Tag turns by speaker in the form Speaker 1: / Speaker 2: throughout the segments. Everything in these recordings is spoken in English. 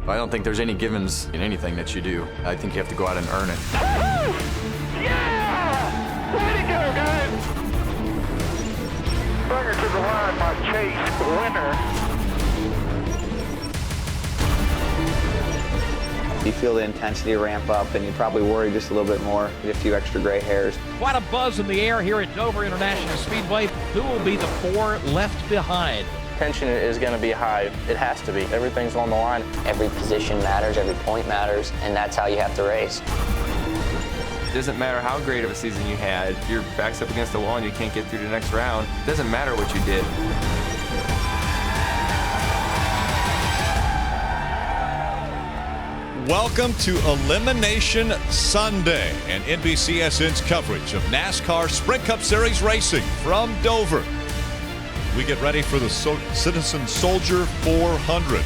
Speaker 1: I don't think there's any givens in anything that you do. I think you have to go out and earn it.
Speaker 2: Yeah! Way to go, guys! Bring her to the line, my chase winner.
Speaker 3: You feel the intensity ramp up, and you probably worry just a little bit more, get a few extra gray hairs.
Speaker 4: Quite a buzz in the air here at Dover International Speedway. Who will be the 4 left behind?
Speaker 5: Tension is going to be high. It has to be. Everything's on the line.
Speaker 6: Every position matters, every point matters, and that's how you have to race.
Speaker 7: It doesn't matter how great of a season you had. If your back's up against the wall and you can't get through the next round, it doesn't matter what you did.
Speaker 8: Welcome to Elimination Sunday and NBCSN's coverage of NASCAR Sprint Cup Series racing from Dover. We get ready for the Citizen Soldier 400.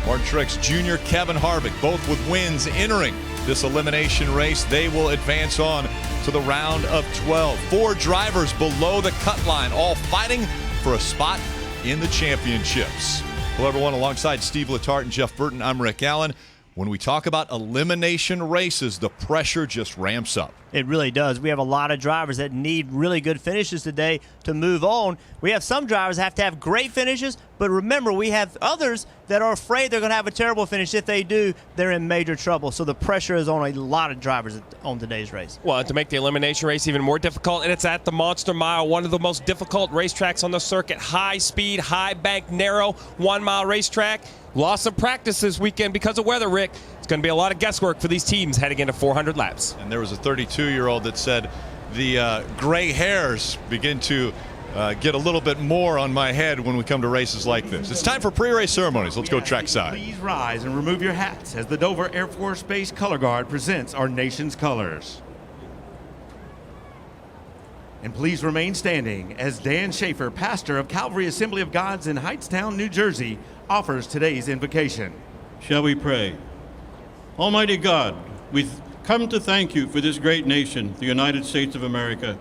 Speaker 8: Martin Truex Jr., Kevin Harvick, both with wins entering this elimination race. They will advance on to the round of 12. 4 drivers below the cut line, all fighting for a spot in the championships. Hello, everyone. Alongside Steve Letarte and Jeff Burton, I'm Rick Allen. When we talk about elimination races, the pressure just ramps up.
Speaker 9: It really does. We have a lot of drivers that need really good finishes today to move on. We have some drivers that have to have great finishes, but remember, we have others that are afraid they're going to have a terrible finish. If they do, they're in major trouble. So the pressure is on a lot of drivers on today's race.
Speaker 10: Well, to make the elimination race even more difficult, and it's at the Monster Mile, one of the most difficult racetracks on the circuit. High speed, high bank, narrow, 1 mile racetrack. Loss of practice this weekend because of weather, Rick. It's going to be a lot of guesswork for these teams heading into 400 laps.
Speaker 8: And there was a 32-year-old that said the gray hairs begin to get a little bit more on my head when we come to races like this. It's time for pre-race ceremonies. Let's go trackside.
Speaker 11: Please rise and remove your hats as the Dover Air Force Base Color Guard presents our nation's colors. And please remain standing as Dan Schaefer, pastor of Calvary Assembly of Gods in Hightstown, New Jersey, offers today's invocation.
Speaker 12: Shall we pray? Almighty God, we come to thank you for this great nation, the United States of America.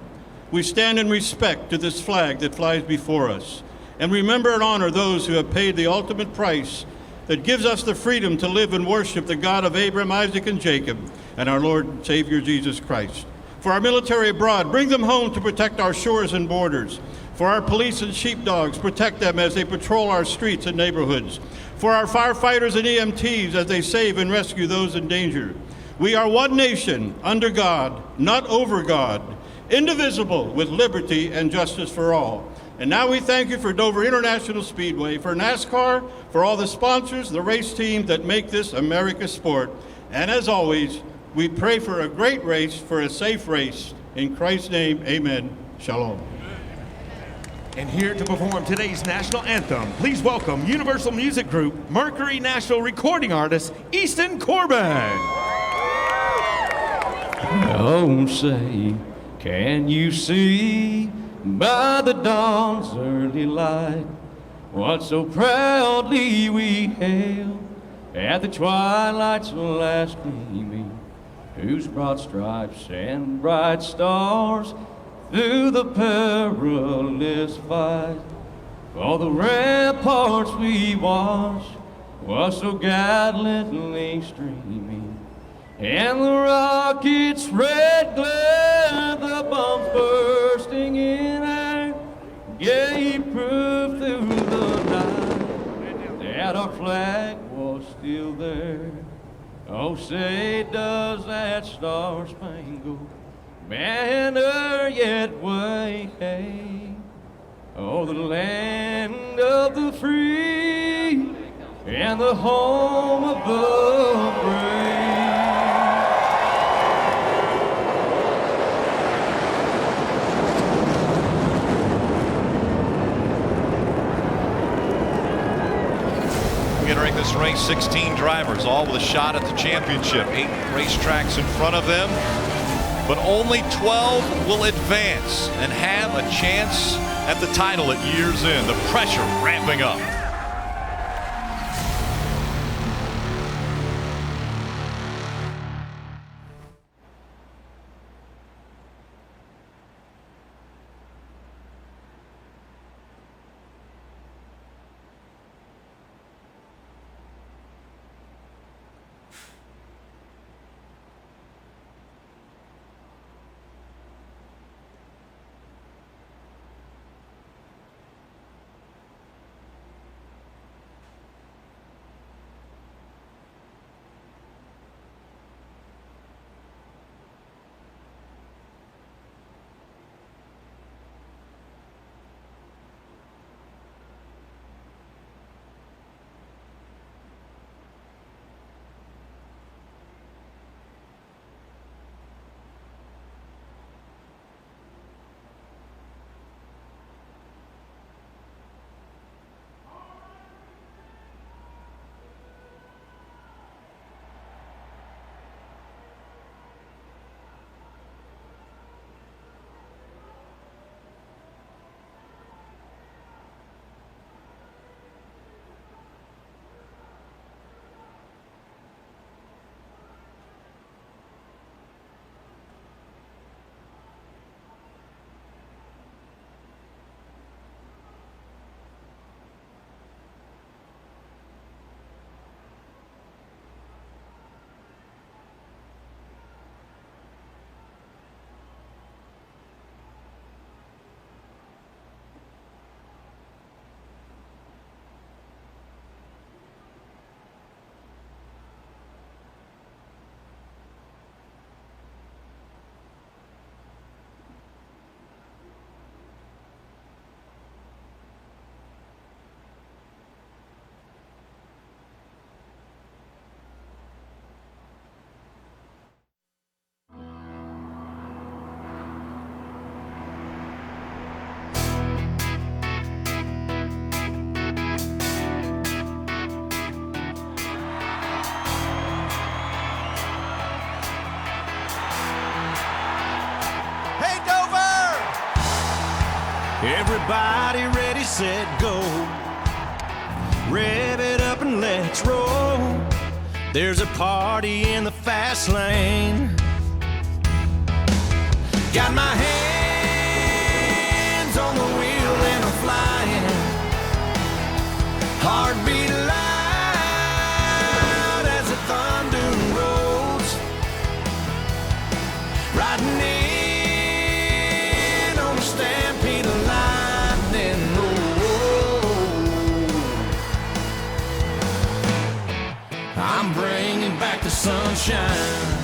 Speaker 12: We stand in respect to this flag that flies before us, and remember and honor those who have paid the ultimate price that gives us the freedom to live and worship the God of Abraham, Isaac, and Jacob, and our Lord and Savior Jesus Christ. For our military abroad, bring them home to protect our shores and borders. For our police and sheepdogs, protect them as they patrol our streets and neighborhoods. For our firefighters and EMTs as they save and rescue those in danger. We are one nation, under God, not over God, indivisible, with liberty and justice for all. And now we thank you for Dover International Speedway, for NASCAR, for all the sponsors, the race team that make this America's sport. And as always, we pray for a great race, for a safe race. In Christ's name, amen. Shalom.
Speaker 11: And here to perform today's national anthem, please welcome Universal Music Group Mercury National recording artist Easton Corbin.
Speaker 13: Oh, say, can you see by the dawn's early light what so proudly we hailed at the twilight's last gleaming, whose broad stripes and bright stars through the perilous fight, for the ramparts we watched was so gallantly streaming, and the rockets' red glare, the bombs bursting in air, gave proof through the night that our flag was still there. Oh, say, does that star-spangled banner yet wave? Oh, the land of the free and the home of the brave.
Speaker 8: Entering this race, 16 drivers, all with a shot at the championship. 8 racetracks in front of them, but only 12 will advance and have a chance at the title at year's end. The pressure ramping up.
Speaker 14: Everybody ready, set, go. Rev it up and let's roll. There's a party in the fast lane. Got my hands on the wheel and I'm flying. Heartbeat loud as the thunder rolls. Riding in on the stampede of lightning. I'm bringing back the sunshine.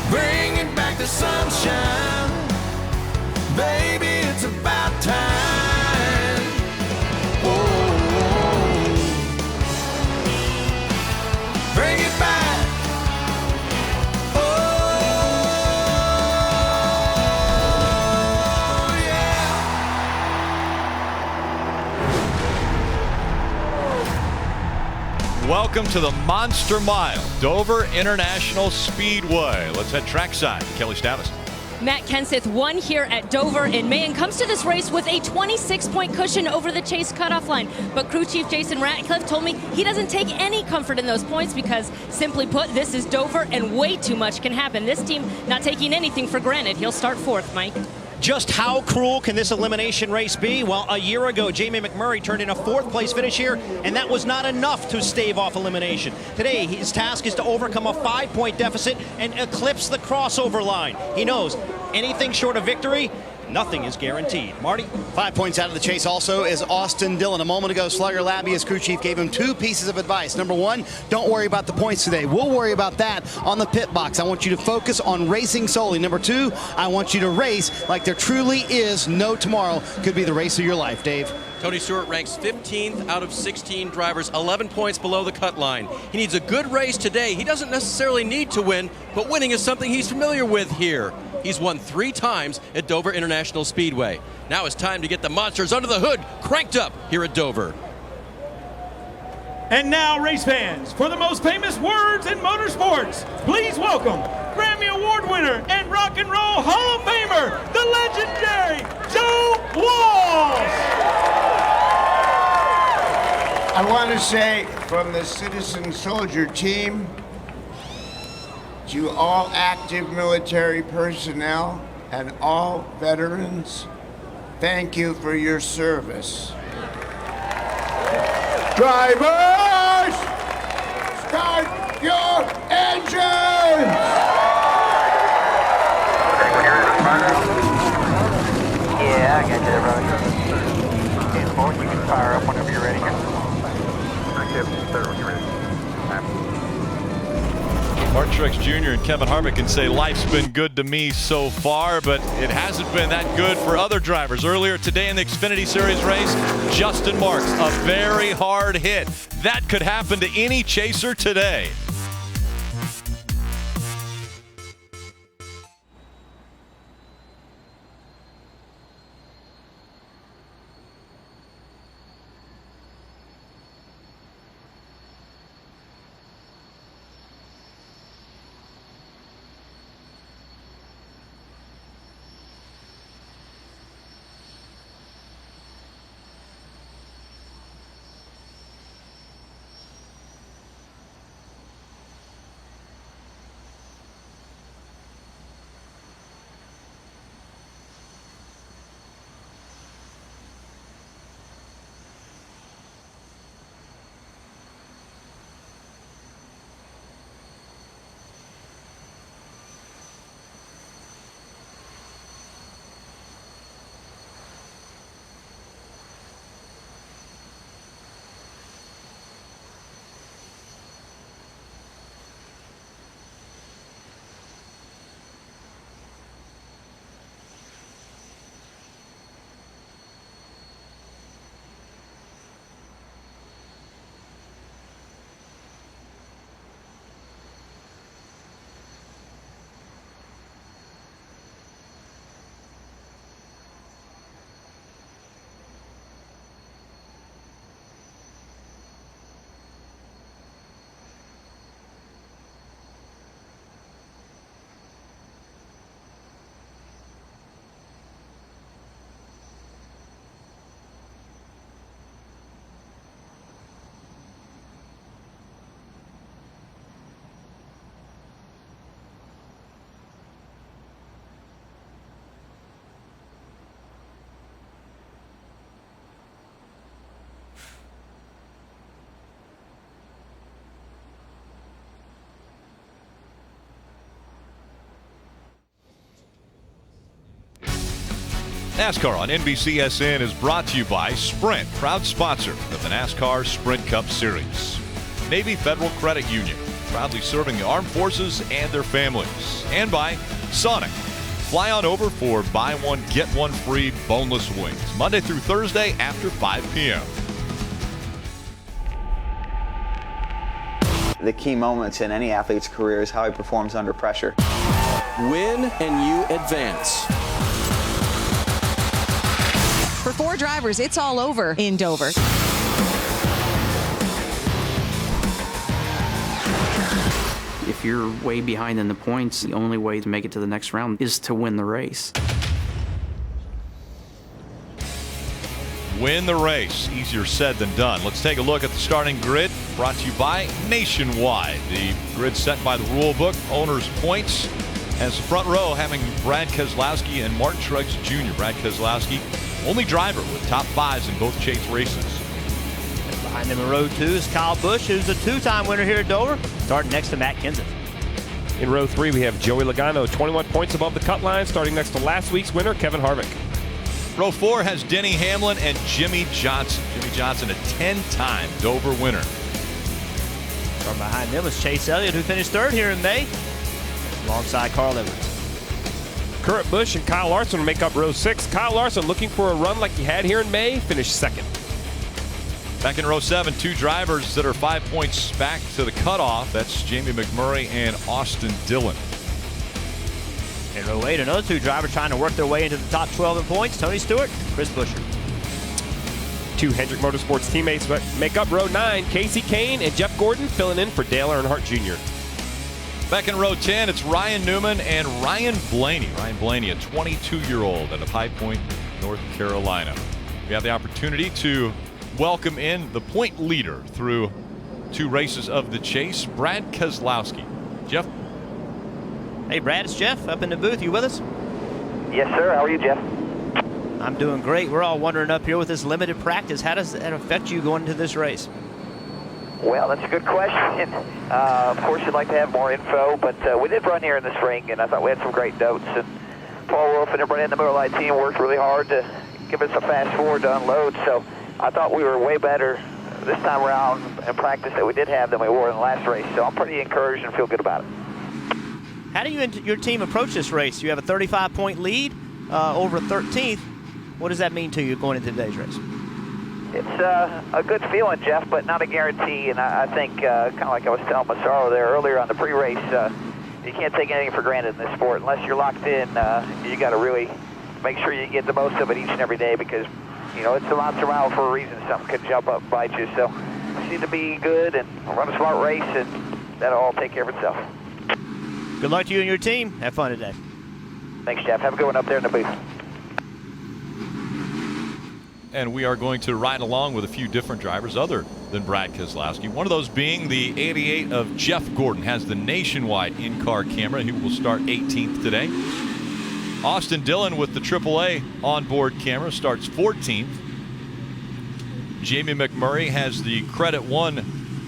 Speaker 14: Bringing back the sunshine. Baby, it's about time. Oh, bring it back. Oh, yeah.
Speaker 8: Welcome to the Monster Mile, Dover International Speedway. Let's head trackside. Kelly Stavis.
Speaker 15: Matt Kenseth won here at Dover in May and comes to this race with a 26-point cushion over the chase cutoff line. But crew chief Jason Ratcliffe told me he doesn't take any comfort in those points because, simply put, this is Dover and way too much can happen. This team not taking anything for granted. He'll start fourth, Mike.
Speaker 4: Just how cruel can this elimination race be? Well, a year ago, Jamie McMurray turned in a fourth-place finish here, and that was not enough to stave off elimination. Today, his task is to overcome a 5-point deficit and eclipse the crossover line. He knows anything short of victory, nothing is guaranteed. Marty?
Speaker 16: 5 points out of the chase also is Austin Dillon. A moment ago, Slugger Labby, his crew chief, gave him 2 pieces of advice. Number 1, don't worry about the points today. We'll worry about that on the pit box. I want you to focus on racing solely. Number 2, I want you to race like there truly is no tomorrow. Could be the race of your life, Dave.
Speaker 17: Tony Stewart ranks 15th out of 16 drivers, 11 points below the cut line. He needs a good race today. He doesn't necessarily need to win, but winning is something he's familiar with here. He's won 3 times at Dover International Speedway. Now it's time to get the monsters under the hood cranked up here at Dover.
Speaker 11: And now, race fans, for the most famous words in motorsports, please welcome Grammy Award winner and Rock and Roll Hall of Famer, the legendary Joe Walsh.
Speaker 18: I want to say from the Citizen Soldier team to all active military personnel and all veterans, thank you for your service. Drivers, start your engines!
Speaker 2: Yeah, I got you there, brother. Okay, Bolt, you can fire up whenever you're ready.
Speaker 8: Mark Truex Jr. and Kevin Harvick can say life's been good to me so far, but it hasn't been that good for other drivers. Earlier today in the Xfinity Series race, Justin Marks, a very hard hit. That could happen to any chaser today. NASCAR on NBCSN is brought to you by Sprint, proud sponsor of the NASCAR Sprint Cup Series. Navy Federal Credit Union, proudly serving the armed forces and their families. And by Sonic. Fly on over for buy one, get one free boneless wings. Monday through Thursday after 5 p.m.
Speaker 3: The key moments in any athlete's career is how he performs under pressure.
Speaker 17: Win and you advance.
Speaker 19: For 4 drivers, it's all over in Dover.
Speaker 20: If you're way behind in the points, the only way to make it to the next round is to win the race.
Speaker 8: Win the race. Easier said than done. Let's take a look at the starting grid, brought to you by Nationwide. The grid set by the rule book, owner's points. As the front row having Brad Keselowski and Martin Truex Jr. Brad Keselowski, only driver with top 5s in both chase races.
Speaker 9: And behind him in row 2 is Kyle Busch, who's a 2-time winner here at Dover, starting next to Matt Kenseth.
Speaker 10: In row 3, we have Joey Logano, 21 points above the cut line, starting next to last week's winner, Kevin Harvick.
Speaker 8: Row 4 has Denny Hamlin and Jimmy Johnson. Jimmy Johnson, a 10-time Dover winner.
Speaker 9: From behind them is Chase Elliott, who finished 3rd here in May, alongside Carl Edwards.
Speaker 10: Kurt Busch and Kyle Larson will make up row 6. Kyle Larson, looking for a run like he had here in May, finished 2nd.
Speaker 8: Back in row 7, 2 drivers that are 5 points back to the cutoff. That's Jamie McMurray and Austin Dillon.
Speaker 9: In row 8, another 2 drivers trying to work their way into the top 12 in points, Tony Stewart, Chris Buescher.
Speaker 10: 2 Hendrick Motorsports teammates make up row 9. Casey Kane and Jeff Gordon filling in for Dale Earnhardt Jr.
Speaker 8: Back in row 10, it's Ryan Newman and Ryan Blaney. Ryan Blaney, a 22-year-old out of High Point, North Carolina. We have the opportunity to welcome in the point leader through 2 races of the chase, Brad Keselowski. Jeff?
Speaker 9: Hey, Brad, it's Jeff up in the booth. You with us?
Speaker 2: Yes, sir. How are you, Jeff?
Speaker 9: I'm doing great. We're all wondering up here with this limited practice, how does that affect you going into this race?
Speaker 2: Well, that's a good question. Of course, you'd like to have more info, but we did run here in the spring, and I thought we had some great notes. And Paul Wolf and everybody in the Miller Lite team worked really hard to give us a fast forward to unload. So I thought we were way better this time around in practice that we did have than we were in the last race. So I'm pretty encouraged and feel good about it.
Speaker 9: How do you and your team approach this race? You have a 35-point lead over 13th. What does that mean to you going into today's race?
Speaker 2: It's a good feeling, Jeff, but not a guarantee. And I think, kind of like I was telling Massaro there earlier on the pre-race, you can't take anything for granted in this sport. Unless you're locked in, you got to really make sure you get the most of it each and every day because, you know, it's a monster mile for a reason. Something could jump up and bite you. So you just need to be good and run a smart race, and that'll all take care of itself.
Speaker 9: Good luck to you and your team. Have fun today.
Speaker 2: Thanks, Jeff. Have a good one up there in the booth.
Speaker 8: And we are going to ride along with a few different drivers other than Brad Keselowski. One of those being the 88 of Jeff Gordon, has the Nationwide in-car camera. He will start 18th today. Austin Dillon with the AAA onboard camera starts 14th. Jamie McMurray has the Credit One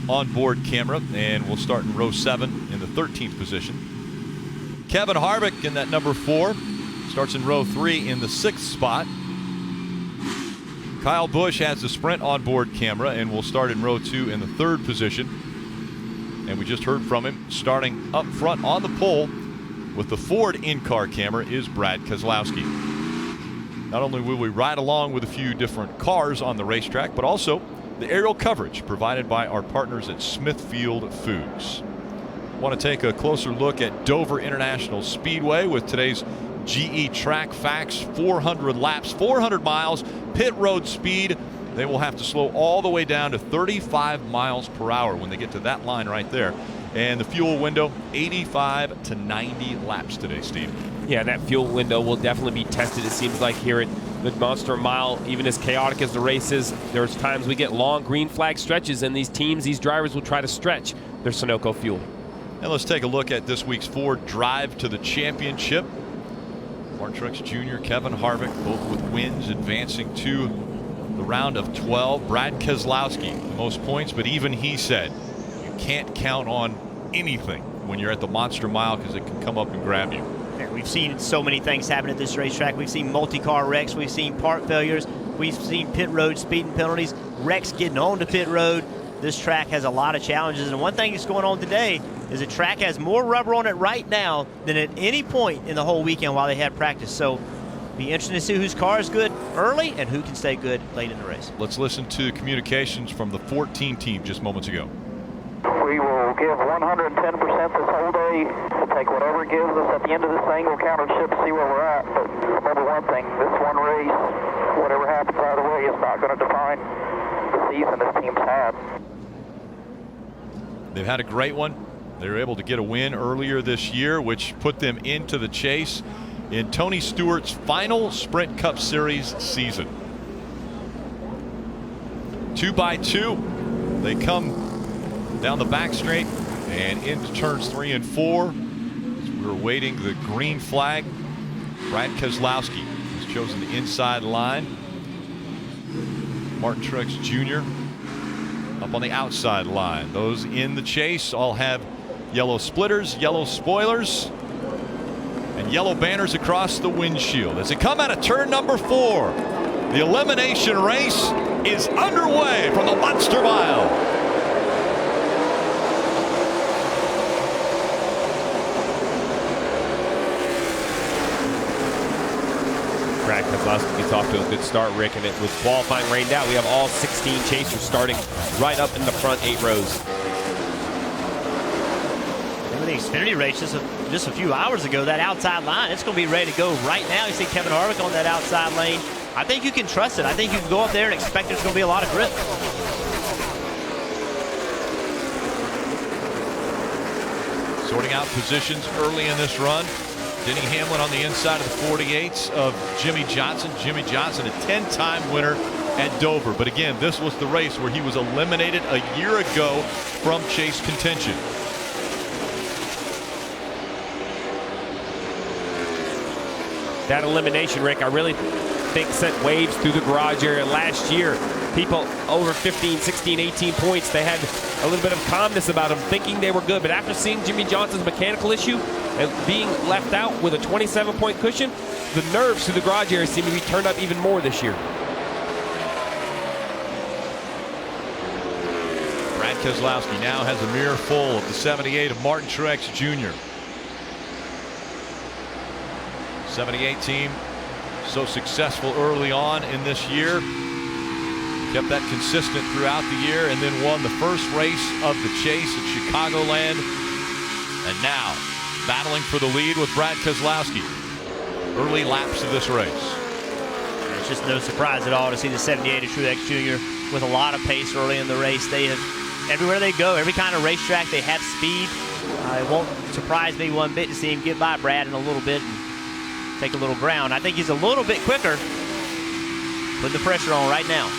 Speaker 8: onboard camera and will start in row 7 in the 13th position. Kevin Harvick in that number 4 starts in row 3 in the 6th spot. Kyle Busch has the Sprint onboard camera and will start in row 2 in the 3rd position. And we just heard from him starting up front on the pole with the Ford in-car camera is Brad Keselowski. Not only will we ride along with a few different cars on the racetrack, but also the aerial coverage provided by our partners at Smithfield Foods. I want to take a closer look at Dover International Speedway with today's GE Track Facts. 400 laps, 400 miles, pit road speed. They will have to slow all the way down to 35 miles per hour when they get to that line right there. And the fuel window, 85 to 90 laps today, Steve.
Speaker 10: Yeah, that fuel window will definitely be tested, it seems like, here at the Monster Mile. Even as chaotic as the race is, there's times we get long green flag stretches, and these teams, these drivers will try to stretch their Sunoco fuel.
Speaker 8: And let's take a look at this week's Ford Drive to the Championship. Martin Truex Jr., Kevin Harvick, both with wins, advancing to the round of 12. Brad Keselowski, the most points, but even he said you can't count on anything when you're at the Monster Mile because it can come up and grab you.
Speaker 9: Man, we've seen so many things happen at this racetrack. We've seen multi-car wrecks. We've seen part failures. We've seen pit road speeding penalties, wrecks getting onto pit road. This track has a lot of challenges, and one thing that's going on today is the track has more rubber on it right now than at any point in the whole weekend while they had practice. So be interesting to see whose car is good early and who can stay good late in the race.
Speaker 8: Let's listen to communications from the 14 team just moments ago.
Speaker 2: We will give 110% this whole day. We'll take whatever it gives us. At the end of this thing, we'll count our ships, see where we're at. But remember one thing, this one race, whatever happens either way, is not going to define the season this team's had.
Speaker 8: They've had a great one. They were able to get a win earlier this year, which put them into the chase in Tony Stewart's final Sprint Cup Series season. 2 by 2, they come down the back straight and into turns 3 and 4. As we're waiting the green flag, Brad Keselowski has chosen the inside line. Martin Truex Jr. up on the outside line. Those in the chase all have yellow splitters, yellow spoilers, and yellow banners across the windshield. As they come out of turn number 4, the elimination race is underway from the Monster Mile.
Speaker 10: Brad Keselowski gets off to a good start, Rick, and with qualifying rained out, we have all 16 chasers starting right up in the front 8 rows.
Speaker 9: Remember the Xfinity race just a few hours ago, that outside line, it's going to be ready to go right now. You see Kevin Harvick on that outside lane. I think you can trust it. I think you can go up there and expect there's going to be a lot of grip.
Speaker 8: Sorting out positions early in this run. Denny Hamlin on the inside of the 48s of Jimmy Johnson. Jimmy Johnson, a 10-time winner at Dover. But again, this was the race where he was eliminated a year ago from chase contention.
Speaker 10: That elimination, Rick, I really think sent waves through the garage area last year. People over 15, 16, 18 points, they had a little bit of calmness about them, thinking they were good. But after seeing Jimmy Johnson's mechanical issue and being left out with a 27-point cushion, the nerves through the garage area seem to be turned up even more this year.
Speaker 8: Brad Keselowski now has a mirror full of the 78 of Martin Truex Jr. 78 team so successful early on in this year. Kept that consistent throughout the year and then won the first race of the chase at Chicagoland. And now battling for the lead with Brad Keselowski. Early laps of this race.
Speaker 9: It's just no surprise at all to see the 78 of Truex Jr. with a lot of pace early in the race. They have, everywhere they go, every kind of racetrack, they have speed. It won't surprise me one bit to see him get by Brad in a little bit and take a little ground. I think he's a little bit quicker. Putting the pressure on right now.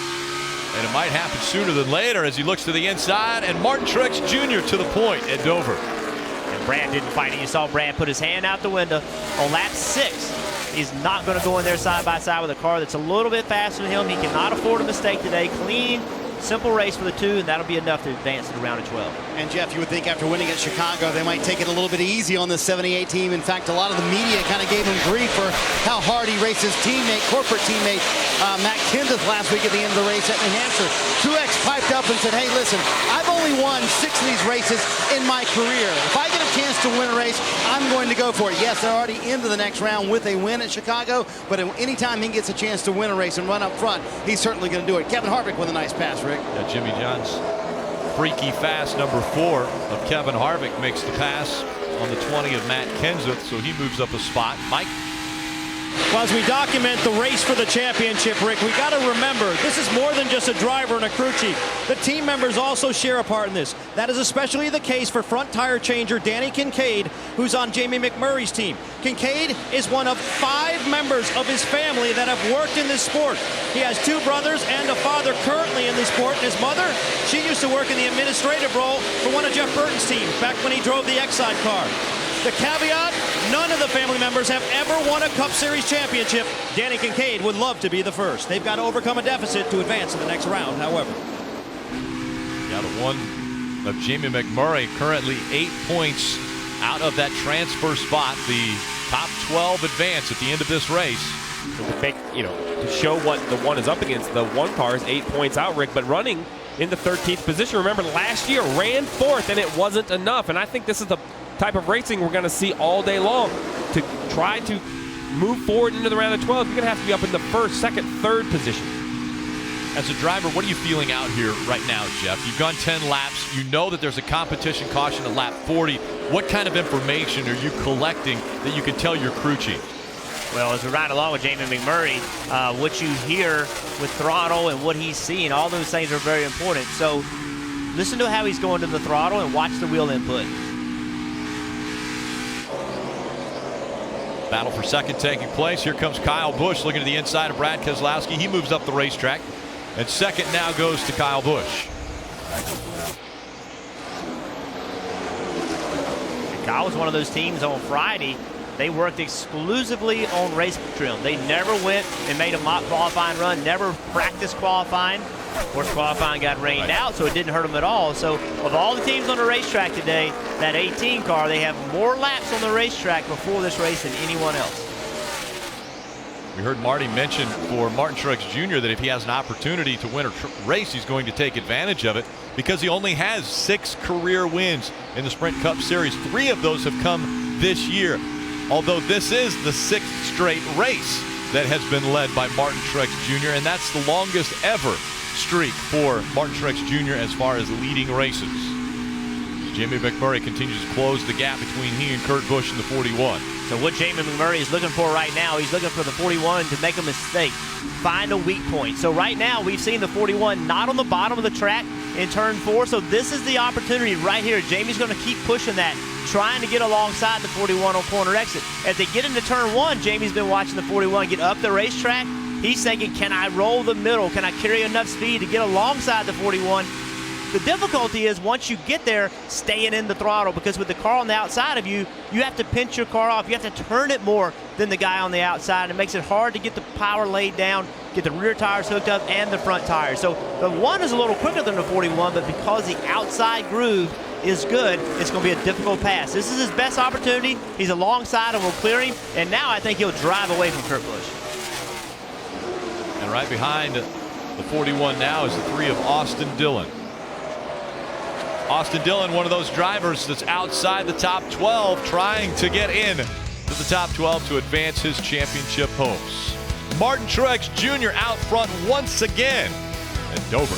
Speaker 8: And it might happen sooner than later as he looks to the inside, and Martin Truex Jr. to the point at Dover.
Speaker 9: And Brad didn't fight it. You saw Brad put his hand out the window on lap 6. He's not going to go in there side by side with a car that's a little bit faster than him. He cannot afford a mistake today. Clean, simple race for the 2, and that'll be enough to advance to the round of 12.
Speaker 16: And Jeff, you would think after winning at Chicago, they might take it a little bit easy on the 78 team. In fact, a lot of the media kind of gave him grief for how hard he raced his teammate, corporate teammate, Matt Kenseth last week at the end of the race at New Hampshire. Truex piped up and said, hey, listen, I've only won 6 of these races in my career. If I get a chance to win a race, I'm going to go for it. Yes, they're already into the next round with a win at Chicago, but anytime he gets a chance to win a race and run up front, he's certainly going to do it. Kevin Harvick with a nice pass, Rick.
Speaker 8: Yeah, Jimmy John's freaky fast number 4 of Kevin Harvick makes the pass on the 20 of Matt Kenseth, so he moves up a spot. Mike?
Speaker 11: Well, as we document the race for the championship, Rick, we got to remember this is more than just a driver and a crew chief. The team members also share a part in this. That is especially the case for front tire changer Danny Kincaid, who's on Jamie McMurray's team. Kincaid is one of 5 members of his family that have worked in this sport. He has 2 brothers and a father currently in the sport. And his mother, she used to work in the administrative role for one of Jeff Burton's teams back when he drove the Exide car. The caveat, none of the family members have ever won a Cup Series championship. Danny Kincaid would love to be the first. They've got to overcome a deficit to advance to the next round, however.
Speaker 8: Yeah, the one of Jamie McMurray currently 8 points out of that transfer spot. The Top 12 advance at the end of this race.
Speaker 10: To show what the one is up against, the one car is 8 points out, Rick, but running in the 13th position. Remember, last year ran 4th, and it wasn't enough. And I think this is the type of racing we're going to see all day long. To try to move forward into the round of 12, you're going to have to be up in the 1st, 2nd, 3rd position.
Speaker 8: As a driver, what are you feeling out here right now, Jeff? You've gone 10 laps. You know that there's a competition caution at lap 40. What kind of information are you collecting that you can tell your crew chief?
Speaker 9: Well, as we ride along with Jamie McMurray, what you hear with throttle and what he's seeing, all those things are very important. So listen to how he's going to the throttle and watch the wheel input.
Speaker 8: Battle for second taking place. Here comes Kyle Busch looking to the inside of Brad Keselowski. He moves up the racetrack. And second now goes to Kyle Busch.
Speaker 9: Kyle was one of those teams on Friday. They worked exclusively on race trim. They never went and made a mock qualifying run, never practiced qualifying. Of course, qualifying got rained out, so it didn't hurt them at all. So of all the teams on the racetrack today, that 18 car, they have more laps on the racetrack before this race than anyone else.
Speaker 8: We heard Marty mention for Martin Truex Jr. that if he has an opportunity to win a race, he's going to take advantage of it because he only has 6 career wins in the Sprint Cup Series. 3 of those have come this year, although this is the 6th straight race that has been led by Martin Truex Jr., and that's the longest ever streak for Martin Truex Jr. as far as leading races. Jamie McMurray continues to close the gap between he and Kurt Busch in the 41.
Speaker 9: So what Jamie McMurray is looking for right now, he's looking for the 41 to make a mistake, find a weak point. So right now we've seen the 41 not on the bottom of the track in turn 4. So this is the opportunity right here. Jamie's going to keep pushing that, trying to get alongside the 41 on corner exit. As they get into turn 1, Jamie's been watching the 41 get up the racetrack. He's thinking, can I roll the middle? Can I carry enough speed to get alongside the 41? The difficulty is once you get there, staying in the throttle, because with the car on the outside of you, you have to pinch your car off. You have to turn it more than the guy on the outside. It makes it hard to get the power laid down, get the rear tires hooked up, and the front tires. So the 1 is a little quicker than the 41, but because the outside groove is good, it's going to be a difficult pass. This is his best opportunity. He's alongside and will clear him, and now I think he'll drive away from Kurt Busch.
Speaker 8: And right behind the 41 now is the 3 of Austin Dillon. Austin Dillon, one of those drivers that's outside the top 12, trying to get in to the top 12 to advance his championship hopes. Martin Truex Jr. out front once again at Dover.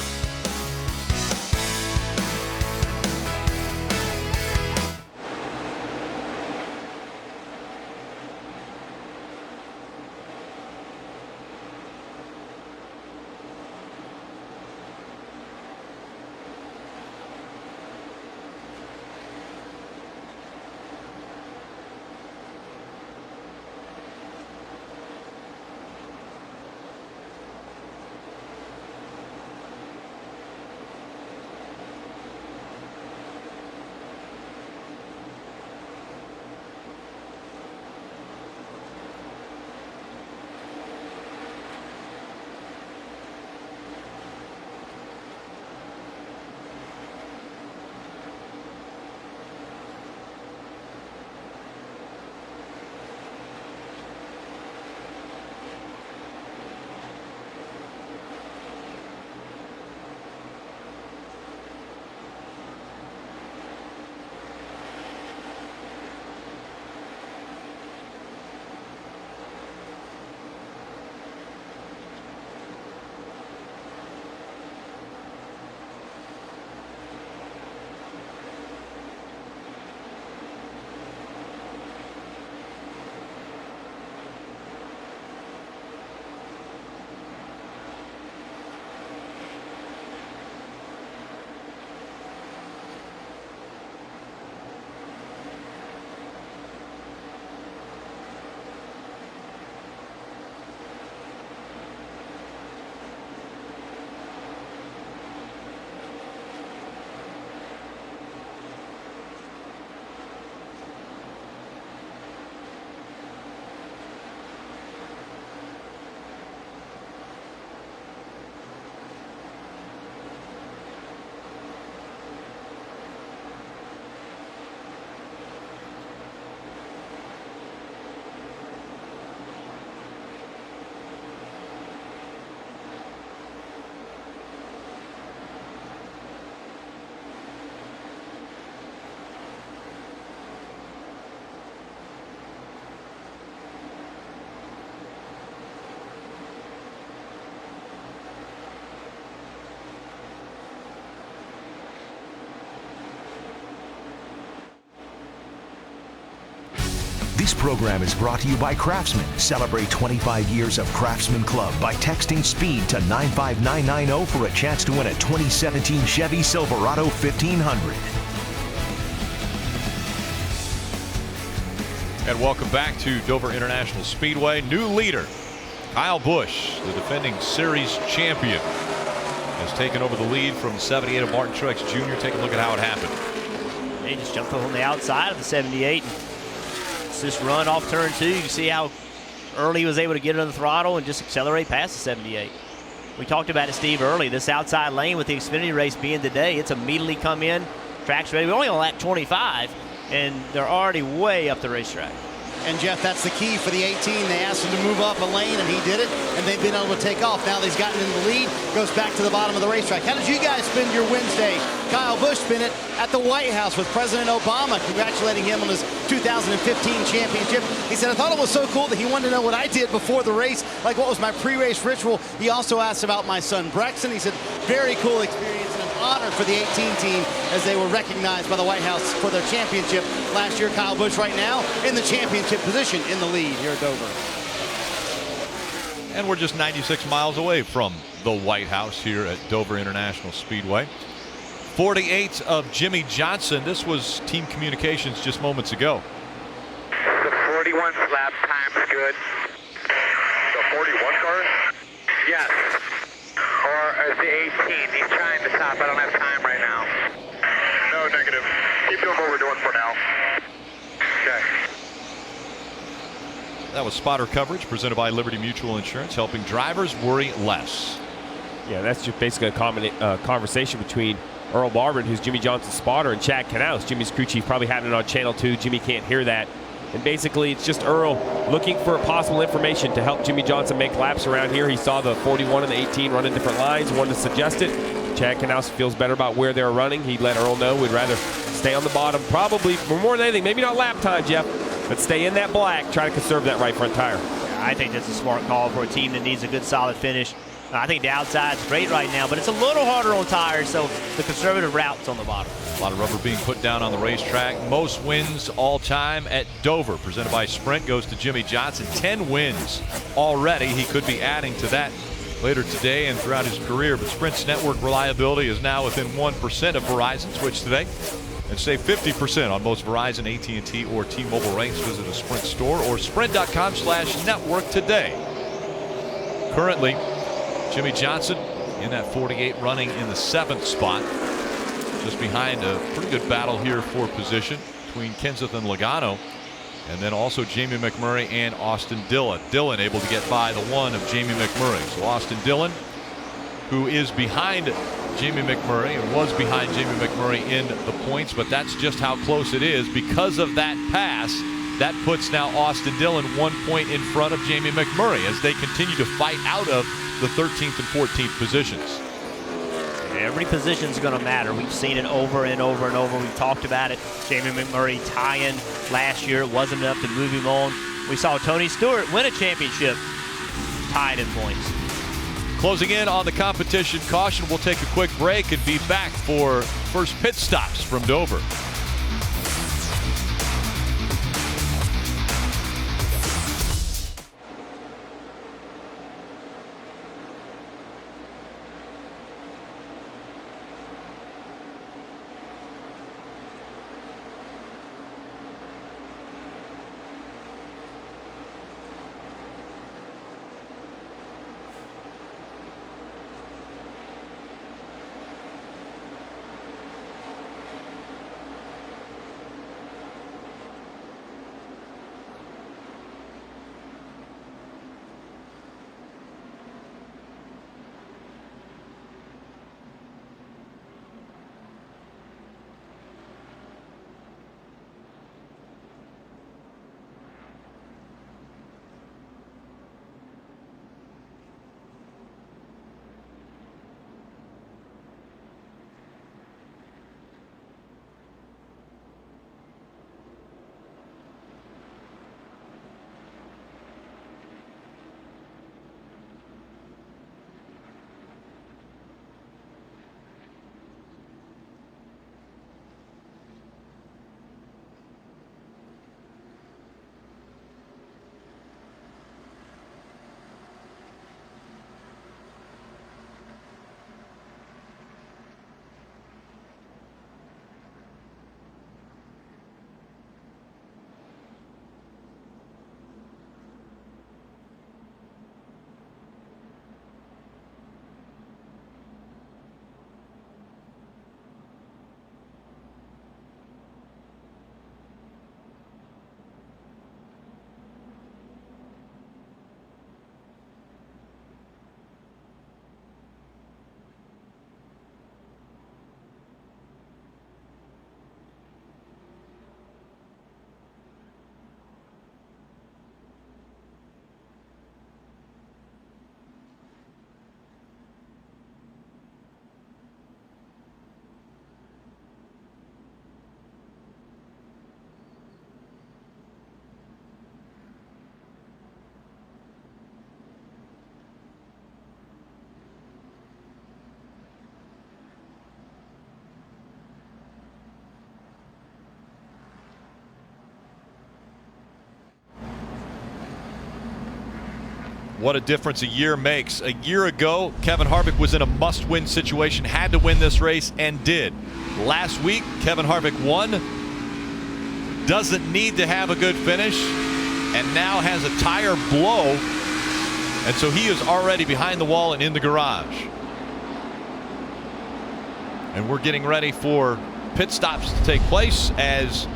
Speaker 21: Today's program is brought to you by Craftsman. Celebrate 25 years of Craftsman Club by texting SPEED to 95990 for a chance to win a 2017 Chevy Silverado 1500.
Speaker 8: And welcome back to Dover International Speedway. New leader, Kyle Busch, the defending series champion, has taken over the lead from 78 of Martin Truex Jr. Take a look at how it happened.
Speaker 9: He just jumped on the outside of the 78. It's this run off turn 2. You can see how early he was able to get on the throttle and just accelerate past the 78. We talked about it, Steve, early. This outside lane with the Xfinity race being today, it's immediately come in. Track's ready. We're only on lap 25, and they're already way up the racetrack.
Speaker 16: And Jeff, that's the key for the 18. They asked him to move up a lane, and he did it, and they've been able to take off. Now that he's gotten in the lead, goes back to the bottom of the racetrack. How did you guys spend your Wednesday? Kyle Busch spent it at the White House with President Obama, congratulating him on his 2015 championship. He said, I thought it was so cool that he wanted to know what I did before the race, like what was my pre-race ritual. He also asked about my son, Brexton. He said, very cool experience and an honor for the 18 team as they were recognized by the White House for their championship last year. Kyle Busch right now in the championship position in the lead here at Dover.
Speaker 8: And we're just 96 miles away from the White House here at Dover International Speedway. 48 of Jimmy Johnson. This was team communications just moments ago.
Speaker 22: The 41 lap time is good. The 41 car? Yes. Or the 18. He's trying to stop. I don't have time right now. No, negative. Keep doing what we're doing for now. Okay.
Speaker 8: That was spotter coverage presented by Liberty Mutual Insurance, helping drivers worry less.
Speaker 10: Yeah, that's just basically a conversation between Earl Barber, who's Jimmy Johnson's spotter, and Chad Knaus, Jimmy's crew chief, probably having it on Channel 2. Jimmy can't hear that. And basically, it's just Earl looking for possible information to help Jimmy Johnson make laps around here. He saw the 41 and the 18 running different lines, wanted to suggest it. Chad Knaus feels better about where they're running. He let Earl know we'd rather stay on the bottom, probably for more than anything, maybe not lap time, Jeff, but stay in that black, try to conserve that right front tire.
Speaker 9: Yeah, I think that's a smart call for a team that needs a good solid finish. I think the outside's great right now, but it's a little harder on tires, so the conservative route's on the bottom.
Speaker 8: A lot of rubber being put down on the racetrack. Most wins all time at Dover, presented by Sprint, goes to Jimmy Johnson. 10 wins already. He could be adding to that later today and throughout his career, but Sprint's network reliability is now within 1% of Verizon. Switch today and save 50% on most Verizon, AT&T, or T-Mobile rates. Visit a Sprint store or sprint.com/network today. Currently, Jimmy Johnson in that 48, running in the 7th spot, just behind a pretty good battle here for position between Kenseth and Logano, and then also Jamie McMurray and Austin Dillon. Dillon able to get by the one of Jamie McMurray. So Austin Dillon, who is behind Jamie McMurray and was behind Jamie McMurray in the points, but that's just how close it is because of that pass. That puts now Austin Dillon 1 point in front of Jamie McMurray as they continue to fight out of the 13th and 14th positions.
Speaker 9: Every position's going to matter. We've seen it over and over and over. We've talked about it. Jamie McMurray tie-in last year. It wasn't enough to move him on. We saw Tony Stewart win a championship tied in points.
Speaker 8: Closing in on the competition caution. We'll take a quick break and be back for first pit stops from Dover. What a difference a year makes. A year ago, Kevin Harvick was in a must-win situation, had to win this race, and did. Last week, Kevin Harvick won, doesn't need to have a good finish, and now has a tire blow, and so he is already behind the wall and in the garage. And we're getting ready for pit stops to take place as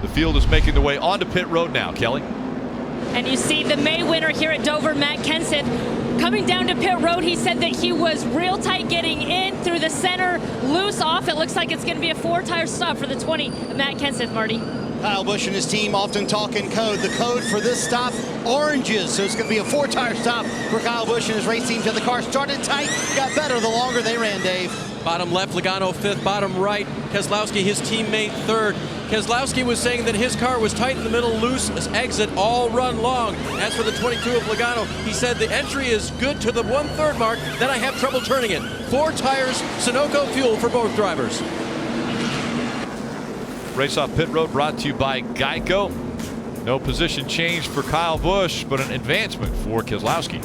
Speaker 8: the field is making their way onto pit road now. Kelly?
Speaker 15: And you see the May winner here at Dover, Matt Kenseth, coming down to pit road. He said that he was real tight getting in through the center, loose off. It looks like it's going to be a 4-tire stop for the 20 of Matt Kenseth, Marty.
Speaker 16: Kyle Busch and his team often talk in code. The code for this stop, oranges. So it's going to be a 4-tire stop for Kyle Busch and his race team. The car started tight, got better the longer they ran, Dave.
Speaker 17: Bottom left, Logano 5th. Bottom right, Keselowski, his teammate 3rd. Keselowski was saying that his car was tight in the middle, loose as exit all run long. As for the 22 of Logano, he said the entry is good to the 1/3 mark, then I have trouble turning it. 4 tires, Sunoco fuel for both drivers.
Speaker 8: Race off pit road brought to you by Geico. No position change for Kyle Busch, but an advancement for Keselowski.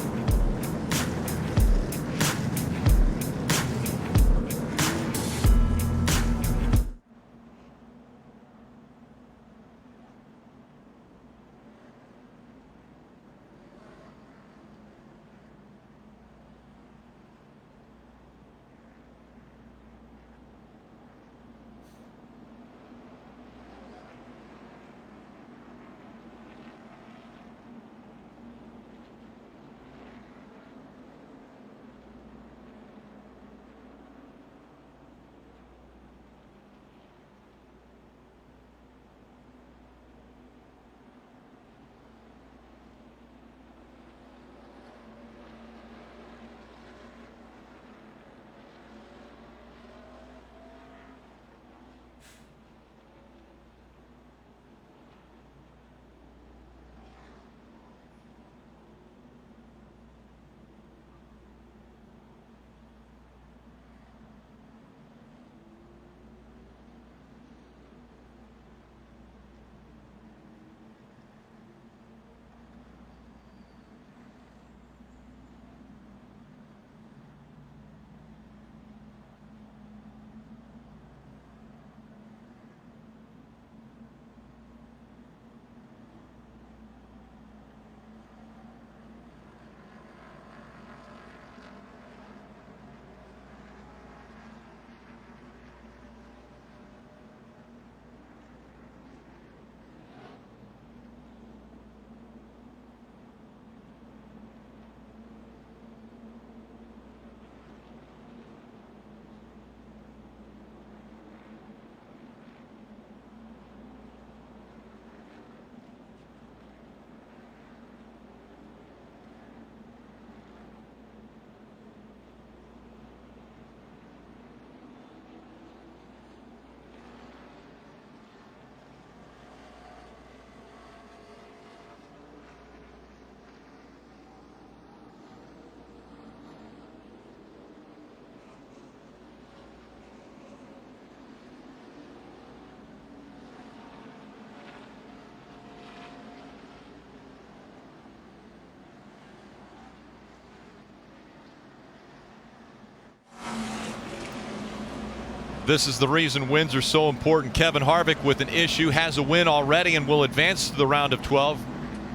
Speaker 8: This is the reason wins are so important. Kevin Harvick with an issue has a win already and will advance to the round of 12.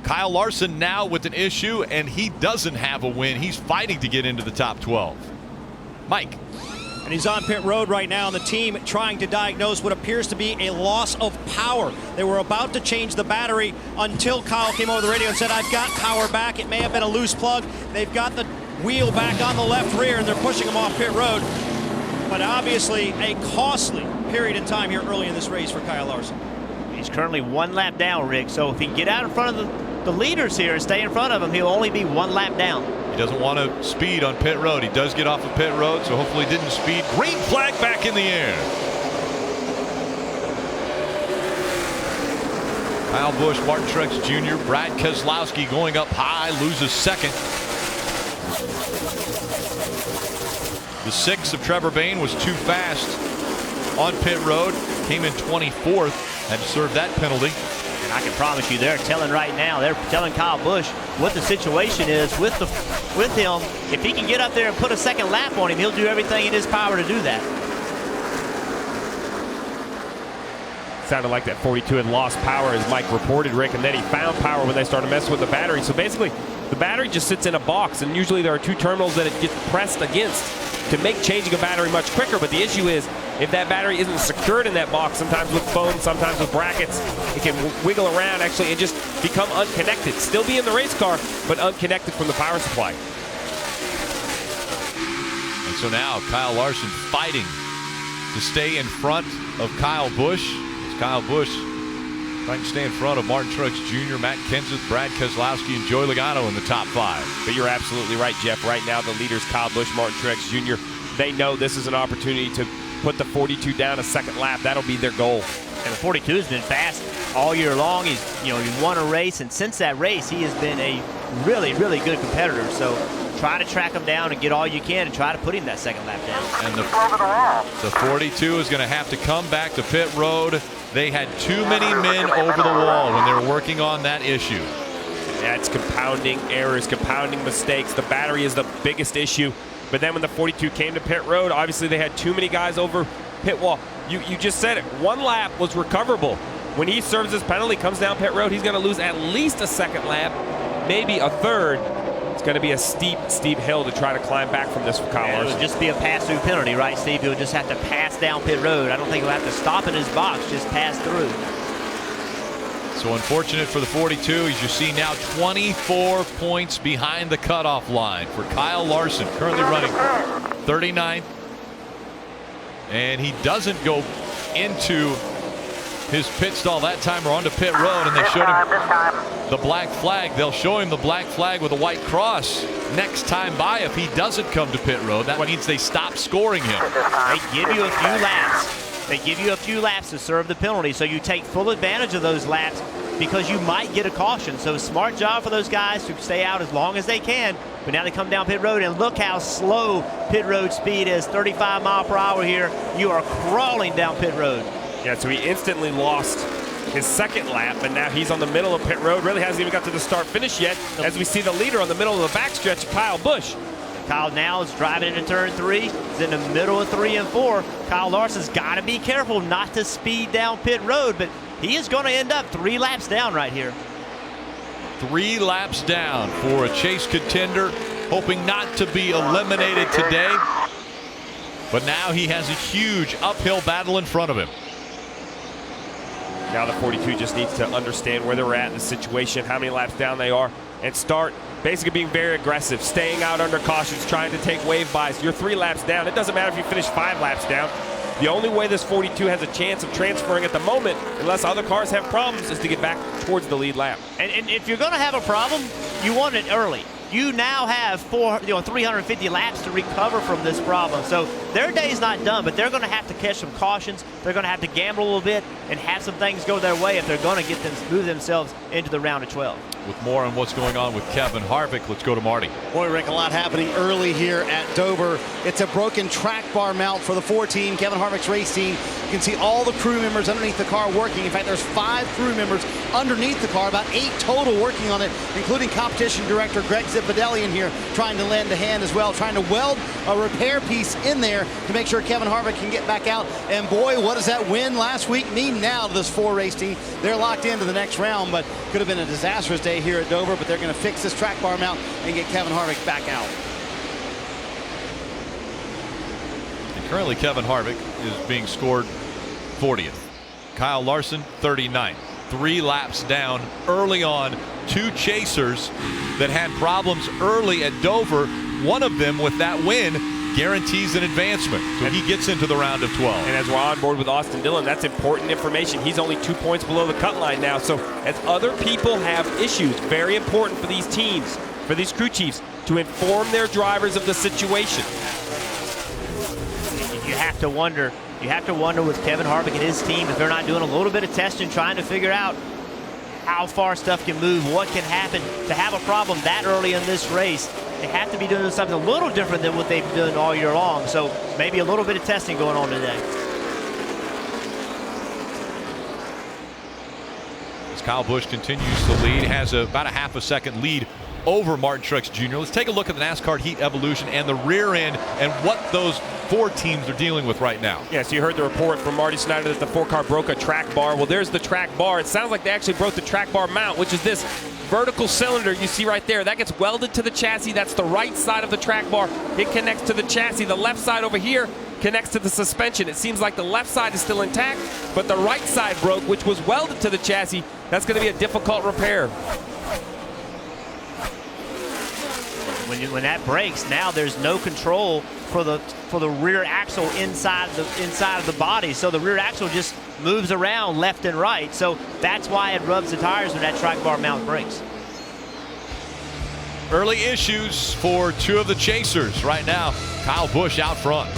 Speaker 8: Kyle Larson now with an issue and he doesn't have a win. He's fighting to get into the top 12. Mike.
Speaker 4: And he's on pit road right now, and the team trying to diagnose what appears to be a loss of power. They were about to change the battery until Kyle came over the radio and said, I've got power back. It may have been a loose plug. They've got the wheel back on the left rear, and they're pushing him off pit road. But obviously a costly period in time here early in this race for Kyle Larson.
Speaker 9: He's currently 1 lap down, Rick. So if he can get out in front of the leaders here and stay in front of them, he'll only be 1 lap down.
Speaker 8: He doesn't want to speed on pit road. He does get off of pit road, so hopefully he didn't speed. Green flag back in the air. Kyle Busch, Martin Truex Jr., Brad Keselowski going up high, loses second. The 6 of Trevor Bayne was too fast on pit road, came in 24th, had to serve that penalty.
Speaker 9: I can promise you they're telling right now, they're telling Kyle Busch what the situation is with him. If he can get up there and put a second lap on him, he'll do everything in his power to do that.
Speaker 10: Sounded like that 42 had lost power, as Mike reported, Rick, and then he found power when they started messing with the battery. So basically, the battery just sits in a box, and usually there are 2 terminals that it gets pressed against to make changing a battery much quicker. But the issue is, if that battery isn't secured in that box, sometimes with foam, sometimes with brackets, it can wiggle around actually and just become unconnected. Still be in the race car, but unconnected from the power supply.
Speaker 8: And so now Kyle Larson fighting to stay in front of Kyle Busch. It's Kyle Busch trying to stay in front of Martin Truex Jr., Matt Kenseth, Brad Keselowski, and Joey Logano in the top 5.
Speaker 10: But you're absolutely right, Jeff. Right now, the leaders, Kyle Busch, Martin Truex Jr., they know this is an opportunity to put the 42 down a second lap. That'll be their goal.
Speaker 9: And the 42 has been fast all year long. He won a race, and since that race, he has been a really, really good competitor. So try to track him down and get all you can and try to put him that second lap down.
Speaker 8: And the 42 is going to have to come back to pit road. They had too many men over the wall when they were working on that issue.
Speaker 10: That's compounding errors, compounding mistakes. The battery is the biggest issue. But then when the 42 came to pit road, obviously they had too many guys over pit wall. You just said it. 1 lap was recoverable. When he serves his penalty, comes down pit road, he's going to lose at least a second lap, maybe a third. It's going to be a steep, steep hill to try to climb back from this for Kyle Larson.
Speaker 9: It would just be a pass-through penalty, right, Steve? He'll just have to pass down pit road. I don't think he'll have to stop in his box, just pass through.
Speaker 8: So unfortunate for the 42. As you see now, 24 points behind the cutoff line for Kyle Larson, currently running 39th. And he doesn't go into his pit stall that time or onto pit road, and they showed him the black flag. They'll show him the black flag with a white cross next time by if he doesn't come to pit road. That means they stop scoring him.
Speaker 9: They give you a few laps. They give you a few laps to serve the penalty, so you take full advantage of those laps because you might get a caution. So smart job for those guys to stay out as long as they can. But now they come down pit road, and look how slow pit road speed is. 35 mile per hour here. You are crawling down pit road.
Speaker 10: Yeah, so he instantly lost his second lap, and now he's on the middle of pit road. Really hasn't even got to the start-finish yet, as we see the leader on the middle of the backstretch, Kyle Busch.
Speaker 9: Kyle now is driving into turn 3. He's in the middle of 3 and 4. Kyle Larson's got to be careful not to speed down pit road, but he is going to end up 3 laps down right here.
Speaker 8: 3 laps down for a chase contender, hoping not to be eliminated today. But now he has a huge uphill battle in front of him.
Speaker 10: Now the 42 just needs to understand where they're at in the situation, how many laps down they are, and start basically being very aggressive, staying out under cautions, trying to take wave buys. You're 3 laps down. It doesn't matter if you finish 5 laps down. The only way this 42 has a chance of transferring at the moment, unless other cars have problems, is to get back towards the lead lap.
Speaker 9: And if you're going to have a problem, you want it early. You now have 350 laps to recover from this problem. So their day's not done, but they're going to have to catch some cautions. They're going to have to gamble a little bit and have some things go their way if they're going to move themselves into the round of 12.
Speaker 8: With more on what's going on with Kevin Harvick, let's go to Marty.
Speaker 16: Boy, Rick, a lot happening early here at Dover. It's a broken track bar mount for the 4 Kevin Harvick's race team. You can see all the crew members underneath the car working. In fact, there's 5 crew members underneath the car, about 8 total working on it, including competition director Greg Zipadelli in here trying to lend a hand as well, trying to weld a repair piece in there to make sure Kevin Harvick can get back out. And boy, what does that win last week mean now to this 4 race team? They're locked into the next round, but could have been a disastrous day here at Dover, but they're going to fix this track bar mount and get Kevin Harvick back out.
Speaker 8: And currently Kevin Harvick is being scored 40th. Kyle Larson 39th. 3 laps down early on. 2 chasers that had problems early at Dover. One of them with that win guarantees an advancement. So he gets into the round of 12.
Speaker 10: And as we're on board with Austin Dillon, that's important information. He's only 2 points below the cut line now. So as other people have issues, very important for these teams, for these crew chiefs, to inform their drivers of the situation.
Speaker 9: You have to wonder with Kevin Harvick and his team if they're not doing a little bit of testing, trying to figure out how far stuff can move, what can happen. To have a problem that early in this race, they have to be doing something a little different than what they've been doing all year long. So maybe a little bit of testing going on today.
Speaker 8: as Kyle Busch continues to lead, has about a half a second lead over Martin Truex Jr. Let's take a look at the NASCAR Heat Evolution and the rear end and what those 4 teams are dealing with right now.
Speaker 10: Yeah, so you heard the report from Marty Snyder that the 4-car broke a track bar. Well, there's the track bar. It sounds like they actually broke the track bar mount, which is this vertical cylinder you see right there. That gets welded to the chassis. That's the right side of the track bar. It connects to the chassis. The left side over here connects to the suspension. It seems like the left side is still intact, but the right side broke, which was welded to the chassis. That's going to be a difficult repair.
Speaker 9: When that breaks, now there's no control for the rear axle inside of the body. So the rear axle just moves around left and right. So that's why it rubs the tires when that track bar mount breaks.
Speaker 8: Early issues for 2 of the chasers right now. Kyle Busch out front.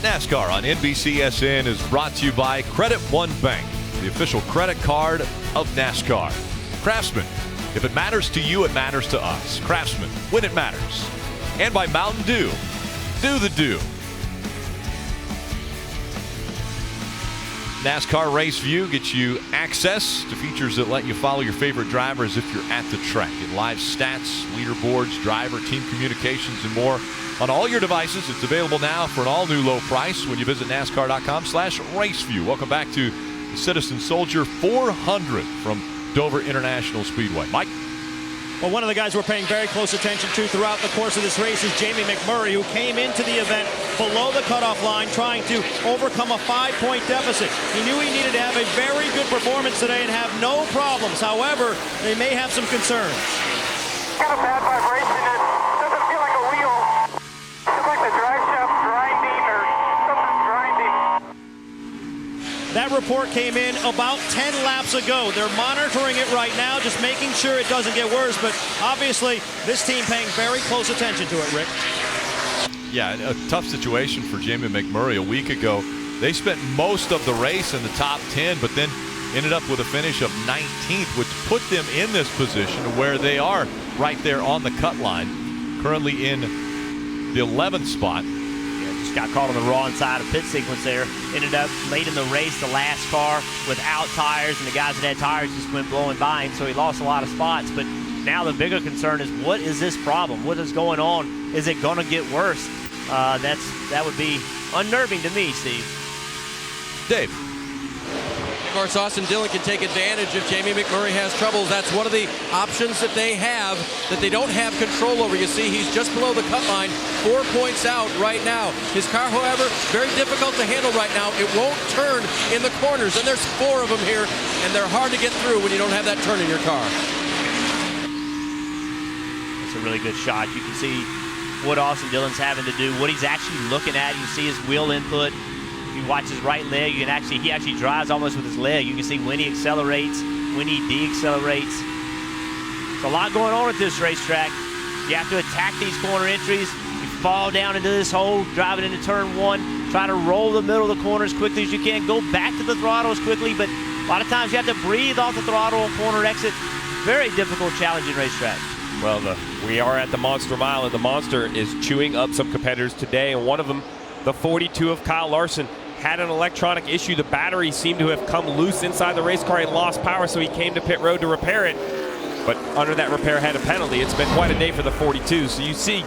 Speaker 8: NASCAR on NBCSN is brought to you by Credit One Bank, the official credit card of NASCAR. Craftsman, if it matters to you, it matters to us. Craftsman, when it matters. And by Mountain Dew, do the do. NASCAR Race View gets you access to features that let you follow your favorite drivers if you're at the track. Get live stats, leaderboards, driver, team communications, and more on all your devices. It's available now for an all-new low price when you visit NASCAR.com/raceview. Welcome back to the Citizen Soldier 400 from Dover International Speedway. Mike?
Speaker 4: Well, one of the guys we're paying very close attention to throughout the course of this race is Jamie McMurray, who came into the event below the cutoff line trying to overcome a 5-point deficit. He knew he needed to have a very good performance today and have no problems. However, they may have some concerns.
Speaker 22: Got a bad vibration. It doesn't feel like a wheel. It's like the drag shaft grinding or something grinding.
Speaker 4: That report came in about 10 laps ago. They're monitoring it right now, just making sure it doesn't get worse. But obviously, this team paying very close attention to it, Rick.
Speaker 8: Yeah, a tough situation for Jamie McMurray a week ago. They spent most of the race in the top 10, but then ended up with a finish of 19th, which put them in this position where they are right there on the cut line. Currently in the 11th spot.
Speaker 9: Just got caught on the wrong side of pit sequence there. Ended up late in the race, the last car without tires, and the guys that had tires just went blowing by him, so he lost a lot of spots. But now the bigger concern is, what is this problem? What is going on? Is it going to get worse? That would be unnerving to me, Steve.
Speaker 8: Dave.
Speaker 17: Of course, Austin Dillon can take advantage if Jamie McMurray has troubles. That's one of the options that they have that they don't have control over. You see, he's just below the cut line, 4 points out right now. His car, however, very difficult to handle right now. It won't turn in the corners, and there's 4 of them here, and they're hard to get through when you don't have that turn in your car.
Speaker 9: It's a really good shot. You can see what Austin Dillon's having to do, what he's actually looking at. You see his wheel input. If you watch his right leg, he actually drives almost with his leg. You can see when he accelerates, when he deaccelerates. There's a lot going on at this racetrack. You have to attack these corner entries. You fall down into this hole, driving into turn 1, try to roll the middle of the corner as quickly as you can, go back to the throttle as quickly, but a lot of times you have to breathe off the throttle on corner exit. Very difficult, challenging racetrack.
Speaker 10: Well, we are at the Monster Mile, and the Monster is chewing up some competitors today, and one of them, the 42 of Kyle Larson, had an electronic issue. The battery seemed to have come loose inside the race car and lost power, so he came to pit road to repair it. But under that repair had a penalty. It's been quite a day for the 42. So you see,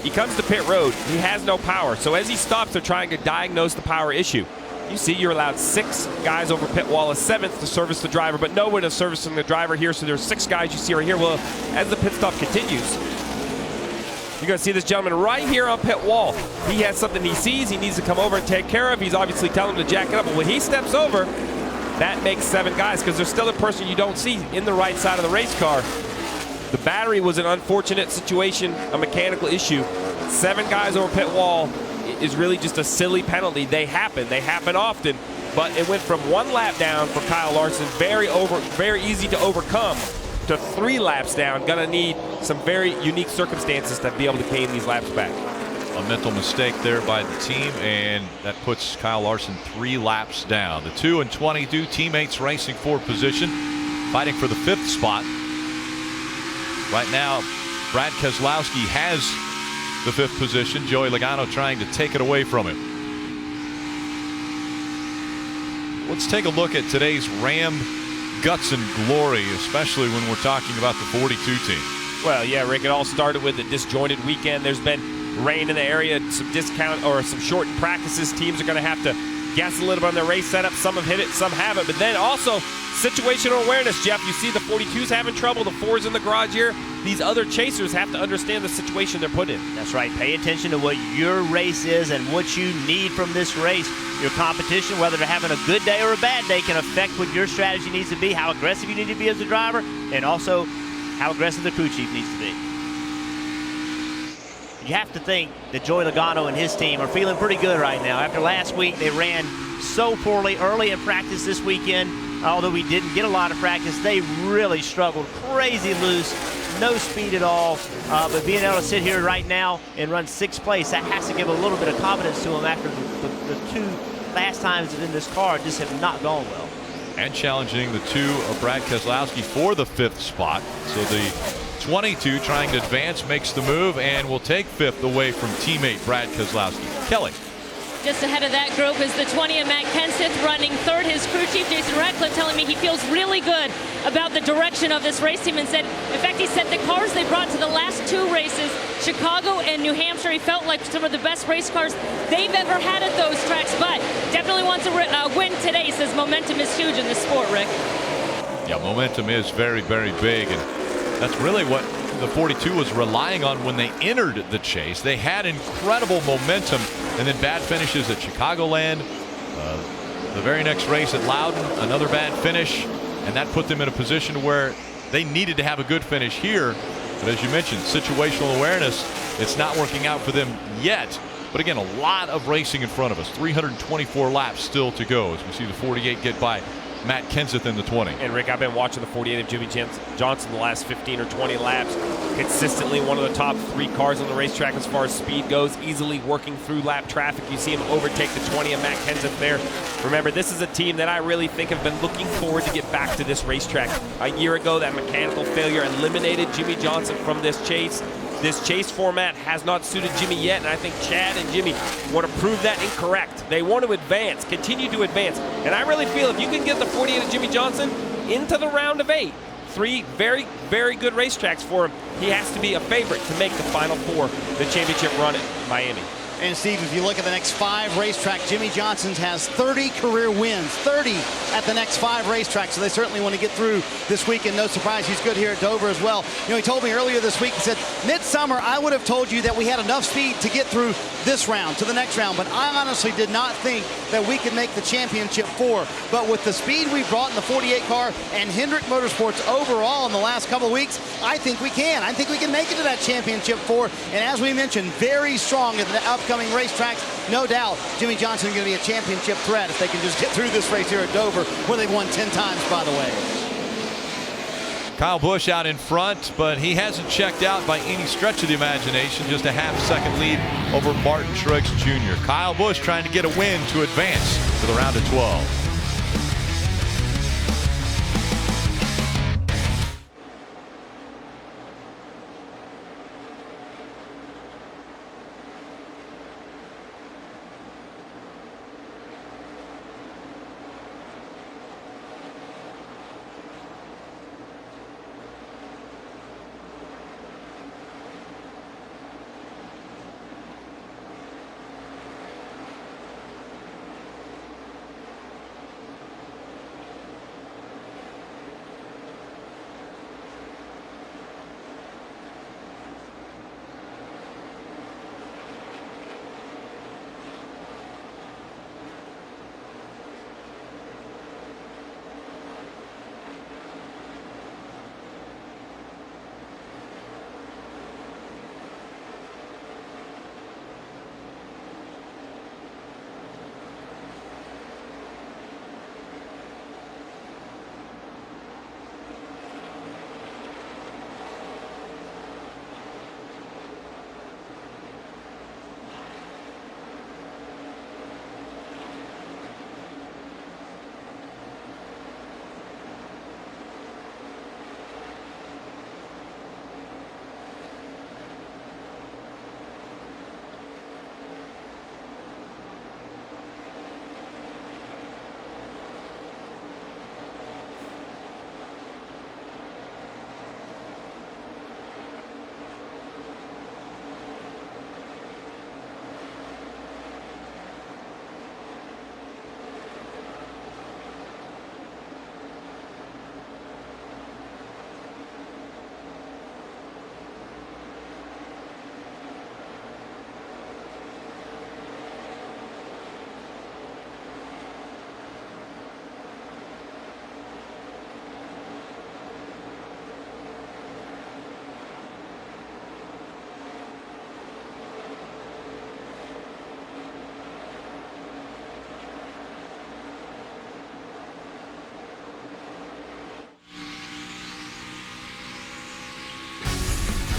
Speaker 10: he comes to pit road. He has no power. So as he stops, they're trying to diagnose the power issue. You see, you're allowed 6 guys over pit wall, a 7th to service the driver, but no one is servicing the driver here. So there's 6 guys you see right here. Well, as the pit stop continues, you're going to see this gentleman right here on pit wall. He has something he sees he needs to come over and take care of. He's obviously telling him to jack it up. But when he steps over, that makes 7 guys, because there's still a person you don't see in the right side of the race car. The battery was an unfortunate situation, a mechanical issue. 7 guys over pit wall is really just a silly penalty. They happen often, but it went from 1 lap down for Kyle Larson, very easy to overcome, to 3 laps down. Gonna need some very unique circumstances to be able to gain these laps back.
Speaker 8: A mental mistake there by the team, and that puts Kyle Larson 3 laps down. The 2 and 22 teammates racing for position, fighting for the 5th spot. Right now, Brad Keselowski has the 5th position. Joey Logano trying to take it away from him. Let's take a look at today's Ram guts and glory, especially when we're talking about the 42 team.
Speaker 10: Well, yeah, Rick, it all started with a disjointed weekend. There's been rain in the area, some discount or some shortened practices. Teams are going to have to guess a little bit on their race setup. Some have hit it, some haven't. But then also situational awareness, Jeff. You see the 42's having trouble, the 4's in the garage here. These other chasers have to understand the situation they're put in.
Speaker 9: That's right. Pay attention to what your race is and what you need from this race. Your competition, whether they're having a good day or a bad day, can affect what your strategy needs to be, how aggressive you need to be as a driver, and also how aggressive the crew chief needs to be. You have to think that Joey Logano and his team are feeling pretty good right now. After last week, they ran so poorly early in practice this weekend. Although we didn't get a lot of practice, they really struggled. Crazy loose, no speed at all. But being able to sit here right now and run 6th place, that has to give a little bit of confidence to them after the 2 last times in this car just have not gone well.
Speaker 8: And challenging the 2 of Brad Keselowski for the 5th spot. So the 22 trying to advance, makes the move, and will take 5th away from teammate Brad Keselowski. Kelly.
Speaker 15: Just ahead of that group is the 20 of Matt Kenseth, running 3rd. His crew chief, Jason Ratcliffe, telling me he feels really good about the direction of this race team, and said, in fact, he said the cars they brought to the last 2 races, Chicago and New Hampshire, he felt like some of the best race cars they've ever had at those tracks, but definitely wants a win today. He says momentum is huge in this sport, Rick.
Speaker 8: Yeah, momentum is very, very big, and that's really what the 42 was relying on when they entered the chase. They had incredible momentum, and then bad finishes at Chicagoland. The very next race at Loudon, another bad finish, and that put them in a position where they needed to have a good finish here. But as you mentioned, situational awareness, it's not working out for them yet. But again, a lot of racing in front of us. 324 laps still to go as we see the 48 get by Matt Kenseth in the 20.
Speaker 10: And Rick, I've been watching the 48 of Jimmy Johnson the last 15 or 20 laps. Consistently one of the top 3 cars on the racetrack as far as speed goes, easily working through lap traffic. You see him overtake the 20 of Matt Kenseth there. Remember, this is a team that I really think have been looking forward to get back to this racetrack. A year ago, that mechanical failure eliminated Jimmy Johnson from this chase. This chase format has not suited Jimmy yet, and I think Chad and Jimmy want to prove that incorrect. They want to advance, continue to advance. And I really feel if you can get the 48 of Jimmy Johnson into the round of 8, 3 very, very good racetracks for him, he has to be a favorite to make the Final Four, the championship run at Miami.
Speaker 16: And Steve, if you look at the next 5 racetracks, Jimmy Johnson has 30 career wins, 30 at the next 5 racetracks, so they certainly want to get through this weekend. No surprise, he's good here at Dover as well. You know, he told me earlier this week, he said, midsummer, I would have told you that we had enough speed to get through this round, to the next round, but I honestly did not think that we could make the championship 4. But with the speed we brought in the 48 car and Hendrick Motorsports overall in the last couple of weeks, I think we can. I think we can make it to that championship 4. And as we mentioned, very strong in the upcoming racetracks. No doubt Jimmy Johnson is going to be a championship threat if they can just get through this race here at Dover, where they've won 10 times, by the way.
Speaker 8: Kyle Busch out in front, but he hasn't checked out by any stretch of the imagination. Just a half-second lead over Martin Truex Jr. Kyle Busch trying to get a win to advance to the round of 12.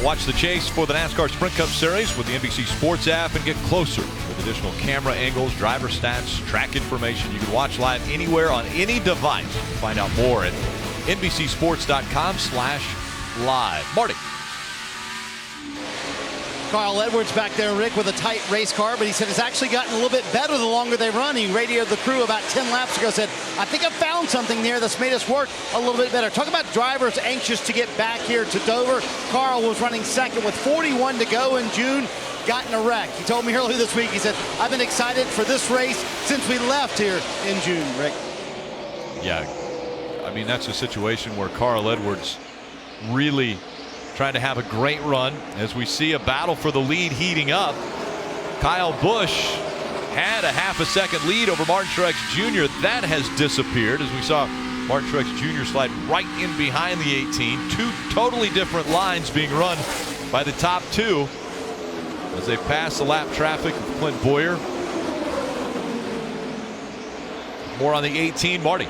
Speaker 8: Watch the chase for the NASCAR Sprint Cup Series with the NBC Sports app and get closer with additional camera angles, driver stats, track information. You can watch live anywhere on any device. Find out more at NBCSports.com/live. Marty.
Speaker 16: Carl Edwards back there, Rick, with a tight race car, but he said it's actually gotten a little bit better the longer they run. He radioed the crew about 10 laps ago, said, I think I found something there that's made us work a little bit better. Talk about drivers anxious to get back here to Dover. Carl was running second with 41 to go in June, got in a wreck. He told me earlier this week, he said, I've been excited for this race since we left here in June, Rick.
Speaker 8: Yeah, I mean, that's a situation where Carl Edwards really trying to have a great run as we see a battle for the lead heating up. Kyle Busch had a half a second lead over Martin Truex Jr. That has disappeared as we saw Martin Truex Jr. slide right in behind the 18. Two totally different lines being run by the top two as they pass the lap traffic of Clint Boyer. More on the 18, Marty.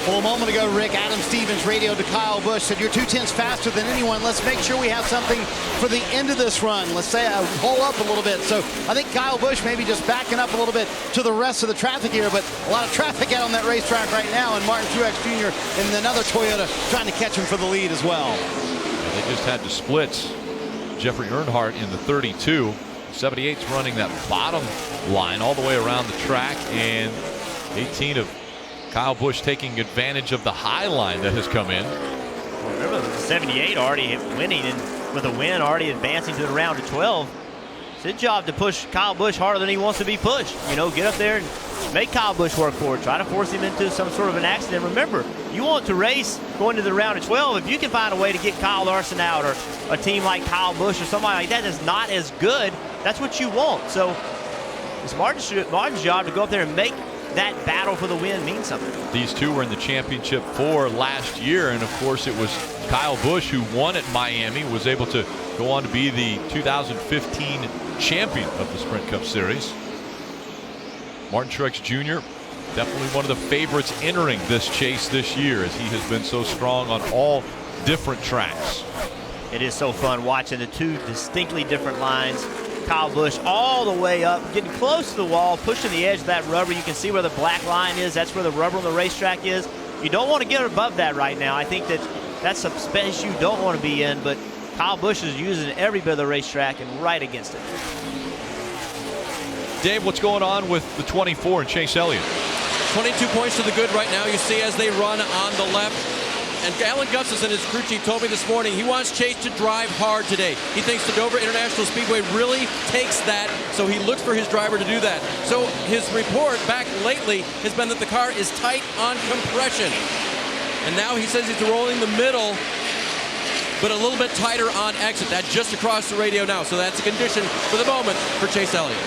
Speaker 16: Well, a moment ago, Rick, Adam Stevens radioed to Kyle Busch, said, you're 2/10 faster than anyone. Let's make sure we have something for the end of this run. Let's say pull up a little bit. So I think Kyle Busch maybe just backing up a little bit to the rest of the traffic here, but a lot of traffic out on that racetrack right now, and Martin Truex Jr. and another Toyota trying to catch him for the lead as well.
Speaker 8: Yeah, they just had to split Jeffrey Earnhardt in the 32. 78's running that bottom line all the way around the track, and 18 of Kyle Busch taking advantage of the high line that has come in.
Speaker 9: Remember, 78 already winning, and with a win already advancing to the round of 12. It's his job to push Kyle Busch harder than he wants to be pushed. You know, get up there and make Kyle Busch work for it. Try to force him into some sort of an accident. Remember, you want to race going to the round of 12. If you can find a way to get Kyle Larson out, or a team like Kyle Busch or somebody like that is not as good, that's what you want. So it's Martin's job to go up there and make that battle for the win mean something.
Speaker 8: These two were in the championship 4 last year, and of course it was Kyle Busch who won at Miami, was able to go on to be the 2015 champion of the Sprint Cup Series. Martin Truex Jr. definitely one of the favorites entering this chase this year, as he has been so strong on all different tracks.
Speaker 9: It is so fun watching the two distinctly different lines. Kyle Busch all the way up, getting close to the wall, pushing the edge of that rubber. You can see where the black line is. That's where the rubber on the racetrack is. You don't want to get above that right now. I think that's a space you don't want to be in, but Kyle Busch is using every bit of the racetrack and right against it.
Speaker 8: Dave, what's going on with the 24 and Chase Elliott?
Speaker 17: 22 points to the good right now. You see as they run on the left. And Alan Gustafson, his crew chief, told me this morning he wants Chase to drive hard today. He thinks the Dover International Speedway really takes that, so he looks for his driver to do that. So his report back lately has been that the car is tight on compression. And now he says he's rolling the middle, but a little bit tighter on exit. That's just across the radio now, so that's a condition for the moment for Chase Elliott.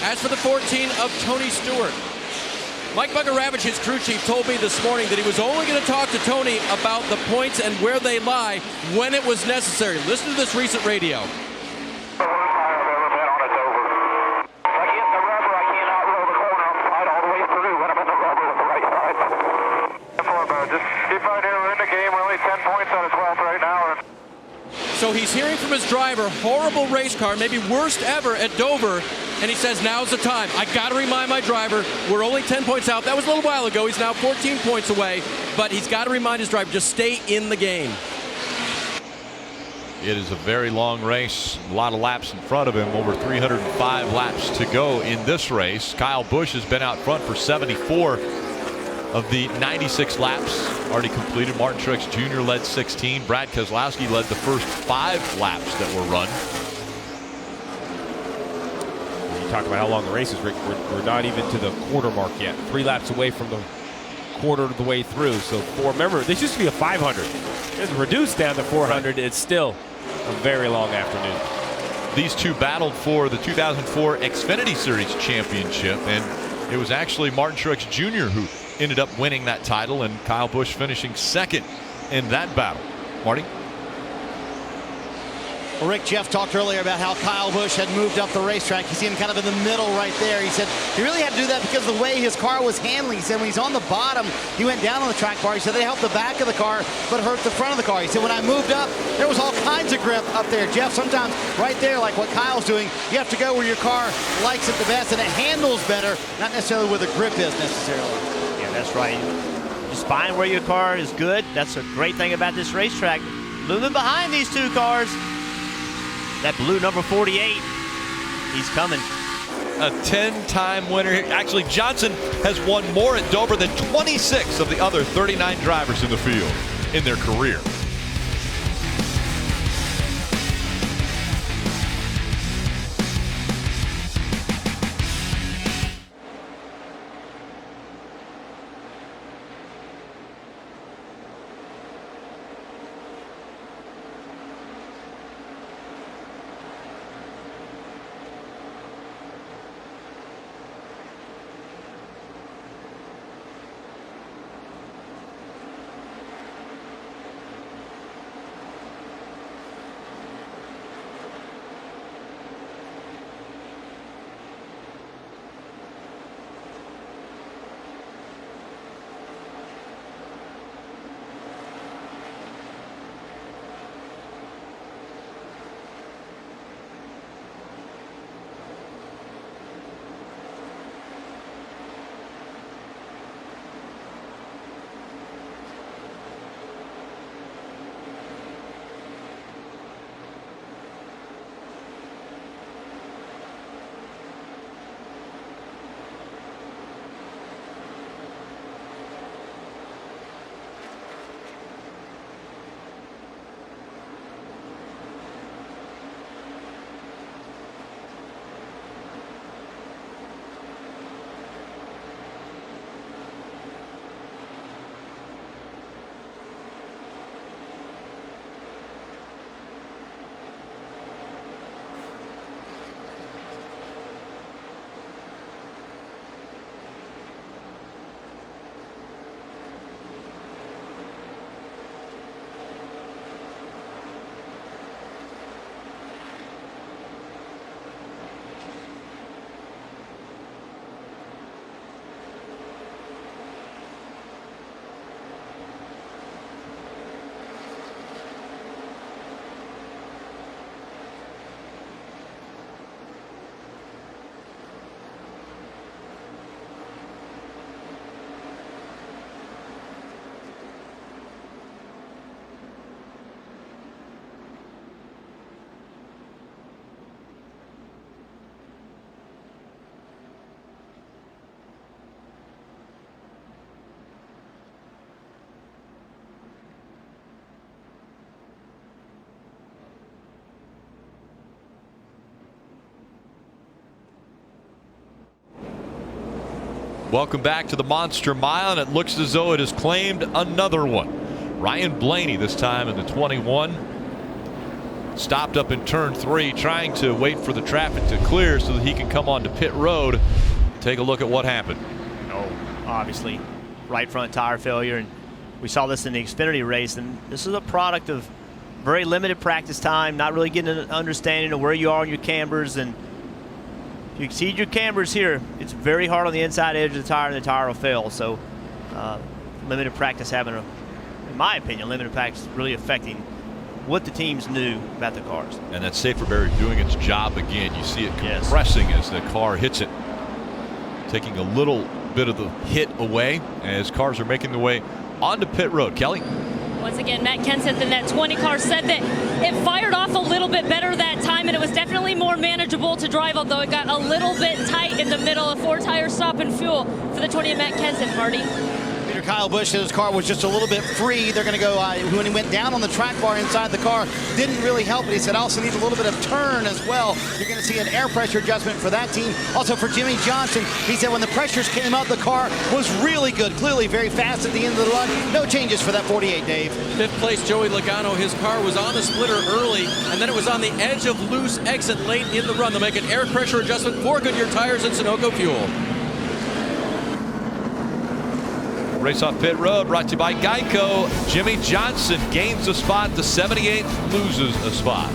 Speaker 17: As for the 14 of Tony Stewart, Mike Bugaravich, his crew chief, told me this morning that he was only going to talk to Tony about the points and where they lie when it was necessary. Listen to this recent radio. So he's hearing from his driver, horrible race car, maybe worst ever at Dover, and he says, now's the time. I got to remind my driver, we're only 10 points out. That was a little while ago. He's now 14 points away, but he's got to remind his driver, just stay in the game.
Speaker 8: It is a very long race, a lot of laps in front of him, over 305 laps to go in this race. Kyle Busch has been out front for 74 of the 96 laps already completed. Martin Truex Jr. led 16. Brad Keselowski led the first 5 laps that were run.
Speaker 10: You talk about how long the race is, Rick. We're not even to the quarter mark yet. 3 laps away from the quarter of the way through. So remember, this used to be a 500. It's reduced down to 400. It's still a very long afternoon.
Speaker 8: These two battled for the 2004 Xfinity Series championship, and it was actually Martin Truex Jr. who ended up winning that title, and Kyle Busch finishing second in that battle. Marty?
Speaker 16: Well, Rick, Jeff talked earlier about how Kyle Busch had moved up the racetrack. You see him kind of in the middle right there. He said he really had to do that because of the way his car was handling. He said when he's on the bottom, he went down on the track bar. He said they helped the back of the car, but hurt the front of the car. He said when I moved up, there was all kinds of grip up there. Jeff, sometimes right there, like what Kyle's doing, you have to go where your car likes it the best, and it handles better, not necessarily where the grip is necessarily.
Speaker 9: Yeah, that's right. Just find where your car is good. That's a great thing about this racetrack. Moving behind these two cars, that blue number 48, he's coming.
Speaker 8: A 10-time winner. Actually, Johnson has won more at Dover than 26 of the other 39 drivers in the field in their career. Welcome back to the Monster Mile, and it looks as though it has claimed another one. Ryan Blaney, this time in the 21, stopped up in turn 3, trying to wait for the traffic to clear so that he can come onto pit road. Take a look at what happened.
Speaker 9: Oh, obviously, right front tire failure, and we saw this in the Xfinity race, and this is a product of very limited practice time, not really getting an understanding of where you are on your cambers, and if you exceed your cambers here, it's very hard on the inside edge of the tire, and the tire will fail. So limited practice having, in my opinion, limited practice really affecting what the teams knew about the cars.
Speaker 8: And that safer barrier doing its job again. You see it compressing as the car hits it, taking a little bit of the hit away as cars are making their way onto pit road. Kelly?
Speaker 15: Once again, Matt Kenseth in that 20 car said that it fired off a little bit better that time, and it was definitely more manageable to drive, although it got a little bit tight in the middle. A 4-tire stop and fuel for the 20 of Matt Kenseth, Marty.
Speaker 16: Kyle Busch said his car was just a little bit free. They're going to go, when he went down on the track bar inside the car, didn't really help it. He said, I also need a little bit of turn as well. You're going to see an air pressure adjustment for that team. Also for Jimmy Johnson, he said when the pressures came out, the car was really good. Clearly very fast at the end of the run. No changes for that 48, Dave. 5th
Speaker 17: place, Joey Logano. His car was on the splitter early, and then it was on the edge of loose exit late in the run. They'll make an air pressure adjustment for Goodyear tires and Sunoco fuel.
Speaker 8: Race off pit road brought to you by Geico. Jimmy Johnson gains a spot. The 78th loses a spot.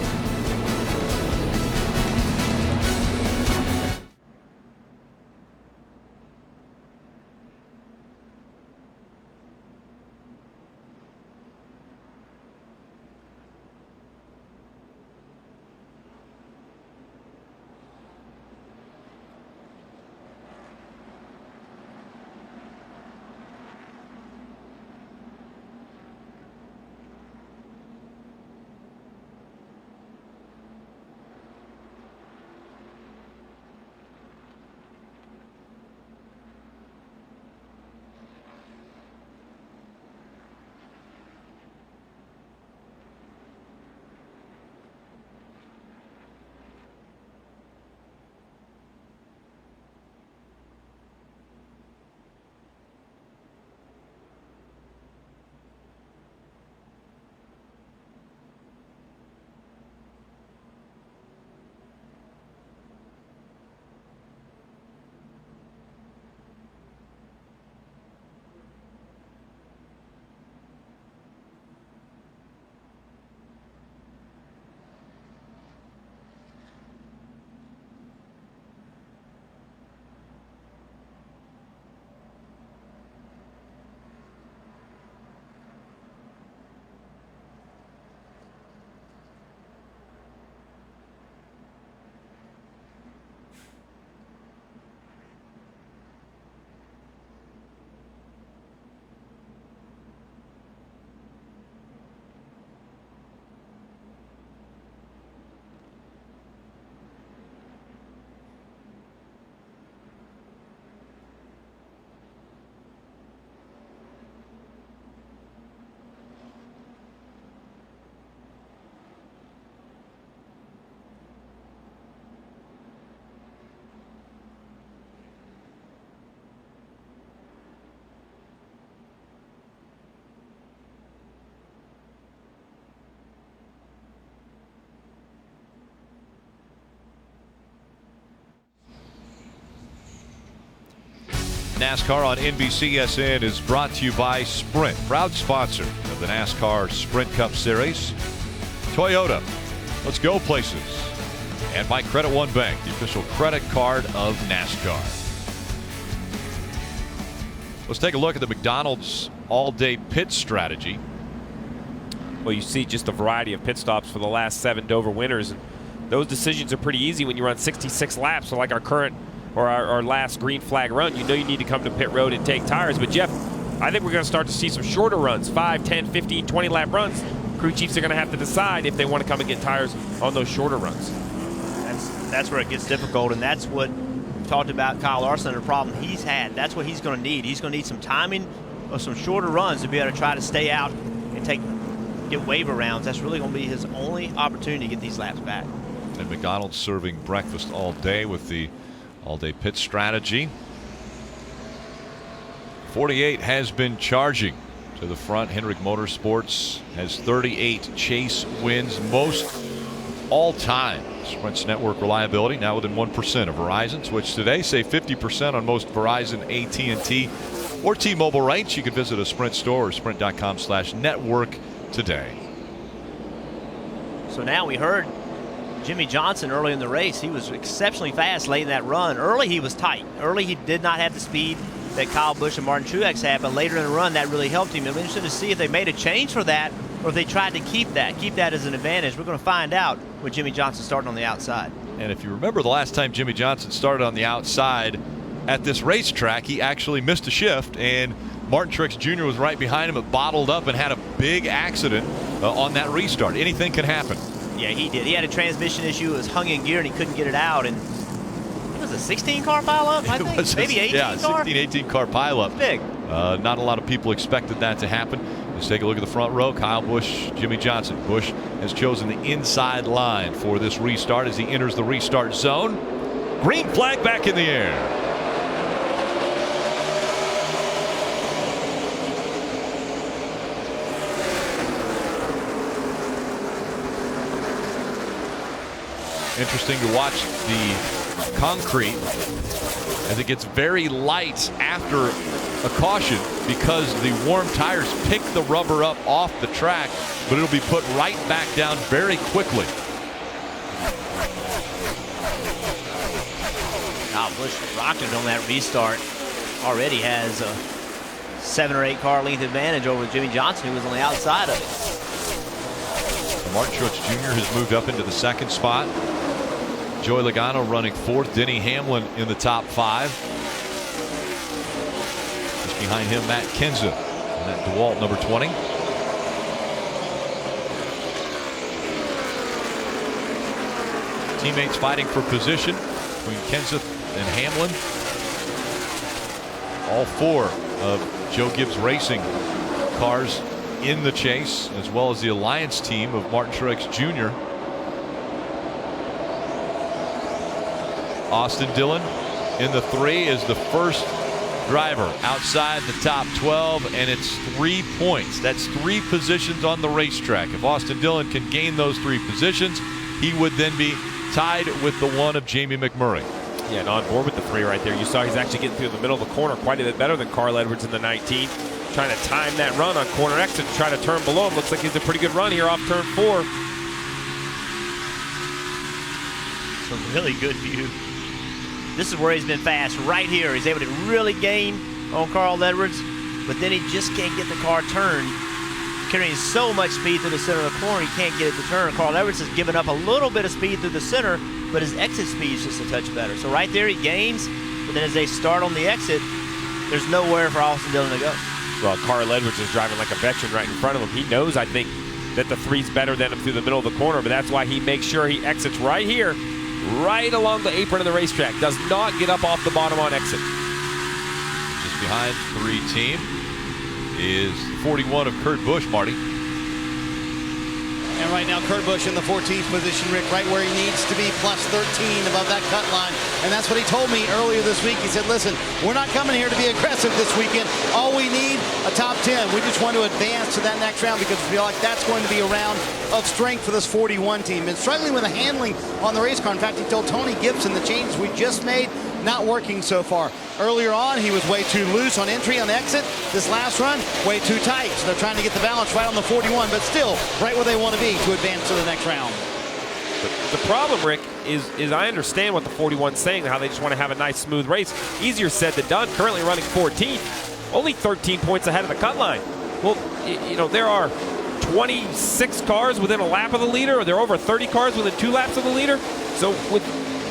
Speaker 8: NASCAR on NBCSN is brought to you by Sprint, proud sponsor of the NASCAR Sprint Cup Series. Toyota, let's go places. And by Credit One Bank, the official credit card of NASCAR. Let's take a look at the McDonald's all-day pit strategy.
Speaker 10: Well, you see just a variety of pit stops for the last 7 Dover winners. And those decisions are pretty easy when you run 66 laps. So like our current or our last green flag run, you know you need to come to pit road and take tires. But Jeff, I think we're going to start to see some shorter runs, 5, 10, 15, 20 lap runs. Crew chiefs are going to have to decide if they want to come and get tires on those shorter runs.
Speaker 9: That's where it gets difficult, and that's what we talked about Kyle Larson, the problem he's had. That's what he's going to need. He's going to need some timing of some shorter runs to be able to try to stay out and get waiver rounds. That's really going to be his only opportunity to get these laps back.
Speaker 8: And McDonald's serving breakfast all day with the all-day pit strategy. 48 has been charging to the front. Hendrick Motorsports has 38 chase wins, most all time. Sprint's network reliability now within 1% of Verizon's, which today say 50% on most Verizon, AT&T, or T-Mobile rates. You can visit a Sprint store or sprint.com/network today.
Speaker 9: So now we heard Jimmy Johnson early in the race. He was exceptionally fast late in that run. Early he was tight. Early he did not have the speed that Kyle Busch and Martin Truex had, but later in the run that really helped him. It'll be interesting to see if they made a change for that or if they tried to keep that as an advantage. We're going to find out with Jimmy Johnson starting on the outside.
Speaker 8: And if you remember the last time Jimmy Johnson started on the outside at this racetrack, he actually missed a shift, and Martin Truex Jr. was right behind him. It bottled up and had a big accident on that restart. Anything can happen.
Speaker 9: Yeah, he did. He had a transmission issue. It was hung in gear, and he couldn't get it out. And it was a 16-car pileup, I think. Maybe 18
Speaker 8: yeah,
Speaker 9: car?
Speaker 8: 16, 18-car pileup.
Speaker 9: Big.
Speaker 8: Not a lot of people expected that to happen. Let's take a look at the front row. Kyle Busch, Jimmy Johnson. Busch has chosen the inside line for this restart as he enters the restart zone. Green flag back in the air. Interesting to watch the concrete as it gets very light after a caution because the warm tires pick the rubber up off the track, but it'll be put right back down very quickly.
Speaker 9: Kyle Busch rocking on that restart. Already has a 7 or 8 car length advantage over Jimmy Johnson, who was on the outside of it.
Speaker 8: Martin Truex Jr. has moved up into the second spot. Joey Logano running fourth. Denny Hamlin in the top 5. Just behind him, Matt Kenseth and that DeWalt number 20. Teammates fighting for position between Kenseth and Hamlin. All 4 of Joe Gibbs Racing cars in the chase, as well as the Alliance team of Martin Truex Jr. Austin Dillon in the 3 is the first driver outside the top 12, and it's 3 points. That's 3 positions on the racetrack. If Austin Dillon can gain those 3 positions, he would then be tied with the 1 of Jamie McMurray.
Speaker 10: Yeah, and on board with the 3 right there. You saw he's actually getting through the middle of the corner quite a bit better than Carl Edwards in the 19. Trying to time that run on corner exit and try to turn below him. Looks like he's a pretty good run here off turn 4.
Speaker 9: It's a really good view. This is where he's been fast. Right here, he's able to really gain on Carl Edwards, but then he just can't get the car turned. Carrying so much speed through the center of the corner, he can't get it to turn. Carl Edwards has given up a little bit of speed through the center, but his exit speed is just a touch better. So right there, he gains, but then as they start on the exit, there's nowhere for Austin Dillon to go.
Speaker 10: Well, Carl Edwards is driving like a veteran right in front of him. He knows, I think, that the 3's better than him through the middle of the corner, but that's why he makes sure he exits right here, right along the apron of the racetrack. Does not get up off the bottom on exit.
Speaker 8: Just behind 3 team is 41 of Kurt Busch, Marty.
Speaker 16: And right now, Kurt Busch in the 14th position, Rick, right where he needs to be, plus 13 above that cut line. And that's what he told me earlier this week. He said, listen, we're not coming here to be aggressive this weekend. All we need, a top 10. We just want to advance to that next round because we feel like that's going to be a round of strength for this 41 team. And struggling with the handling on the race car. In fact, he told Tony Gibson the changes we just made, not working so far. Earlier on, he was way too loose on entry, on exit. This last run, way too tight. So they're trying to get the balance right on the 41, but still right where they want to be to advance to the next round.
Speaker 10: The problem, Rick, is I understand what the 41's saying, how they just want to have a nice, smooth race. Easier said than done. Currently running 14th, only 13 points ahead of the cut line. Well, you know, there are 26 cars within a lap of the leader, or there are over 30 cars within 2 laps of the leader. So with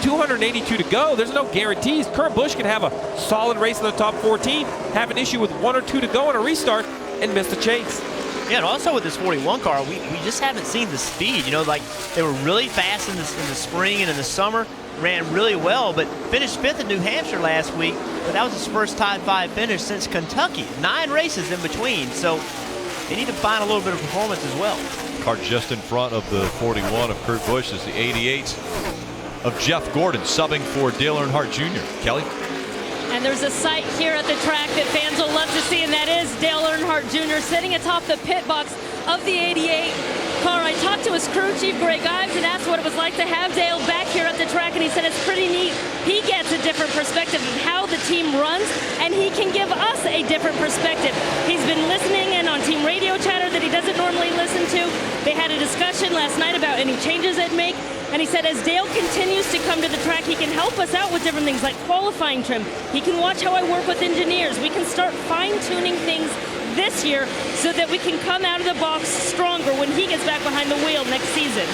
Speaker 10: 282 to go, there's no guarantees. Kurt Busch can have a solid race in the top 14, have an issue with 1 or 2 to go on a restart, and miss the chase.
Speaker 9: Yeah, and also with this 41 car, we just haven't seen the speed. You know, like they were really fast in the spring and in the summer, ran really well, but finished 5th in New Hampshire last week. But that was his first Top 5 finish since Kentucky. 9 races in between, so they need to find a little bit of performance as well.
Speaker 8: Car just in front of the 41 of Kurt Busch is the 88 of Jeff Gordon, subbing for Dale Earnhardt Jr. Kelly?
Speaker 15: And there's a sight here at the track that fans will love to see, and that is Dale Earnhardt Jr. sitting atop the pit box of the 88 car. I talked to his crew chief, Greg Ives, and asked what it was like to have Dale back here at the track, and he said it's pretty neat. He gets a different perspective of how the team runs, and he can give us a different perspective. He's been listening in on team radio chatter that he doesn't normally listen to. They had a discussion last night about any changes they'd make, and he said as Dale continues to come to the track, he can help us out with different things like qualifying trim. He can watch how I work with engineers. We can start fine-tuning things this year so that we can come out of the box stronger when he gets back behind the wheel next season.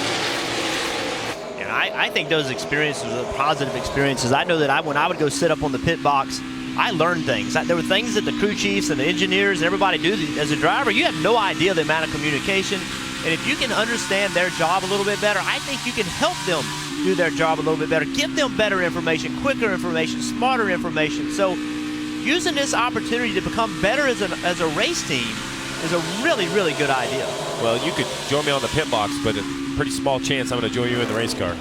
Speaker 9: And I think those experiences are positive experiences. I know that when I would go sit up on the pit box, I learned things. There were things that the crew chiefs and the engineers and everybody do. As a driver, you have no idea the amount of communication. And if you can understand their job a little bit better, I think you can help them do their job a little bit better. Give them better information, quicker information, smarter information. So using this opportunity to become better as a race team is a really, really good idea.
Speaker 10: Well, you could join me on the pit box, but a pretty small chance I'm going to join you in the race car.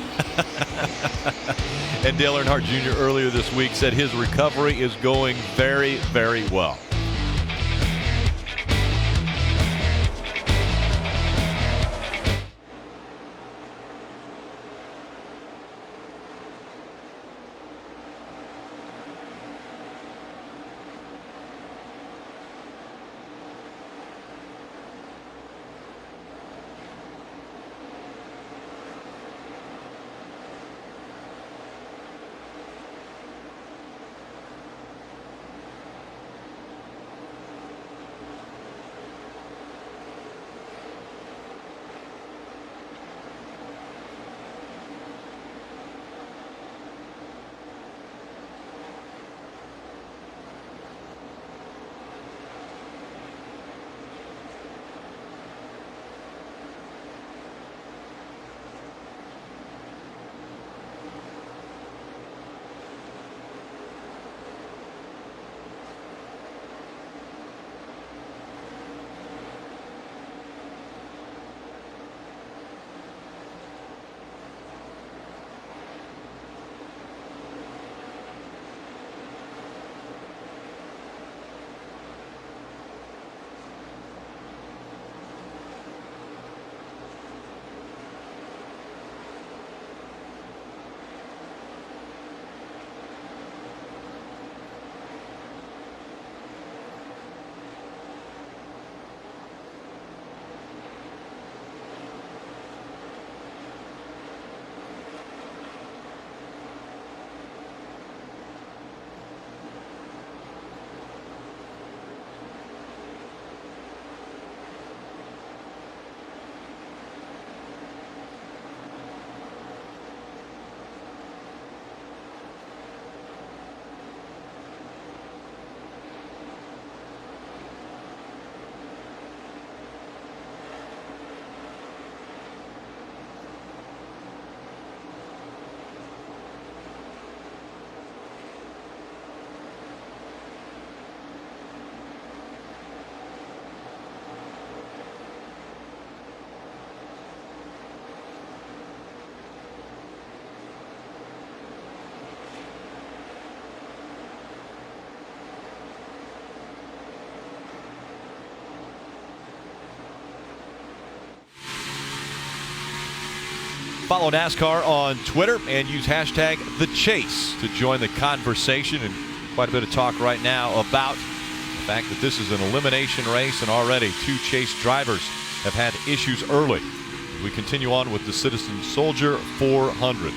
Speaker 8: And Dale Earnhardt Jr. earlier this week said his recovery is going very, very well. Follow NASCAR on Twitter and use hashtag #TheChase to join the conversation. And quite a bit of talk right now about the fact that this is an elimination race and already 2 chase drivers have had issues early. We continue on with the Citizen Soldier 400.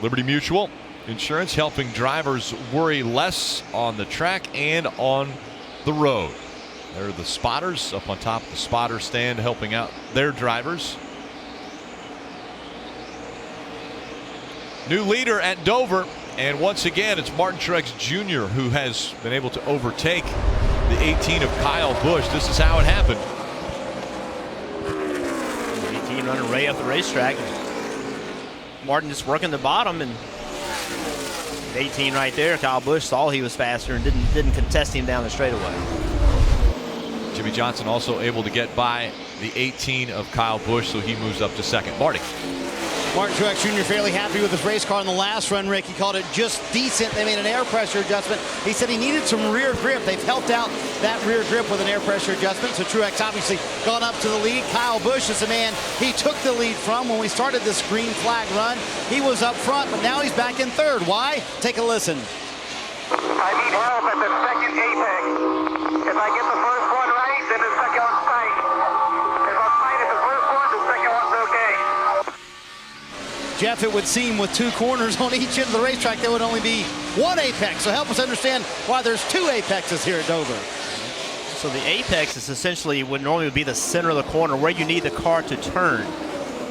Speaker 8: Liberty Mutual Insurance helping drivers worry less on the track and on the road. There are the spotters up on top of the spotter stand helping out their drivers. New leader at Dover, and once again it's Martin Truex Jr. who has been able to overtake the 18 of Kyle Busch. This is how it happened.
Speaker 9: 18 running Ray up the racetrack. Martin just working the bottom, and 18 right there. Kyle Busch saw he was faster and didn't contest him down the straightaway.
Speaker 8: Jimmy Johnson also able to get by the 18 of Kyle Busch, so he moves up to second. Marty.
Speaker 16: Martin Truex Jr. fairly happy with his race car in the last run, Rick. He called it just decent. They made an air pressure adjustment. He said he needed some rear grip. They've helped out that rear grip with an air pressure adjustment. So Truex obviously gone up to the lead. Kyle Busch is the man he took the lead from when we started this green flag run. He was up front, but now he's back in third. Why? Take a listen.
Speaker 22: I need help at the second apex. If I get the first one right, then the second one's tight. If I'm tight at the first one, the second one's okay.
Speaker 16: Jeff, it would seem with 2 corners on each end of the racetrack, there would only be 1 apex. So help us understand why there's 2 apexes here at Dover.
Speaker 9: So the apex is essentially what normally would be the center of the corner where you need the car to turn.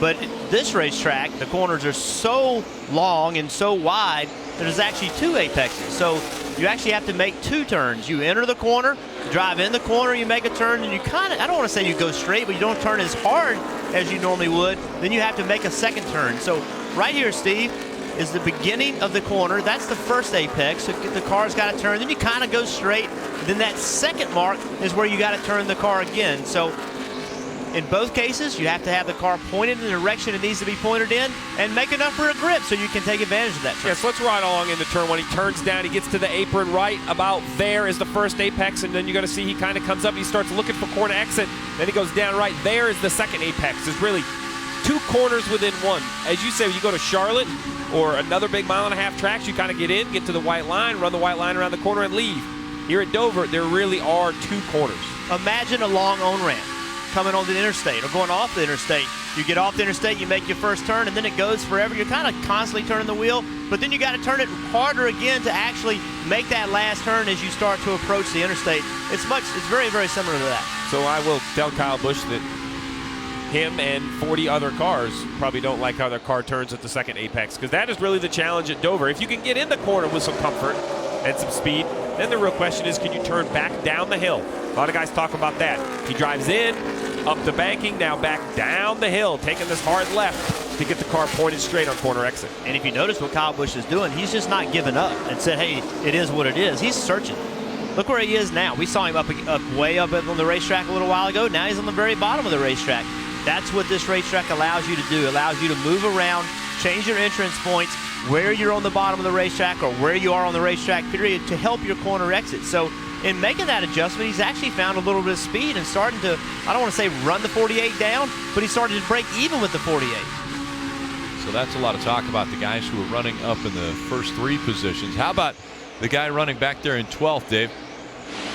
Speaker 9: But this racetrack, the corners are so long and so wide that there's actually 2 apexes. So you actually have to make 2 turns. You enter the corner, drive in the corner, you make a turn, and you kind of, I don't want to say you go straight, but you don't turn as hard as you normally would. Then you have to make a second turn. So right here, Steve, is the beginning of the corner. That's the first apex. So the car's got to turn. Then you kind of go straight. Then that second mark is where you got to turn the car again. So in both cases, you have to have the car pointed in the direction it needs to be pointed in and make enough for a grip so you can take advantage of that turn.
Speaker 10: Yes, let's ride along into turn 1. He turns down, he gets to the apron right about there is the first apex, and then you're going to see he kind of comes up, he starts looking for corner exit, then he goes down right there is the second apex. There's really 2 corners within one. As you say, you go to Charlotte or another big 1.5 mile tracks, you kind of get in, get to the white line, run the white line around the corner and leave. Here at Dover, there really are 2 corners.
Speaker 9: Imagine a long on-ramp coming on the interstate or going off the interstate. You get off the interstate, you make your first turn, and then it goes forever. You're kind of constantly turning the wheel, but then you got to turn it harder again to actually make that last turn as you start to approach the interstate. It's very, very similar to that.
Speaker 10: So I will tell Kyle Busch that him and 40 other cars probably don't like how their car turns at the second apex, because that is really the challenge at Dover. If you can get in the corner with some comfort and some speed, then the real question is, can you turn back down the hill? A lot of guys talk about that. He drives in, up the banking, now back down the hill, taking this hard left to get the car pointed straight on corner exit.
Speaker 9: And if you notice what Kyle Busch is doing, he's just not giving up and said, hey, it is what it is. He's searching. Look where he is now. We saw him way up on the racetrack a little while ago. Now he's on the very bottom of the racetrack. That's what this racetrack allows you to do. It allows you to move around, change your entrance points, where you're on the bottom of the racetrack or where you are on the racetrack, period, to help your corner exit. So in making that adjustment, he's actually found a little bit of speed and starting to, I don't want to say run the 48 down, but he started to break even with the 48.
Speaker 8: So that's a lot of talk about the guys who are running up in the first 3 positions. How about the guy running back there in 12th, Dave?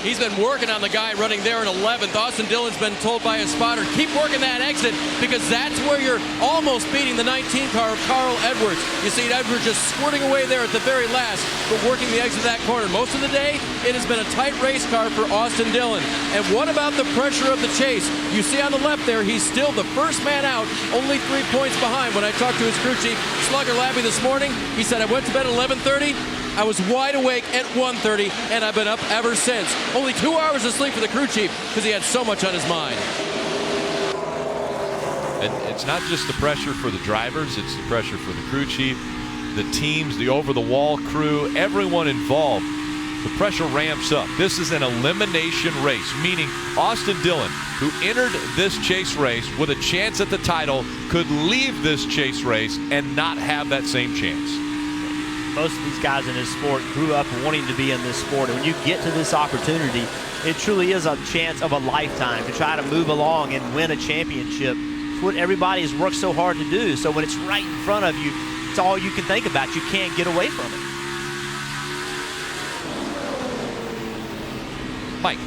Speaker 17: He's been working on the guy running there in 11th. Austin Dillon's been told by his spotter, keep working that exit, because that's where you're almost beating the 19 car of Carl Edwards. You see Edwards just squirting away there at the very last, but working the exit of that corner. Most of the day, it has been a tight race car for Austin Dillon. And what about the pressure of the chase? You see on the left there, he's still the first man out, only 3 points behind. When I talked to his crew chief, Slugger Labby, this morning, he said, I went to bed at 11:30. I was wide awake at 1:30, and I've been up ever since. Only 2 hours of sleep for the crew chief because he had so much on his mind.
Speaker 8: And it's not just the pressure for the drivers, it's the pressure for the crew chief, the teams, the over-the-wall crew, everyone involved. The pressure ramps up. This is an elimination race, meaning Austin Dillon, who entered this chase race with a chance at the title, could leave this chase race and not have that same chance.
Speaker 9: Most of these guys in this sport grew up wanting to be in this sport. And when you get to this opportunity, it truly is a chance of a lifetime to try to move along and win a championship. It's what everybody has worked so hard to do. So when it's right in front of you, it's all you can think about. You can't get away from it.
Speaker 8: Mike.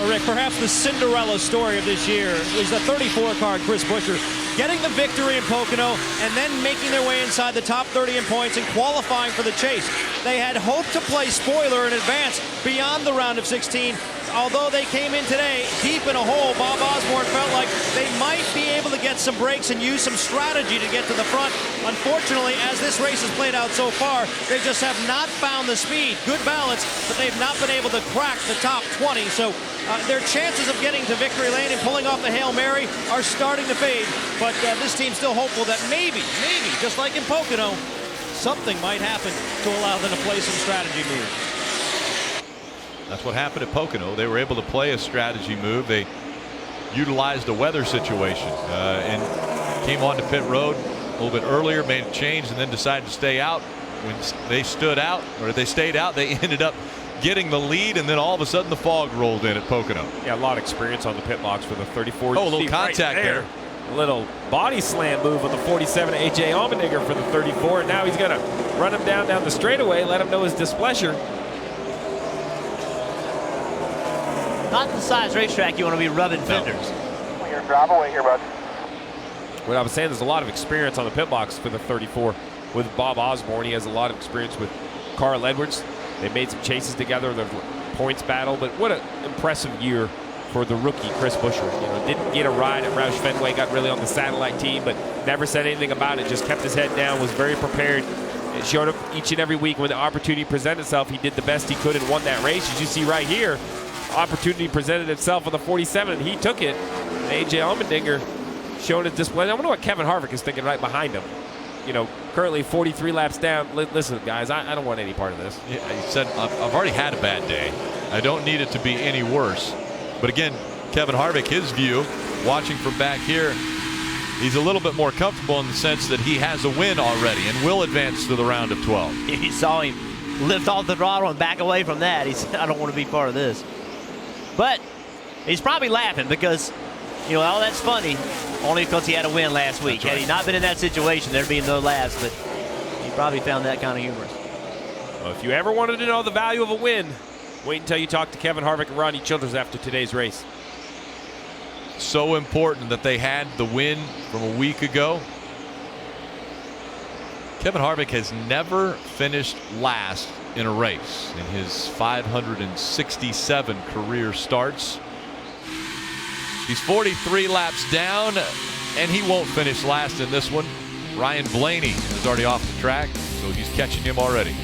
Speaker 11: Rick, perhaps the Cinderella story of this year is the 34 car Chris Buescher getting the victory in Pocono and then making their way inside the top 30 in points and qualifying for the chase. They had hoped to play spoiler in advance beyond the round of 16. Although they came in today deep in a hole, Bob Osborne felt like they might be able to get some breaks and use some strategy to get to the front. Unfortunately, as this race has played out so far, they just have not found the speed. Good balance, but they've not been able to crack the top 20. So their chances of getting to victory lane and pulling off the Hail Mary are starting to fade. But this team's still hopeful that maybe, just like in Pocono, something might happen to allow them to play some strategy moves.
Speaker 8: That's what happened at Pocono. They were able to play a strategy move. They utilized the weather situation and came onto pit road, a little bit earlier, made a change, and then decided to stay out. When they stood out, or they stayed out, they ended up getting the lead, and then all of a sudden the fog rolled in at Pocono.
Speaker 10: Yeah, a lot of experience on the pit box for the 34.
Speaker 8: Oh, a little contact
Speaker 10: right
Speaker 8: there.
Speaker 10: A little body slam move on the 47, A.J. Allmendinger for the 34. And now he's going to run him down the straightaway, let him know his displeasure.
Speaker 9: Not the size racetrack you want to be rubbing fenders.
Speaker 22: You're drive away here, bud.
Speaker 10: What I was saying, there's a lot of experience on the pit box for the 34 with Bob Osborne. He has a lot of experience with Carl Edwards. They made some chases together, the points battle, but what an impressive year for the rookie Chris Buescher. You know, didn't get a ride at Roush Fenway, got really on the satellite team, but never said anything about it. Just kept his head down, was very prepared. It showed up each and every week when the opportunity presented itself. He did the best he could and won that race. As you see right here, opportunity presented itself on the 47, and he took it. And A.J. Allmendinger showing his display. I wonder what Kevin Harvick is thinking right behind him. You know, currently 43 laps down. Listen, guys, I don't want any part of this.
Speaker 8: Yeah, he said, I've already had a bad day. I don't need it to be any worse. But again, Kevin Harvick, his view, watching from back here, he's a little bit more comfortable in the sense that he has a win already and will advance to the round of 12.
Speaker 9: You saw him lift off the throttle and back away from that. He said, I don't want to be part of this. But he's probably laughing because, you know, all that's funny only because he had a win last week. Had he not been in that situation, there'd be no laughs, but he probably found that kind of humorous.
Speaker 10: Well, if you ever wanted to know the value of a win, wait until you talk to Kevin Harvick and Ronnie Childers after today's race.
Speaker 8: So important that they had the win from a week ago. Kevin Harvick has never finished last in a race in his 567 career starts. He's 43 laps down, and he won't finish last in this one. Ryan Blaney is already off the track, so he's catching him already.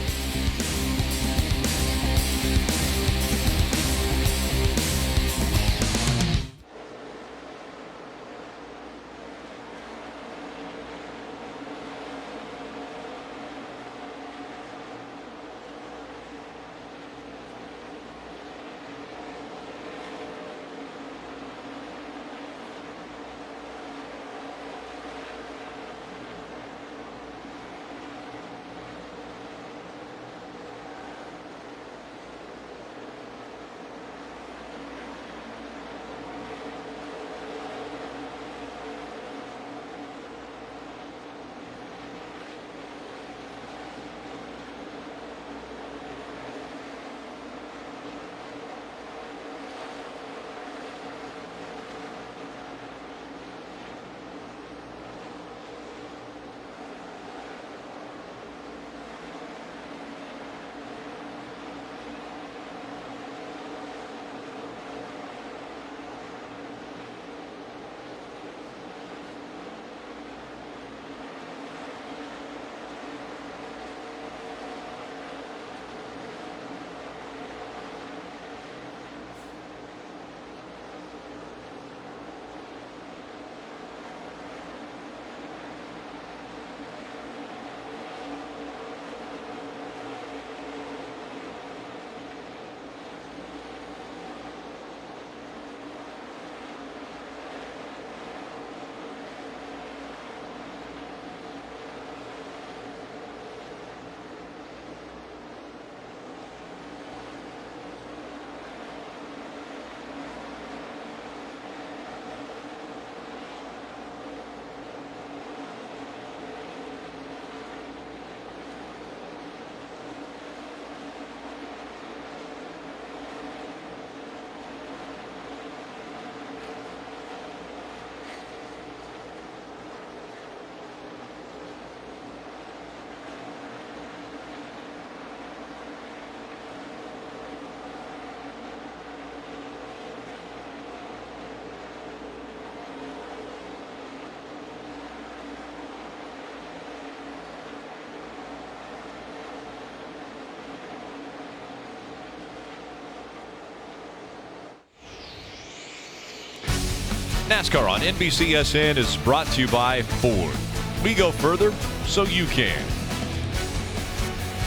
Speaker 8: NASCAR on NBCSN is brought to you by Ford. We go further so you can.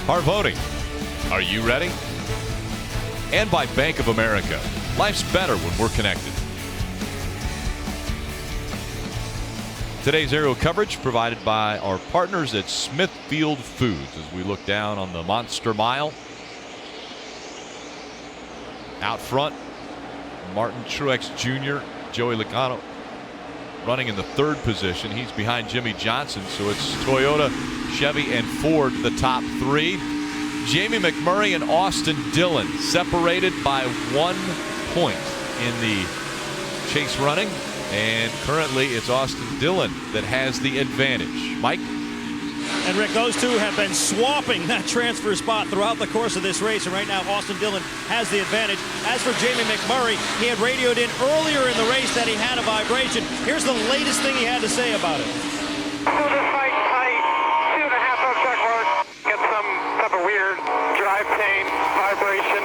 Speaker 8: Our voting. Are you ready? And by Bank of America. Life's better when we're connected. Today's aerial coverage provided by our partners at Smithfield Foods as we look down on the Monster Mile. Out front, Martin Truex Jr., Joey Logano running in the 3rd position. He's behind Jimmy Johnson, so it's Toyota, Chevy, and Ford, the top 3. Jamie McMurray and Austin Dillon separated by 1 point in the chase running, and currently it's Austin Dillon that has the advantage. Mike?
Speaker 4: And Rick, those two have been swapping that transfer spot throughout the course of this race, and right now Austin Dillon has the advantage. As for Jamie McMurray, he had radioed in earlier in the race that he had a vibration. Here's the latest thing he had to say about it.
Speaker 22: So this fight tight, 2.5 hour check mark, get some type of weird drive chain vibration.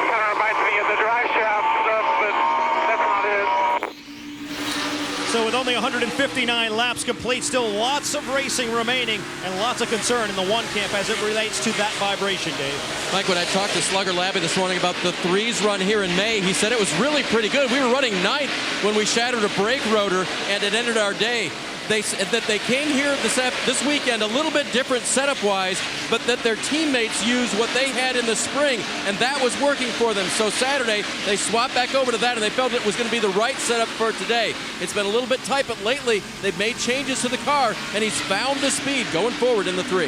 Speaker 22: Kind of reminds me of the drive shaft stuff, but that's not it.
Speaker 4: So with only 159 laps complete, still lots of racing remaining and lots of concern in the one camp as it relates to that vibration, Dave.
Speaker 17: Mike, when I talked to Slugger Labby this morning about the 3s run here in May, he said it was really pretty good. We were running 9th when we shattered a brake rotor and it ended our day. They said that they came here this weekend a little bit different setup-wise, but that their teammates used what they had in the spring, and that was working for them. So Saturday, they swapped back over to that, and they felt it was going to be the right setup for today. It's been a little bit tight, but lately they've made changes to the car, and he's found the speed going forward in the 3.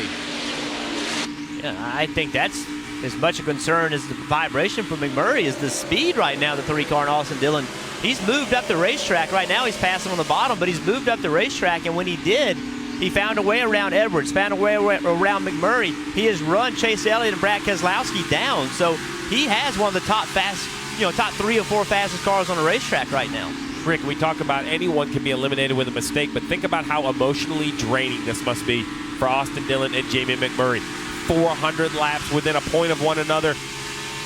Speaker 9: Yeah, I think that's as much a concern as the vibration from McMurray is the speed right now, the 3 car and Austin Dillon. He's moved up the racetrack. Right now he's passing on the bottom, but he's moved up the racetrack, and when he did, he found a way around Edwards, found a way around McMurray. He has run Chase Elliott and Brad Keselowski down, so he has one of the top 3 or 4 fastest cars on the racetrack right now.
Speaker 10: Rick, we talk about anyone can be eliminated with a mistake, but think about how emotionally draining this must be for Austin Dillon and Jamie McMurray. 400 laps within a point of one another,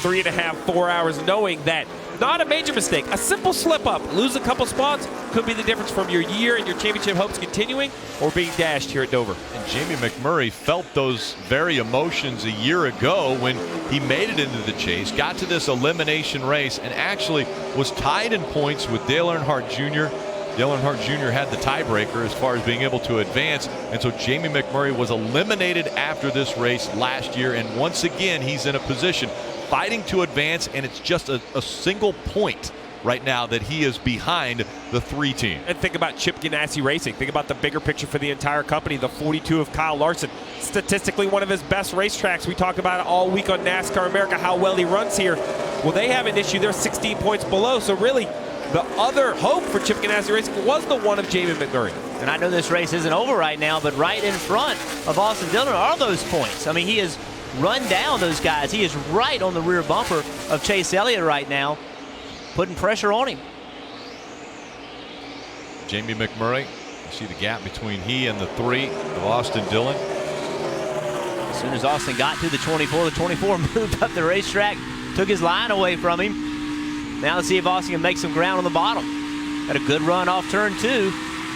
Speaker 10: 3.5, 4 hours, knowing that not a major mistake, a simple slip up, lose a couple spots could be the difference from your year and your championship hopes continuing or being dashed here at Dover.
Speaker 8: And Jamie McMurray felt those very emotions a year ago when he made it into the chase, got to this elimination race, and actually was tied in points with Dale Earnhardt Jr. Dale Earnhardt Jr. had the tiebreaker as far as being able to advance, and so Jamie McMurray was eliminated after this race last year, and once again he's in a position fighting to advance, and it's just a single point right now that he is behind the 3 team.
Speaker 10: And think about Chip Ganassi Racing. Think about the bigger picture for the entire company. The 42 of Kyle Larson, statistically one of his best racetracks. We talk about it all week on NASCAR America, how well he runs here. Well, they have an issue. They're 16 points below, so really the other hope for Chip Ganassi Racing was the one of Jamie McMurray.
Speaker 9: And I know this race isn't over right now, but right in front of Austin Dillon are those points. I mean, he has run down those guys. He is right on the rear bumper of Chase Elliott right now, putting pressure on him.
Speaker 8: Jamie McMurray, you see the gap between he and the 3 of Austin Dillon.
Speaker 9: As soon as Austin got to the 24 moved up the racetrack, took his line away from him. Now let's see if Austin can make some ground on the bottom. Had a good run off turn 2.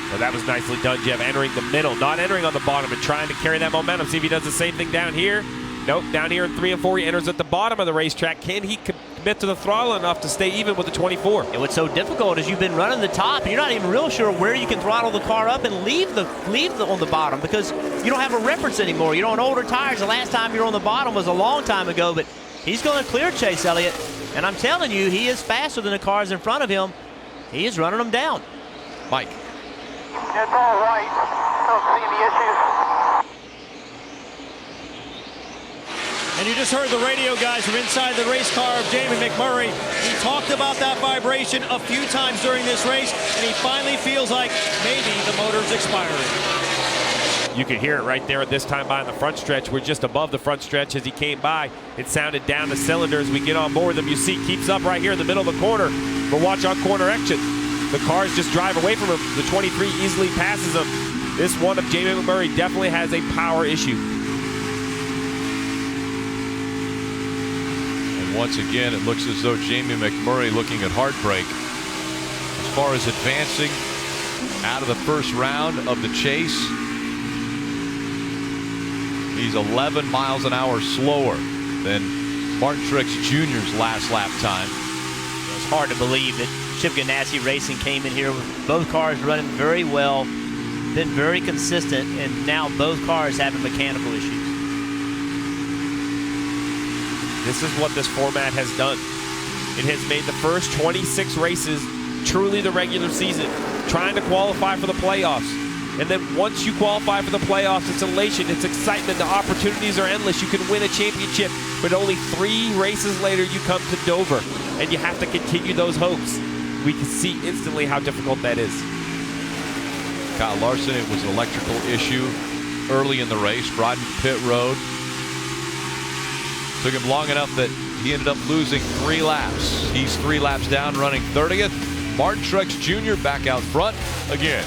Speaker 10: Well, that was nicely done, Jeff, entering the middle, not entering on the bottom and trying to carry that momentum. See if he does the same thing down here. Nope, down here in 3 and 4, he enters at the bottom of the racetrack. Can he commit to the throttle enough to stay even with the 24?
Speaker 9: And what's so difficult is you've been running the top, and you're not even real sure where you can throttle the car up and leave on the bottom because you don't have a reference anymore. You're on older tires. The last time you were on the bottom was a long time ago, but he's going to clear Chase Elliott, and I'm telling you, he is faster than the cars in front of him. He is running them down.
Speaker 8: Mike.
Speaker 22: It's all right. Don't see any issues.
Speaker 4: And you just heard the radio guys from inside the race car of Jamie McMurray. He talked about that vibration a few times during this race, and he finally feels like maybe the motor's expiring.
Speaker 10: You could hear it right there at this time by in the front stretch. We're just above the front stretch as he came by. It sounded down the cylinder as we get on board them. You see, keeps up right here in the middle of the corner. But watch on corner exit. The cars just drive away from him. The 23 easily passes him. This one of Jamie McMurray definitely has a power issue.
Speaker 8: And once again, it looks as though Jamie McMurray looking at heartbreak. As far as advancing out of the first round of the chase, he's 11 miles an hour slower than Martin Truex Jr.'s last lap time.
Speaker 9: It's hard to believe that Chip Ganassi Racing came in here with both cars running very well. been very consistent, and now both cars having mechanical issues.
Speaker 10: This is what this format has done. It has made the first 26 races truly the regular season, trying to qualify for the playoffs. And then once you qualify for the playoffs, it's elation, it's excitement, the opportunities are endless. You can win a championship, but only 3 races later you come to Dover, and you have to continue those hopes. We can see instantly how difficult that is.
Speaker 8: Kyle Larson, it was an electrical issue early in the race, riding pit road. Took him long enough that he ended up losing 3 laps. He's 3 laps down, running 30th. Martin Truex Jr. back out front again.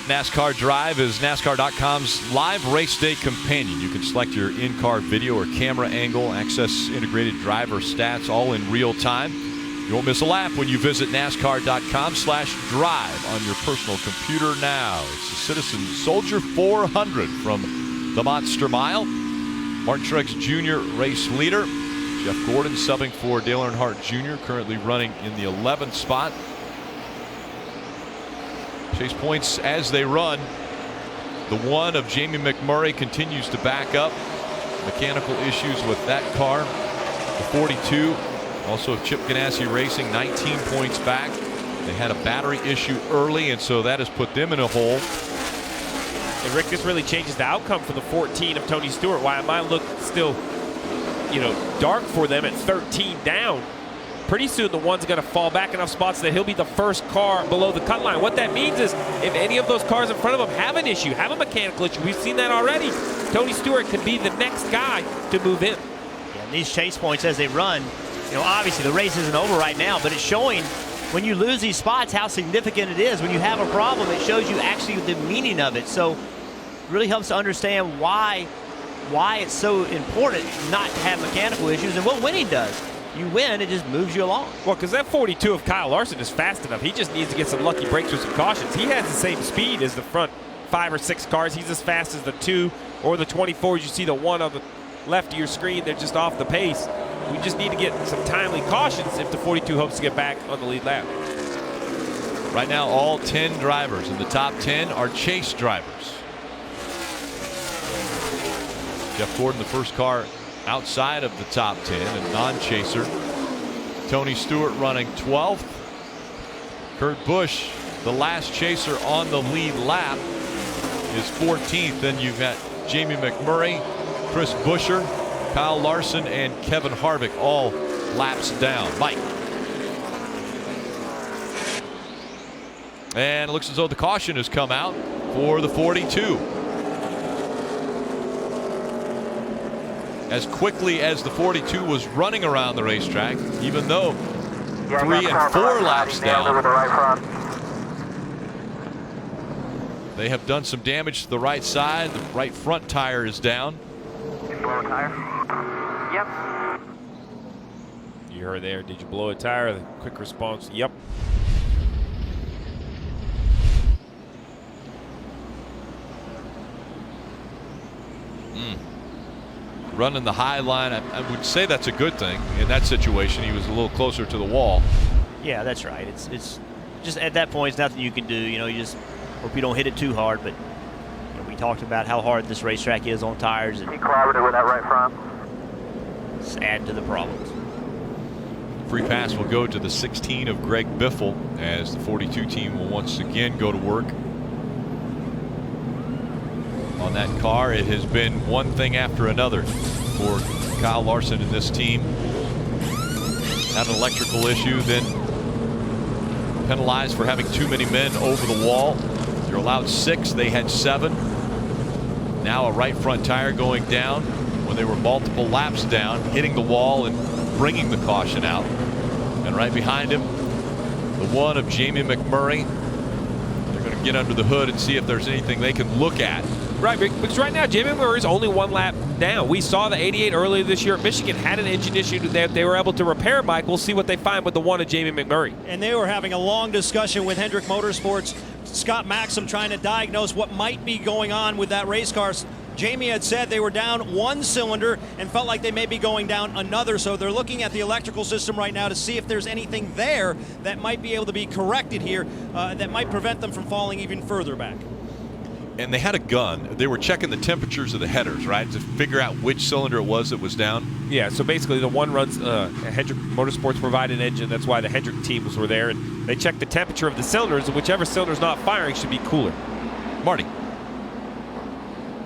Speaker 8: NASCAR Drive is NASCAR.com's live race day companion. You can select your in-car video or camera angle, access integrated driver stats, all in real time. You won't miss a lap when you visit NASCAR.com/drive on your personal computer now. It's the Citizen Soldier 400 from the Monster Mile. Martin Truex Jr. race leader. Jeff Gordon subbing for Dale Earnhardt Jr., currently running in the 11th spot. Chase points as they run. The one of Jamie McMurray continues to back up. Mechanical issues with that car. The 42, also of Chip Ganassi Racing, 19 points back. They had a battery issue early, and so that has put them in a hole.
Speaker 10: And Rick, this really changes the outcome for the 14 of Tony Stewart. Why it might look still, dark for them at 13 down. Pretty soon the one's going to fall back enough spots that he'll be the first car below the cut line. What that means is if any of those cars in front of him have an issue, have a mechanical issue, we've seen that already, Tony Stewart could be the next guy to move in.
Speaker 9: Yeah, these chase points as they run, obviously the race isn't over right now, but it's showing when you lose these spots how significant it is. When you have a problem, it shows you actually the meaning of it. So it really helps to understand why it's so important not to have mechanical issues and what winning does. You win, it just moves you along.
Speaker 10: Well, because that 42 of Kyle Larson is fast enough. He just needs to get some lucky breaks with some cautions. He has the same speed as the front 5 or 6 cars. He's as fast as the 2 or the 24s. You see the one on the left of your screen, they're just off the pace. We just need to get some timely cautions if the 42 hopes to get back on the lead lap.
Speaker 8: Right now, all 10 drivers in the top 10 are chase drivers. Jeff Gordon, the first car outside of the top 10, a non-chaser. Tony Stewart running 12th. Kurt Busch, the last chaser on the lead lap, is 14th. Then you've got Jamie McMurray, Chris Buescher, Kyle Larson, and Kevin Harvick all laps down. Mike. And it looks as though the caution has come out for the 42. As quickly as the 42 was running around the racetrack, even though 3 and 4 laps down, they have done some damage to the right side. The right front tire is down.
Speaker 22: Blow a tire? Yep.
Speaker 10: You heard there. Did you blow a tire? The quick response, yep.
Speaker 8: Running the high line, I would say that's a good thing. In that situation, he was a little closer to the wall.
Speaker 9: Yeah, that's right. It's just at that point, it's nothing you can do. You know, you just hope you don't hit it too hard. But you know, we talked about how hard this racetrack is on tires, and
Speaker 22: He collaborated with that right front.
Speaker 9: it's add to the problems.
Speaker 8: Free pass will go to the 16 of Greg Biffle as the 42 team will once again go to work on that car. It has been one thing after another for Kyle Larson and this team. Had an electrical issue, then penalized for having too many men over the wall. You're allowed 6, they had 7. Now a right front tire going down when they were multiple laps down, hitting the wall and bringing the caution out. And right behind him, the one of Jamie McMurray. They're going to get under the hood and see if there's anything they can look at.
Speaker 10: Right, because right now Jamie McMurray's only 1 lap down. We saw the 88 earlier this year at Michigan had an engine issue that they were able to repair, Mike. We'll see what they find with the one of Jamie McMurray.
Speaker 4: And they were having a long discussion with Hendrick Motorsports, Scott Maxim, trying to diagnose what might be going on with that race car. Jamie had said they were down 1 cylinder and felt like they may be going down another, so they're looking at the electrical system right now to see if there's anything there that might be able to be corrected here that might prevent them from falling even further back.
Speaker 8: And they had a gun. They were checking the temperatures of the headers, right, to figure out which cylinder it was that was down.
Speaker 10: Yeah, so basically the one runs a Hendrick Motorsports provided engine. That's why the Hendrick teams were there, and they checked the temperature of the cylinders, and whichever cylinder's not firing should be cooler.
Speaker 8: Marty.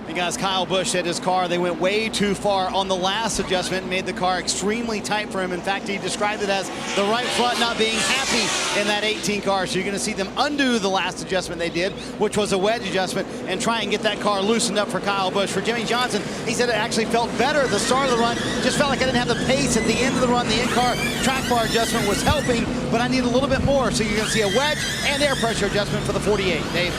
Speaker 16: And guys, Kyle Busch said his car, they went way too far on the last adjustment and made the car extremely tight for him. In fact, he described it as the right front not being happy in that 18 car. So you're going to see them undo the last adjustment they did, which was a wedge adjustment, and try and get that car loosened up for Kyle Busch. For Jimmy Johnson, he said it actually felt better at the start of the run. Just felt like I didn't have the pace at the end of the run. The in-car track bar adjustment was helping, but I need a little bit more. So you're going to see a wedge and air pressure adjustment for the 48. Dave?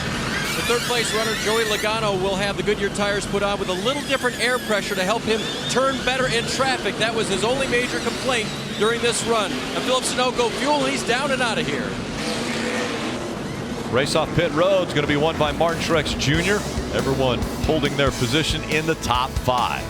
Speaker 17: The third place runner, Joey Logano, will have the Goodyear tires put on with a little different air pressure to help him turn better in traffic. That was his only major complaint during this run. And Philip Sunoco fuel, he's down and out of here.
Speaker 8: Race off pit road is going to be won by Martin Truex Jr. Everyone holding their position in the top 5.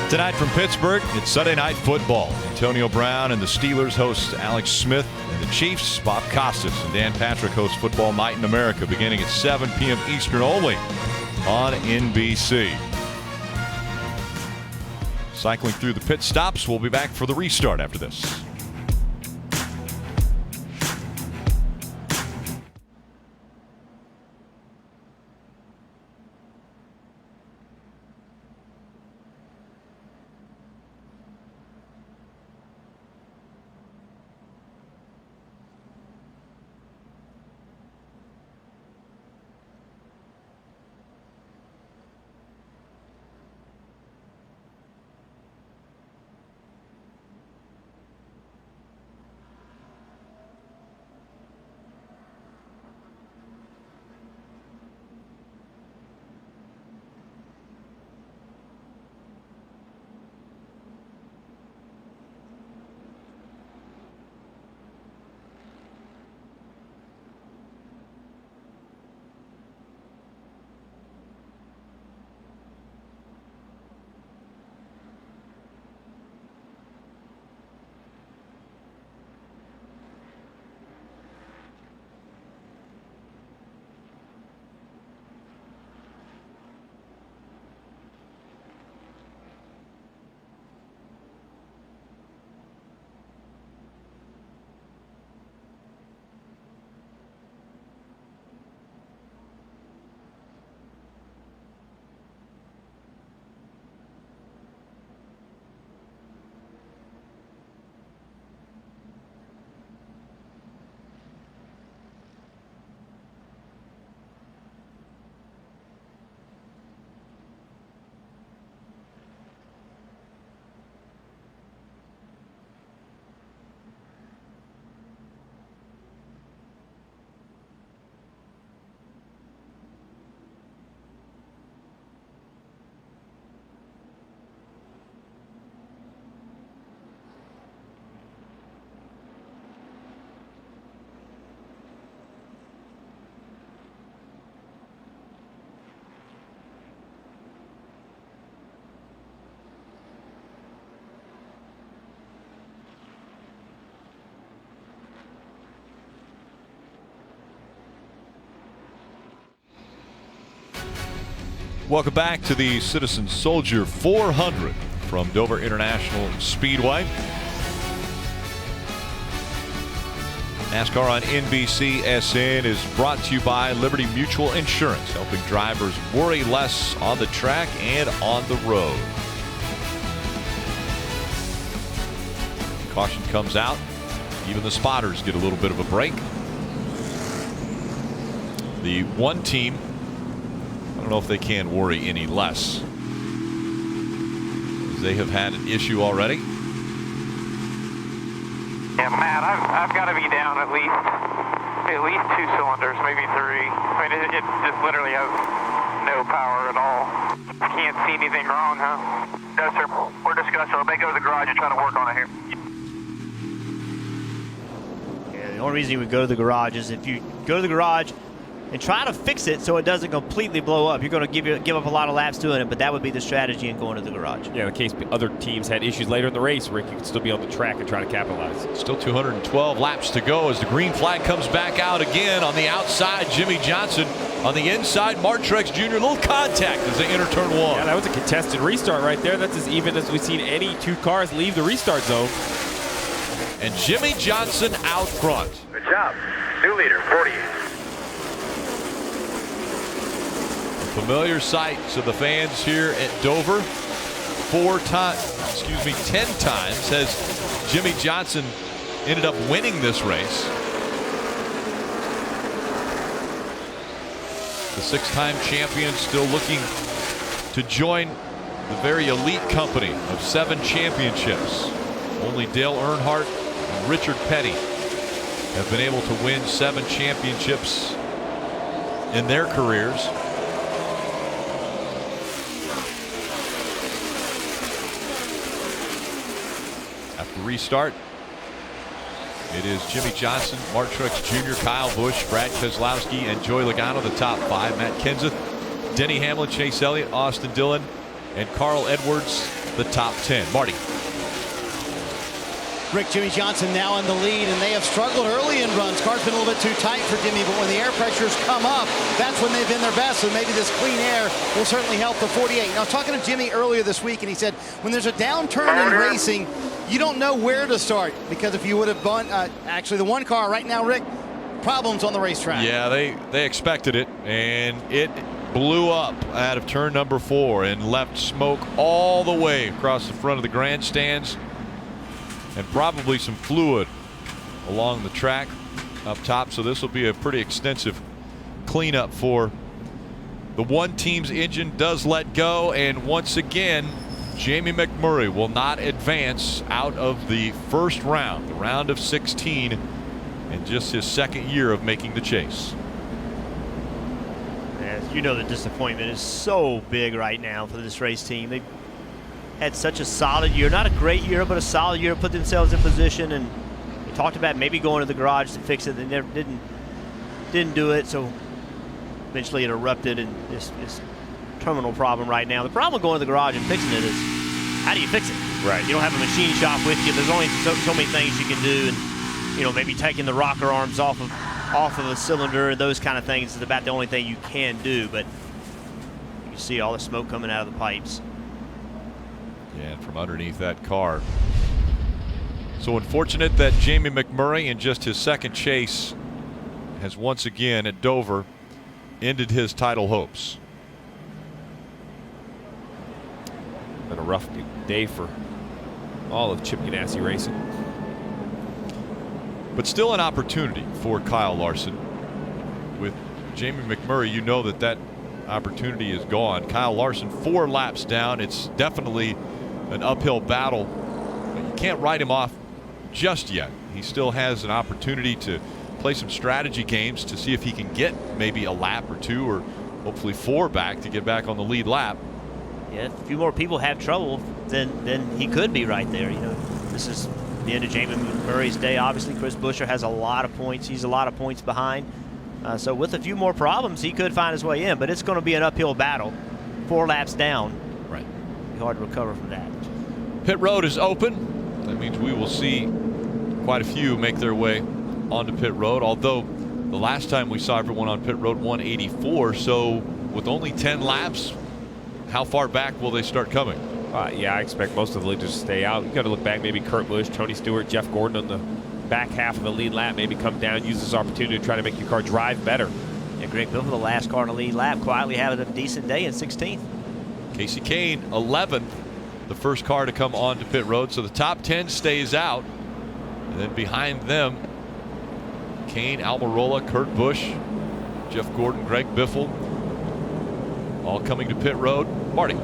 Speaker 8: Tonight from Pittsburgh, it's Sunday Night Football. Antonio Brown and the Steelers host Alex Smith, and the Chiefs, Bob Costas and Dan Patrick host Football Night in America beginning at 7 p.m. Eastern only on NBC. Cycling through the pit stops. We'll be back for the restart after this. Welcome back to the Citizen Soldier 400 from Dover International Speedway. NASCAR on NBCSN is brought to you by Liberty Mutual Insurance, helping drivers worry less on the track and on the road. Caution comes out. Even the spotters get a little bit of a break. The one team, I don't know if they can worry any less. They have had an issue already.
Speaker 22: Yeah, Matt, I've got to be down at least 2 cylinders, maybe 3. I mean, it just literally has no power at all. Can't see anything wrong, huh? No, sir. We're discussing. I'll go to the garage and try to work on it here.
Speaker 9: Yeah, the only reason you would go to the garage is if you go to the garage and try to fix it so it doesn't completely blow up. You're going to give up a lot of laps doing it, but that would be the strategy in going to the garage.
Speaker 10: Yeah, in case other teams had issues later in the race, Rick, you can still be on the track and try to capitalize.
Speaker 8: Still 212 laps to go as the green flag comes back out again. On the outside, Jimmy Johnson. On the inside, Martrex Jr. Little contact as they enter turn 1.
Speaker 10: Yeah, that was a contested restart right there. That's as even as we've seen any 2 cars leave the restart zone.
Speaker 8: And Jimmy Johnson out front.
Speaker 22: Good job. New leader, 40.
Speaker 8: Familiar sight to the fans here at Dover. 10 times has Jimmy Johnson ended up winning this race. The 6-time champion still looking to join the very elite company of 7 championships. Only Dale Earnhardt and Richard Petty have been able to win 7 championships in their careers. After restart, it is Jimmy Johnson, Mark Truex Jr., Kyle Busch, Brad Keselowski, and Joey Logano, the top 5. Matt Kenseth, Denny Hamlin, Chase Elliott, Austin Dillon, and Carl Edwards the top 10. Marty.
Speaker 16: Rick, Jimmy Johnson now in the lead, and they have struggled early in runs. Car's been a little bit too tight for Jimmy, but when the air pressures come up, that's when they've been their best. So maybe this clean air will certainly help the 48. Now, I was talking to Jimmy earlier this week, and he said when there's a downturn in racing, you don't know where to start, because if you would have gone, actually the one car right now, Rick, problems on the racetrack.
Speaker 8: Yeah, they expected it, and it blew up out of turn number 4 and left smoke all the way across the front of the grandstands, and probably some fluid along the track up top. So this will be a pretty extensive cleanup for the one team's engine does let go, and once again Jamie McMurray will not advance out of the first round, the round of 16, in just his second year of making the chase.
Speaker 9: As you know, the disappointment is so big right now for this race team. They've had such a solid year, not a great year, but a solid year, put themselves in position, and they talked about maybe going to the garage to fix it. They never didn't do it, so eventually it erupted, and this terminal problem right now. The problem with going to the garage and fixing it is, how do you fix it?
Speaker 10: Right.
Speaker 9: You don't have a machine shop with you. There's only so many things you can do, and you know, maybe taking the rocker arms off of a cylinder and those kind of things is about the only thing you can do. But you see all the smoke coming out of the pipes.
Speaker 8: Yeah, and from underneath that car. So unfortunate that Jamie McMurray, in just his second chase, has once again at Dover ended his title hopes.
Speaker 10: Been a rough day for all of Chip Ganassi Racing.
Speaker 8: But still an opportunity for Kyle Larson. With Jamie McMurray, you know that opportunity is gone. Kyle Larson 4 laps down. It's definitely an uphill battle, but you can't write him off just yet. He still has an opportunity to play some strategy games to see if he can get maybe a lap or 2 or hopefully 4 back to get back on the lead lap.
Speaker 9: Yeah, if a few more people have trouble, then he could be right there. You know, this is the end of Jamie McMurray's day. Obviously, Chris Buescher has a lot of points. He's a lot of points behind. So with a few more problems, he could find his way in, but it's going to be an uphill battle. 4 laps down.
Speaker 8: Right.
Speaker 9: It'll be hard to recover from that.
Speaker 8: Pit road is open. That means we will see quite a few make their way onto pit road, although the last time we saw everyone on pit road 184, so with only 10 laps, how far back will they start coming?
Speaker 10: Yeah, I expect most of the leaders to stay out. You got to look back, maybe Kurt Busch, Tony Stewart, Jeff Gordon on the back half of the lead lap, maybe come down, use this opportunity to try to make your car drive better.
Speaker 9: Yeah, Greg Biffle, the last car in the lead lap, quietly having a decent day in 16th.
Speaker 8: Casey Kane, 11th, the first car to come onto pit road, so the top 10 stays out. And then behind them, Kane, Almirola, Kurt Busch, Jeff Gordon, Greg Biffle, all coming to pit road. Marty.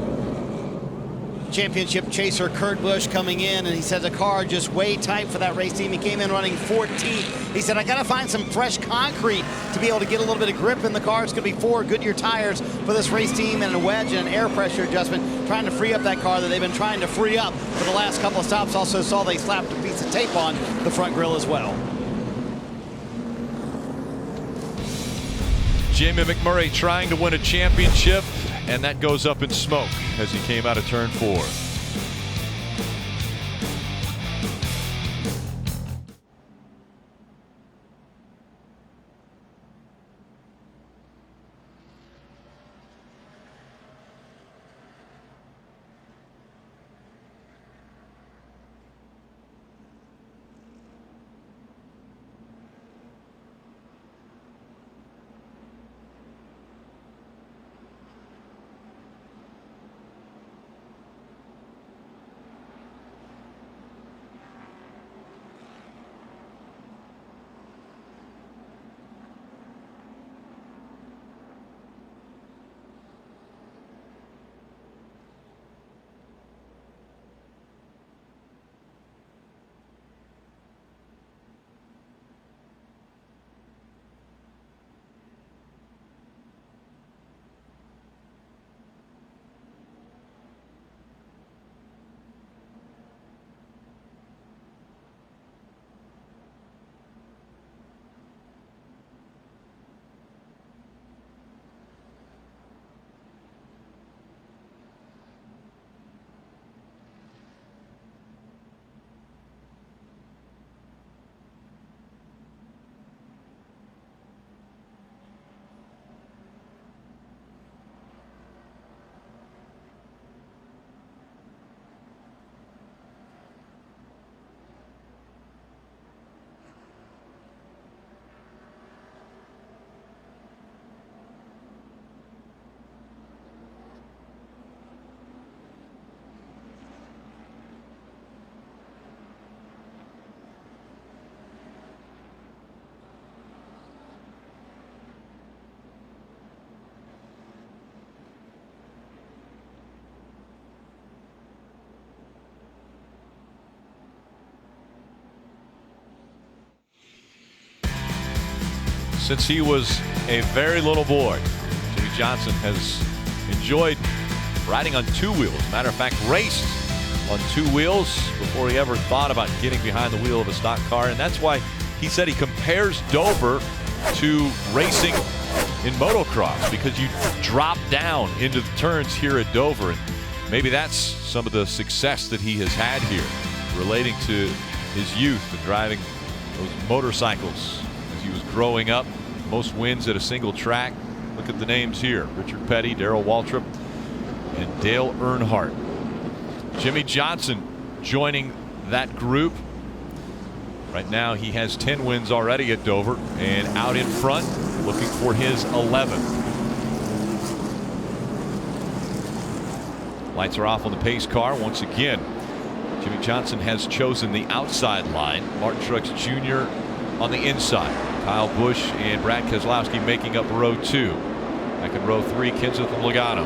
Speaker 16: Championship chaser Kurt Busch coming in, and he said the car just way tight for that race team. He came in running 14th. He said, I got to find some fresh concrete to be able to get a little bit of grip in the car. It's going to be 4 Goodyear tires for this race team and a wedge and an air pressure adjustment, trying to free up that car that they've been trying to free up for the last couple of stops. Also saw they slapped a piece of tape on the front grille as well.
Speaker 8: Jamie McMurray trying to win a championship, and that goes up in smoke as he came out of turn 4. since he was a very little boy. Jimmy Johnson has enjoyed riding on two wheels. Matter of fact, raced on two wheels before he ever thought about getting behind the wheel of a stock car. And that's why he said he compares Dover to racing in motocross, because you drop down into the turns here at Dover. And maybe that's some of the success that he has had here, relating to his youth and driving those motorcycles as he was growing up. Most wins at a single track. Look at the names here: Richard Petty, Darrell Waltrip, and Dale Earnhardt. Jimmy Johnson joining that group. Right now he has 10 wins already at Dover, and out in front looking for his 11th. Lights are off on the pace car once again. Jimmy Johnson has chosen the outside line. Martin Truex Jr. on the inside. Kyle Busch and Brad Keselowski making up row 2. Back in row 3, Kenseth and Logano.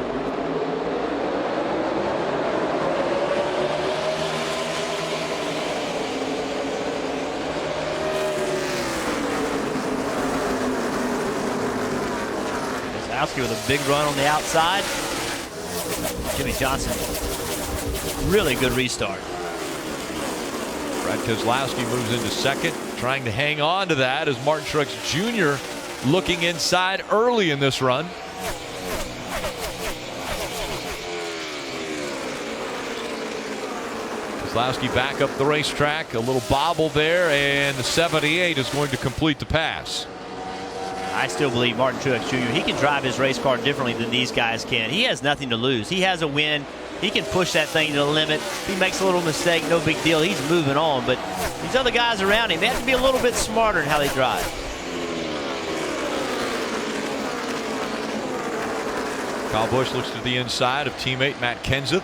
Speaker 9: Keselowski with a big run on the outside. Jimmy Johnson, really good restart.
Speaker 8: Brad Keselowski moves into second, trying to hang on to that as Martin Truex Jr. looking inside early in this run. Keselowski back up the racetrack, a little bobble there, and the 78 is going to complete the pass.
Speaker 9: I still believe Martin Truex Jr., he can drive his race car differently than these guys can. He has nothing to lose. He has a win. He can push that thing to the limit. He makes a little mistake, no big deal. He's moving on. But these other guys around him, they have to be a little bit smarter in how they drive.
Speaker 8: Kyle Busch looks to the inside of teammate Matt Kenseth.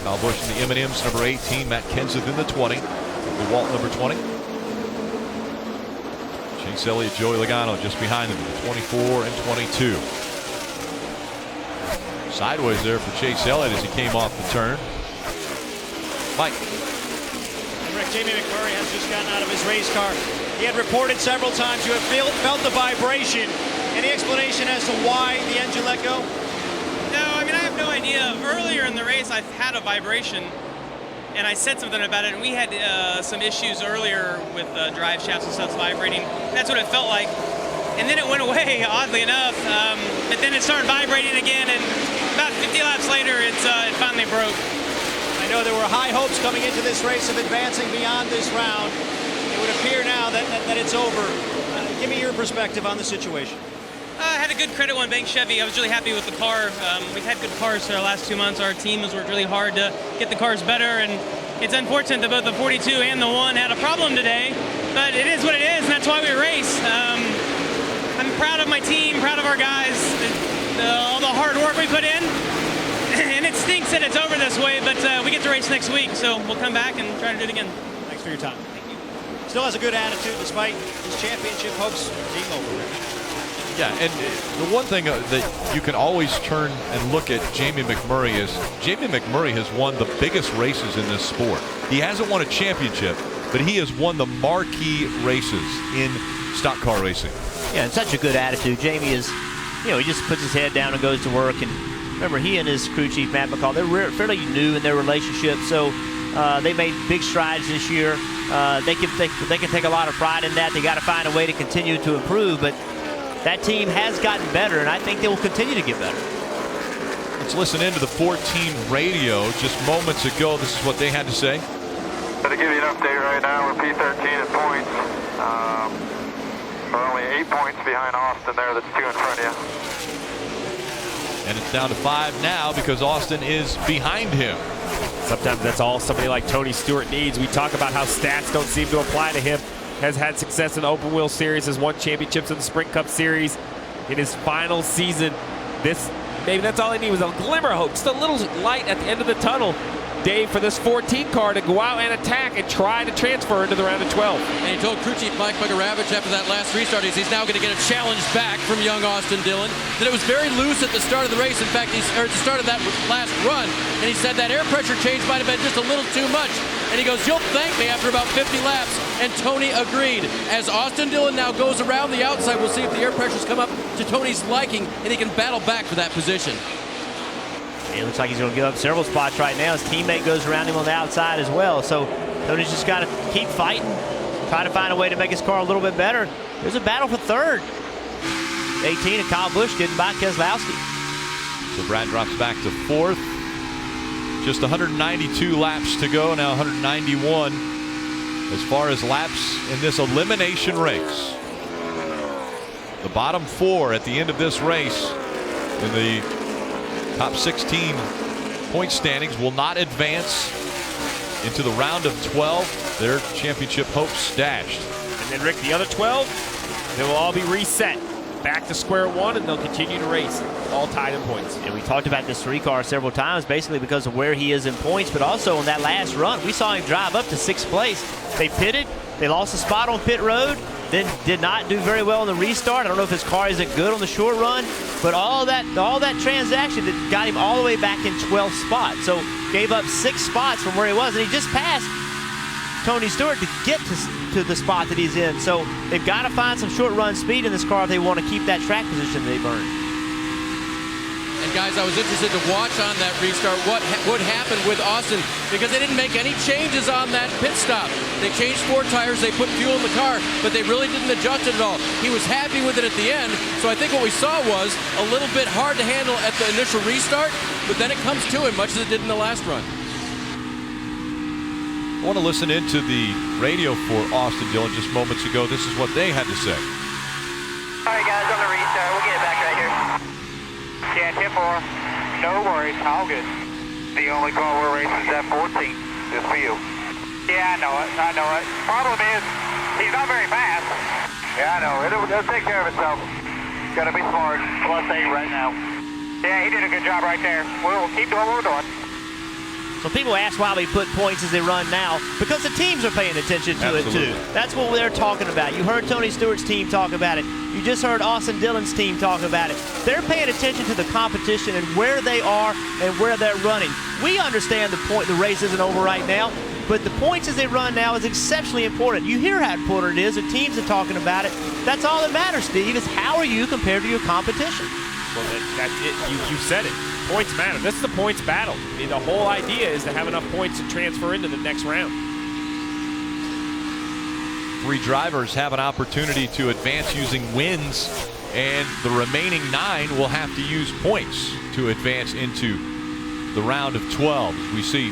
Speaker 8: Kyle Busch in the M&M's number 18, Matt Kenseth in the 20, the Walt number 20. Chase Elliott, Joey Logano just behind them, 24 and 22. Sideways there for Chase Elliott as he came off the turn. Mike.
Speaker 4: And Rick, Jamie McMurray has just gotten out of his race car. He had reported several times to have felt the vibration. Any explanation as to why the engine let go?
Speaker 1: No, I mean, I have no idea. Earlier in the race, I've had a vibration, and I said something about it, and we had some issues earlier with drive shafts and stuff vibrating. That's what it felt like. And then it went away, oddly enough, but then it started vibrating again, and about 50 laps later, it finally broke.
Speaker 4: I know there were high hopes coming into this race of advancing beyond this round. It would appear now that it's over. Give me your perspective on the situation.
Speaker 1: I had a good credit one bank Chevy. I was really happy with the car. We've had good cars for the last 2 months. Our team has worked really hard to get the cars better, and it's unfortunate that both the 42 and the 1 had a problem today, but it is what it is, and that's why we race. I'm proud of my team, proud of our guys, all the hard work we put in, and it stinks that it's over this way, but we get to race next week, so we'll come back and try to do it again.
Speaker 4: Thanks for your time. Thank you. Still has a good attitude despite his championship hopes being over.
Speaker 8: Yeah, and the one thing that you can always turn and look at Jamie McMurray is Jamie McMurray has won the biggest races in this sport. He hasn't won a championship, but he has won the marquee races in stock car racing.
Speaker 9: Yeah, and such a good attitude. Jamie is, he just puts his head down and goes to work. And remember, he and his crew chief, Matt McCall, they're fairly new in their relationship, so they made big strides this year. They can take a lot of pride in that. They got to find a way to continue to improve, but that team has gotten better, and I think they will continue to get better.
Speaker 8: Let's listen into the 14 radio just moments ago. This is what they had to say.
Speaker 22: To give you an update right now, we're P13 in points. We're only 8 points behind Austin there. That's 2 in front of you.
Speaker 8: And it's down to 5 now because Austin is behind him.
Speaker 10: Sometimes that's all somebody like Tony Stewart needs. We talk about how stats don't seem to apply to him. Has had success in the Open Wheel Series, has won championships in the Sprint Cup Series. In his final season, maybe that's all he needed was a glimmer of hope, just a little light at the end of the tunnel Dave, for this 14 car to go out and attack and try to transfer into the round of 12.
Speaker 17: And he told crew chief Mike Bugaravich after that last restart, he's now going to get a challenge back from young Austin Dillon, that it was very loose at the start of the race. In fact, at the start of that last run, and he said that air pressure change might have been just a little too much. And he goes, you'll thank me after about 50 laps. And Tony agreed. As Austin Dillon now goes around the outside, we'll see if the air pressures come up to Tony's liking and he can battle back for that position.
Speaker 9: It looks like he's going to give up several spots right now. His teammate goes around him on the outside as well. So Tony's just got to keep fighting, try to find a way to make his car a little bit better. There's a battle for third. 18 and Kyle Busch getting by Keselowski.
Speaker 8: So Brad drops back to fourth. Just 192 laps to go, now 191 as far as laps in this elimination race. The bottom four at the end of this race in the top 16 point standings will not advance into the round of 12. Their championship hopes dashed.
Speaker 10: And then, Rick, the other 12, they will all be reset. Back to square one, and they'll continue to race, all tied in points.
Speaker 9: And we talked about this 3-car several times, basically because of where he is in points, but also on that last run, we saw him drive up to 6th place. They pitted, they lost a spot on pit road, then did not do very well in the restart. I don't know if his car isn't good on the short run, but all that transaction that got him all the way back in 12th spot. So gave up 6 spots from where he was, and he just passed Tony Stewart to get to the spot that he's in. So they've got to find some short run speed in this car if they want to keep that track position they've earned.
Speaker 17: And guys, I was interested to watch on that restart what happened with Austin, because they didn't make any changes on that pit stop. They changed 4 tires, they put fuel in the car, but they really didn't adjust it at all. He was happy with it at the end, so I think what we saw was a little bit hard to handle at the initial restart, but then it comes to him, much as it did in the last run.
Speaker 8: I want to listen into the radio for Austin Dillon just moments ago. This is what they had to say.
Speaker 22: All right, guys, on the restart. We'll get it back right here. Yeah, 10-4. No worries. All good. The only car we're racing is that 14. Just for you. Yeah, I know it. I know it. Problem is, he's not very fast. Yeah, I know. It'll take care of itself. Got to be smart. +8 right now. Yeah, he did a good job right there. We'll keep doing what we're doing.
Speaker 9: So people ask why we put points as they run now, because the teams are paying attention to it too. That's what they're talking about. You heard Tony Stewart's team talk about it. You just heard Austin Dillon's team talk about it. They're paying attention to the competition and where they are and where they're running. We understand the race isn't over right now, but the points as they run now is exceptionally important. You hear how important it is. The teams are talking about it. That's all that matters, Steve, is how are you compared to your competition?
Speaker 10: Well, that's it. You said it. Points matter. This is the points battle. I mean, the whole idea is to have enough points to transfer into the next round.
Speaker 8: 3 drivers have an opportunity to advance using wins, and the remaining 9 will have to use points to advance into the round of 12. We see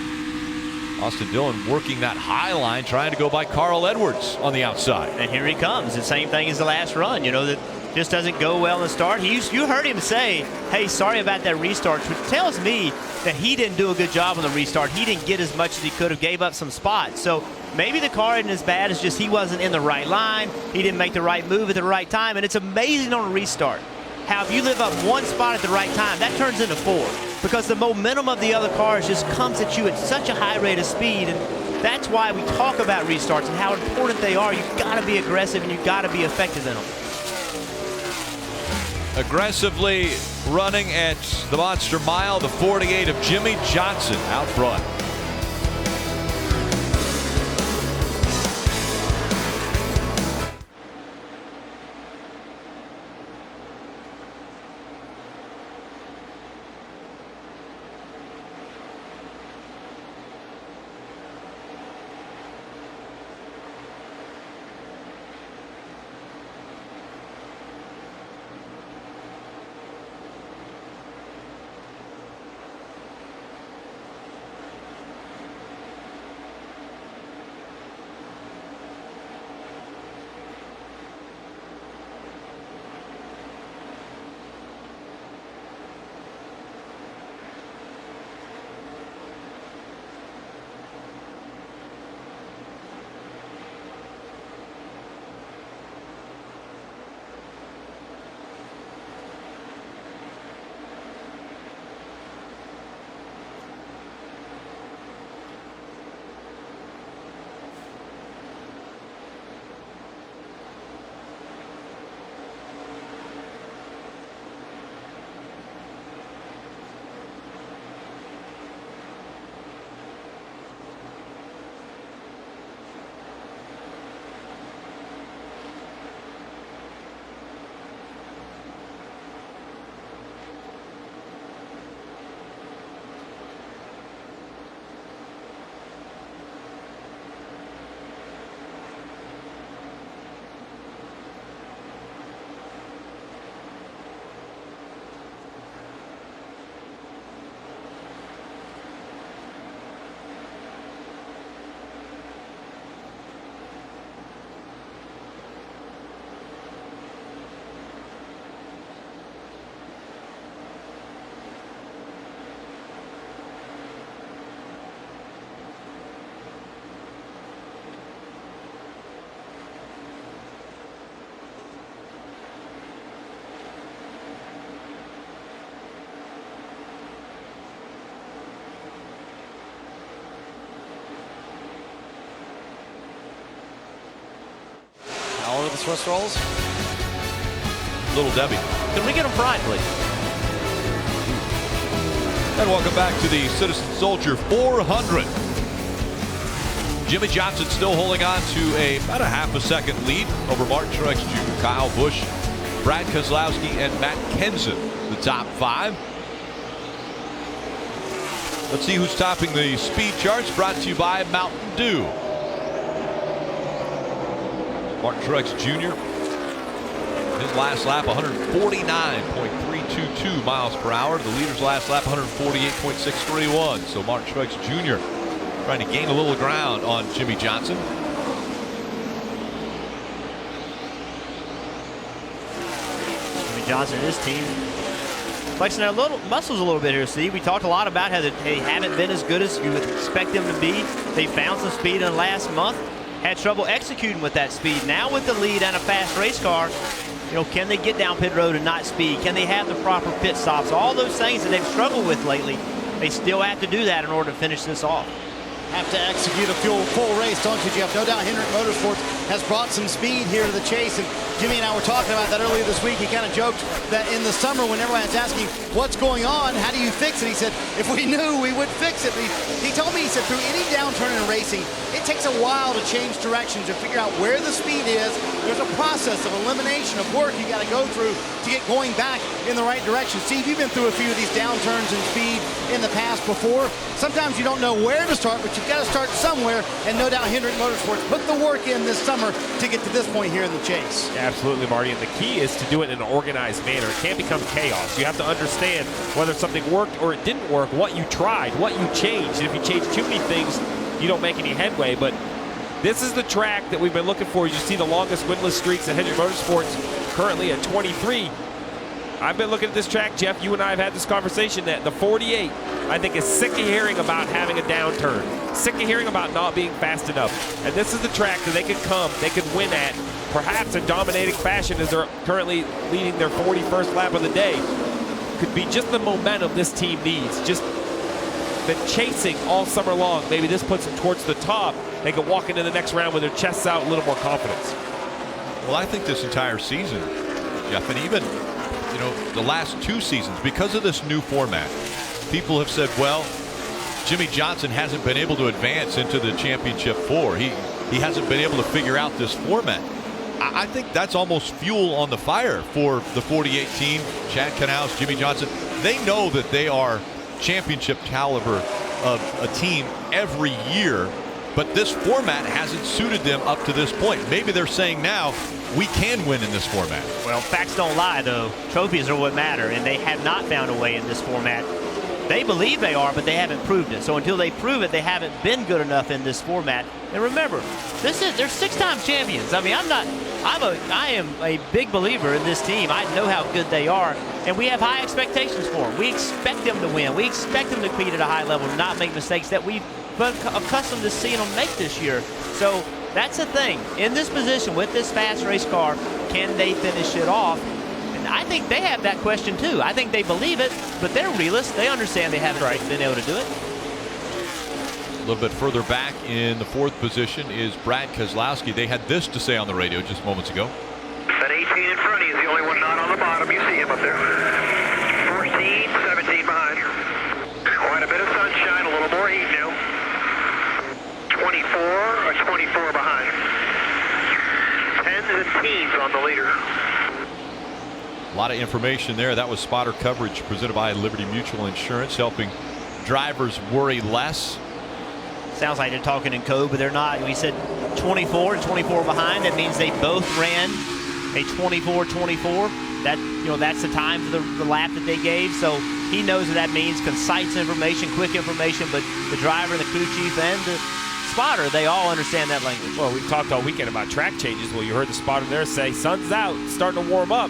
Speaker 8: Austin Dillon working that high line, trying to go by Carl Edwards on the outside.
Speaker 9: And here he comes. The same thing as the last run. You know, that just doesn't go well in the start. You heard him say, hey, sorry about that restart, which tells me that he didn't do a good job on the restart. He didn't get as much as he could have, gave up some spots. So maybe the car isn't as bad as just he wasn't in the right line. He didn't make the right move at the right time. And it's amazing on a restart how if you live up 1 spot at the right time, that turns into 4. Because the momentum of the other cars just comes at you at such a high rate of speed. And that's why we talk about restarts and how important they are. You've got to be aggressive and you've got to be effective in them.
Speaker 8: Aggressively running at the Monster Mile, the 48 of Jimmy Johnson out front.
Speaker 16: Swiss rolls.
Speaker 8: Little Debbie.
Speaker 4: Can we get them fried, please?
Speaker 8: And welcome back to the Citizen Soldier 400. Jimmy Johnson still holding on to about a half a second lead over Martin Truex Jr., Kyle Busch, Brad Keselowski, and Matt Kenseth, the top 5. Let's see who's topping the speed charts, brought to you by Mountain Dew. Martin Truex Jr., his last lap, 149.322 miles per hour. The leader's last lap, 148.631. So Martin Truex Jr. trying to gain a little ground on Jimmy Johnson.
Speaker 9: Jimmy Johnson and his team flexing their muscles a little bit here, Steve. We talked a lot about how they haven't been as good as you would expect them to be. They found some speed in the last month, had trouble executing with that speed. Now with the lead and a fast race car, can they get down pit road and not speed? Can they have the proper pit stops? All those things that they've struggled with lately, they still have to do that in order to finish this off.
Speaker 16: Have to execute a full race, don't you, Jeff? No doubt Hendrick Motorsports has brought some speed here to the chase, and Jimmy and I were talking about that earlier this week. He kind of joked that in the summer when everyone was asking, what's going on, how do you fix it? He said, if we knew, we would fix it. He told me, he said, through any downturn in racing, it takes a while to change directions, to figure out where the speed is. There's a process of elimination of work you got to go through to get going back in the right direction. Steve, you've been through a few of these downturns in speed in the past before. Sometimes you don't know where to start, but you've got to start somewhere, and no doubt Hendrick Motorsports put the work in this summer to get to this point here in the chase.
Speaker 10: Absolutely, Marty, and the key is to do it in an organized manner. It can't become chaos. You have to understand whether something worked or it didn't work, what you tried, what you changed. And if you change too many things, you don't make any headway. But this is the track that we've been looking for. You see the longest winless streaks at Hendrick Motorsports, currently at 23. I've been looking at this track, Jeff. You and I have had this conversation that the 48, I think, is sick of hearing about having a downturn, sick of hearing about not being fast enough. And this is the track that they could win at, perhaps in dominating fashion, as they're currently leading their 41st lap of the day. Could be just the momentum this team needs. Just been chasing all summer long. Maybe this puts them towards the top. They can walk into the next round with their chests out, a little more confidence.
Speaker 8: Well, I think this entire season, Jeff, and even the last 2 seasons, because of this new format, people have said, well, Jimmy Johnson hasn't been able to advance into the championship 4. He hasn't been able to figure out this format. I think that's almost fuel on the fire for the 48 team, Chad Knaus, Jimmy Johnson. They know that they are championship caliber of a team every year, but this format hasn't suited them up to this point. Maybe they're saying now, we can win in this format.
Speaker 9: Well, facts don't lie, though. Trophies are what matter, and they have not found a way in this format. They believe they are, but they haven't proved it. So until they prove it, they haven't been good enough in this format. And remember, they're 6-time champions. I mean, I am a big believer in this team. I know how good they are, and we have high expectations for them. We expect them to win. We expect them to compete at a high level, not make mistakes that we've been accustomed to seeing them make this year. So that's the thing. In this position with this fast race car, can they finish it off? And I think they have that question too. I think they believe it, but they're realists. They understand they haven't been able to do it.
Speaker 8: A little bit further back in the 4th position is Brad Keselowski. They had this to say on the radio just moments ago.
Speaker 22: That 18 in front of you is the only one not on the bottom. You see him up there. 14, 17 behind. Quite a bit of sunshine, a little more heat now. 24 or 24 behind. 10s and teens on the leader.
Speaker 8: A lot of information there. That was spotter coverage presented by Liberty Mutual Insurance, helping drivers worry less.
Speaker 9: Sounds like they're talking in code, but they're not. We said 24 and 24 behind. That means they both ran a 24-24. That's the time for the lap that they gave. So he knows what that means. Concise information, quick information, but the driver, the crew chief, and the spotter, they all understand that language.
Speaker 10: Well, we've talked all weekend about track changes. Well, you heard the spotter there say, sun's out, starting to warm up.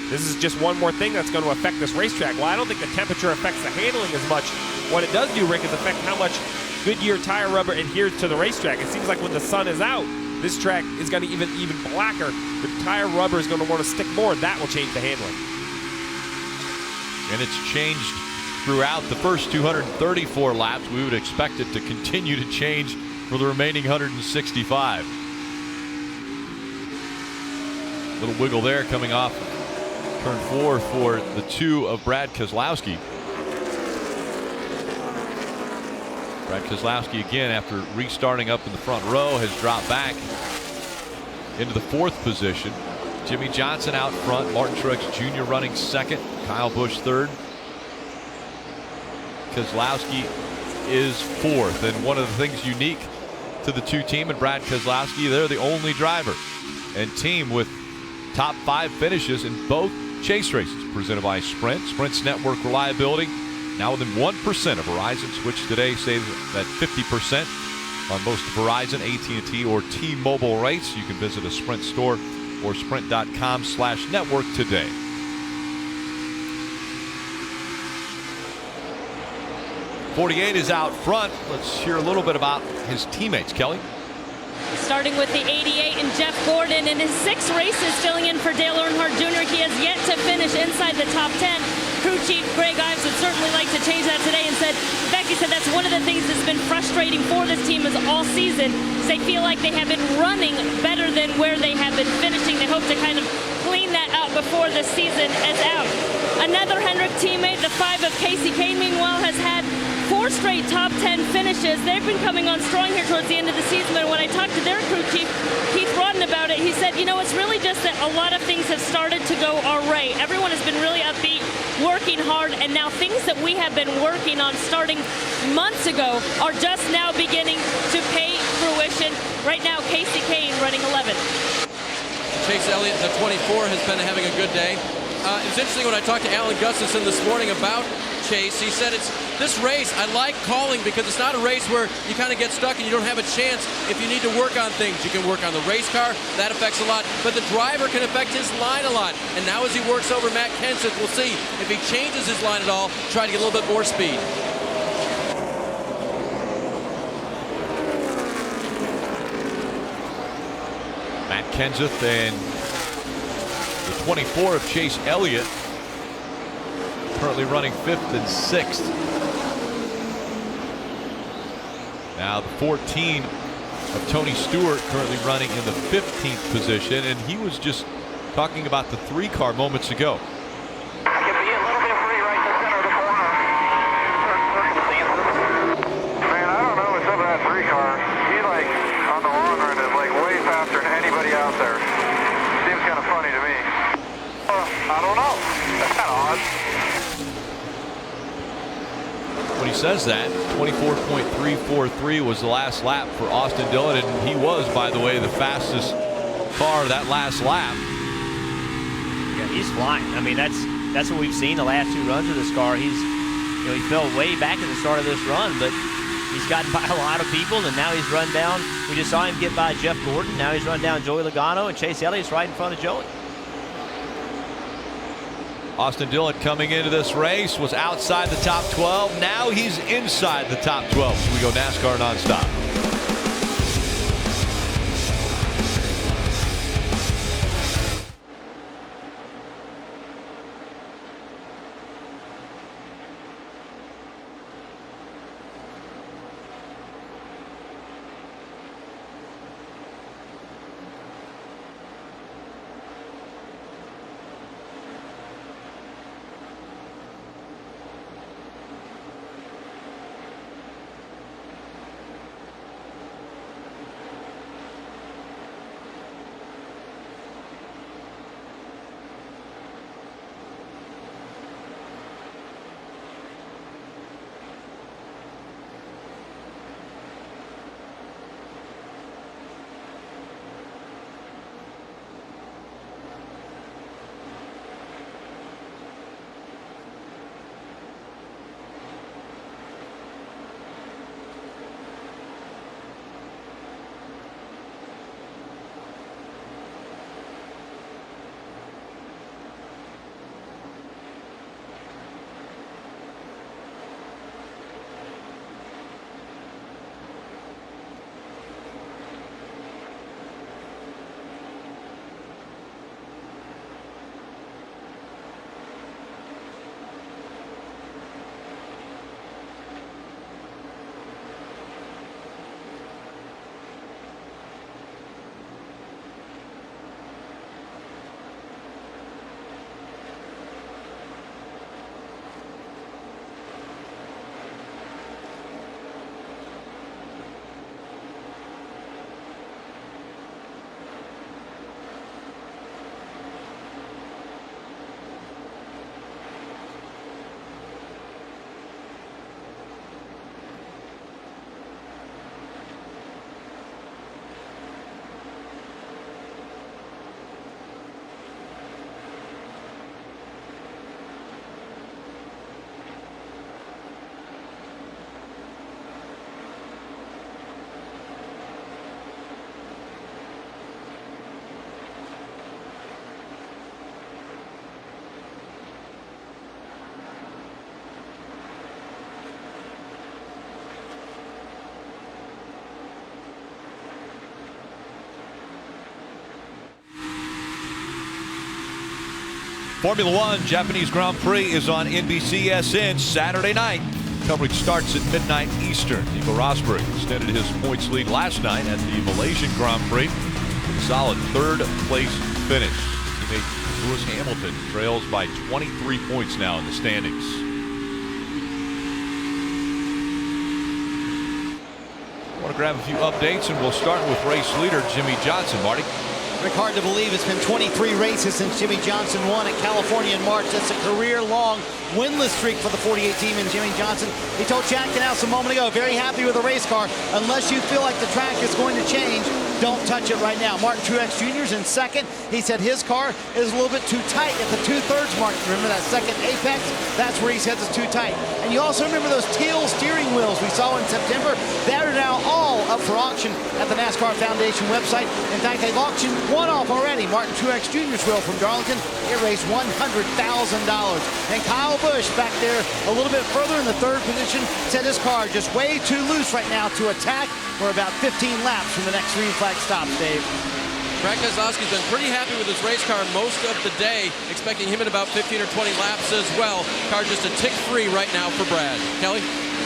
Speaker 10: This is just one more thing that's going to affect this racetrack. Well, I don't think the temperature affects the handling as much. What it does do, Rick, is affect how much Goodyear tire rubber adheres to the racetrack. It seems like when the sun is out, this track is going to even blacker. The tire rubber is going to want to stick more, and that will change the handling.
Speaker 8: And it's changed throughout the first 234 laps. We would expect it to continue to change for the remaining 165. Little wiggle there coming off turn 4 for the 2 of Brad Keselowski. Brad Keselowski again, after restarting up in the front row, has dropped back into the 4th position. Jimmy Johnson out front, Martin Truex Jr. running 2nd, Kyle Busch 3rd. Keselowski is 4th, and one of the things unique to the 2 team and Brad Keselowski, they're the only driver and team with top 5 finishes in both chase races, presented by Sprint. Sprint's network reliability now within 1% of Verizon. Switch today, save that 50% on most Verizon, AT&T, or T-Mobile rates. You can visit a Sprint store or sprint.com/network today. '48 is out front. Let's hear a little bit about his teammates. Kelly?
Speaker 15: Starting with the 88 and Jeff Gordon in his 6 races filling in for Dale Earnhardt Jr. He has yet to finish inside the top 10. Crew chief Greg Ives would certainly like to change that today and said, in fact, he said that's one of the things that's been frustrating for this team is all season. They feel like they have been running better than where they have been finishing. They hope to kind of clean that up before the season is out. Another Hendrick teammate, the 5 of Casey Kane, meanwhile, has had 4 straight top 10 finishes. They've been coming on strong here towards the end of the season, but when I talked to their crew chief, Keith Rodden, about it, he said, you know, it's really just that a lot of things have started to go our way. Everyone has been really upbeat, working hard, and now things that we have been working on starting months ago are just now beginning to pay fruition. Right now, Casey Kane running 11th.
Speaker 17: Chase Elliott, the 24, has been having a good day. It's interesting when I talked to Alan Gustafson this morning about Chase. He said it's this race I like calling because it's not a race where you kind of get stuck and you don't have a chance if you need to work on things. You can work on the race car. That affects a lot. But the driver can affect his line a lot. And now as he works over Matt Kenseth, we'll see if he changes his line at all, try to get a little bit more speed.
Speaker 8: Matt Kenseth and the 24 of Chase Elliott currently running 5th and 6th. Now the 14 of Tony Stewart currently running in the 15th position, and he was just talking about the 3 car moments ago. When he says that, 24.343 was the last lap for Austin Dillon, and he was, by the way, the fastest car that last lap.
Speaker 9: Yeah, he's flying. I mean, that's what we've seen the last 2 runs of this car. He fell way back at the start of this run, but he's gotten by a lot of people, and now he's run down. We just saw him get by Jeff Gordon. Now he's run down Joey Logano, and Chase Elliott's right in front of Joey.
Speaker 8: Austin Dillon coming into this race was outside the top 12. Now he's inside the top 12. So we go NASCAR nonstop. Formula One Japanese Grand Prix is on NBCSN Saturday night. Coverage starts at midnight Eastern. Nico Rosberg extended his points lead last night at the Malaysian Grand Prix. Solid third place finish. Teammate Lewis Hamilton trails by 23 points now in the standings. I want to grab a few updates, and we'll start with race leader Jimmie Johnson. Marty?
Speaker 16: Rick, hard to believe it's been 23 races since Jimmie Johnson won at California in March. That's a career-long winless streak for the 48 team and Jimmie Johnson. He told Chad Canals a moment ago, very happy with the race car. Unless you feel like the track is going to change, don't touch it right now. Martin Truex Jr. is in second. He said his car is a little bit too tight at the 2/3 mark. Remember that second apex? That's where he says it's too tight. And you also remember those teal steering wheels we saw in September? That are now all up for auction at the NASCAR Foundation website. In fact, they've auctioned one off already. Martin Truex Jr.'s wheel from Darlington. It raised $100,000. And Kyle Busch back there a little bit further in the third position said his car just way too loose right now to attack. We're about 15 laps from the next green flag stop, Dave.
Speaker 17: Brad Keselowski's been pretty happy with his race car most of the day, expecting him at about 15 or 20 laps as well. Car just a tick free right now for Brad. Kelly?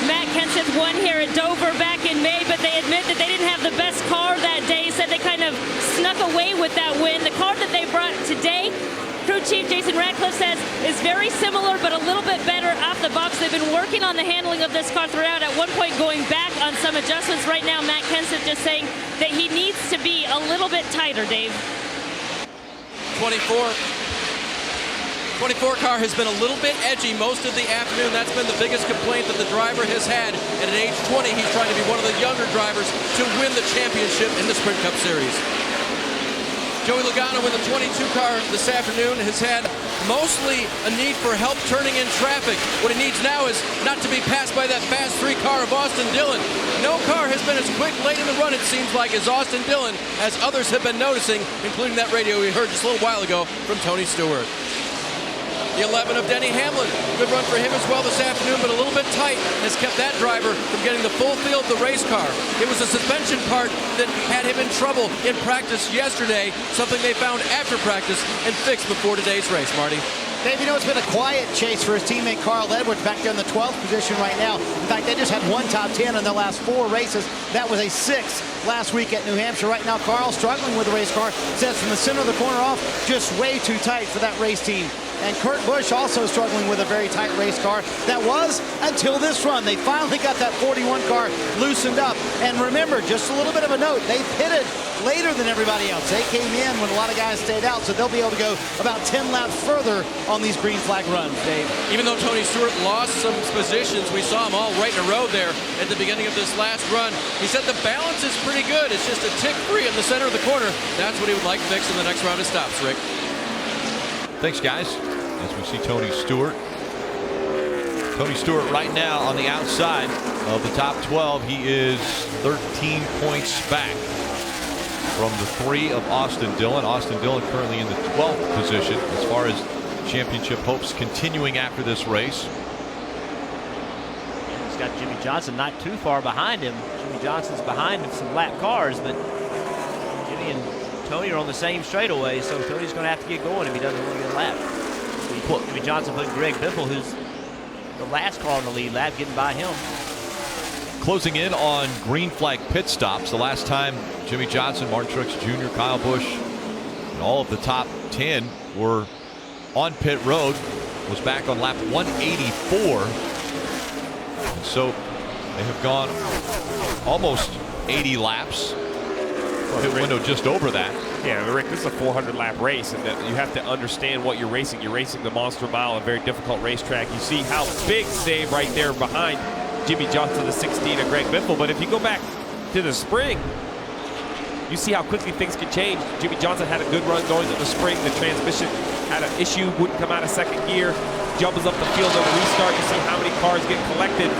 Speaker 15: Matt Kenseth won here at Dover back in May, but they admit that they didn't have the best car that day, said they kind of snuck away with that win. The car that they brought today, crew chief Jason Ratcliffe says, is very similar but a little bit better off the box. They've been working on the handling of this car throughout, at one point going back on some adjustments. Right now, Matt Kenseth just saying that he needs to be a little bit tighter, Dave.
Speaker 17: 24 car has been a little bit edgy most of the afternoon. That's been the biggest complaint that the driver has had. And at age 20, he's trying to be one of the younger drivers to win the championship in the Sprint Cup Series. Joey Logano in the 22 car this afternoon has had mostly a need for help turning in traffic. What he needs now is not to be passed by that fast 3 car of Austin Dillon. No car has been as quick late in the run, it seems like, as Austin Dillon, as others have been noticing, including that radio we heard just a little while ago from Tony Stewart. The 11 of Denny Hamlin. Good run for him as well this afternoon, but a little bit tight has kept that driver from getting the full feel of the race car. It was a suspension part that had him in trouble in practice yesterday, something they found after practice and fixed before today's race, Marty.
Speaker 16: Dave, you know, it's been a quiet chase for his teammate Carl Edwards back there in the 12th position right now. In fact, they just had one top 10 in their last 4 races. That was a 6th last week at New Hampshire. Right now, Carl struggling with the race car. Says from the center of the corner off, just way too tight for that race team. And Kurt Busch also struggling with a very tight race car. That was until this run. They finally got that 41 car loosened up. And remember, just a little bit of a note, they pitted later than everybody else. They came in when a lot of guys stayed out, so they'll be able to go about 10 laps further on these green flag runs, Dave.
Speaker 17: Even though Tony Stewart lost some positions, we saw them all right in a row there at the beginning of this last run. He said the balance is pretty good. It's just a tick free in the center of the corner. That's what he would like fixed in the next round of stops, Rick.
Speaker 8: Thanks, guys. As we see Tony Stewart. Tony Stewart right now on the outside of the top 12. He is 13 points back from the 3 of Austin Dillon. Austin Dillon currently in the 12th position as far as championship hopes continuing after this race.
Speaker 9: He's got Jimmie Johnson not too far behind him. Jimmie Johnson's behind some lap cars, but Jimmie and Tony are on the same straightaway, so Tony's going to have to get going if he doesn't want to get a lap. Jimmie Johnson putting Greg Biffle, who's the last car on the lead lap, getting by him.
Speaker 8: Closing in on green flag pit stops. The last time Jimmie Johnson, Martin Truex Jr., Kyle Busch, and all of the top 10 were on pit road was back on lap 184. And so they have gone almost 80 laps. Pit window just over that.
Speaker 10: Yeah, Rick, this is a 400-lap race, and you have to understand what you're racing. You're racing the Monster Mile, a very difficult racetrack. You see how big Dave right there behind Jimmie Johnson, the 16 of Greg Biffle. But if you go back to the spring, you see how quickly things can change. Jimmie Johnson had a good run going to the spring. The transmission had an issue, wouldn't come out of second gear. Jumps up the field on the restart. You see how many cars get collected.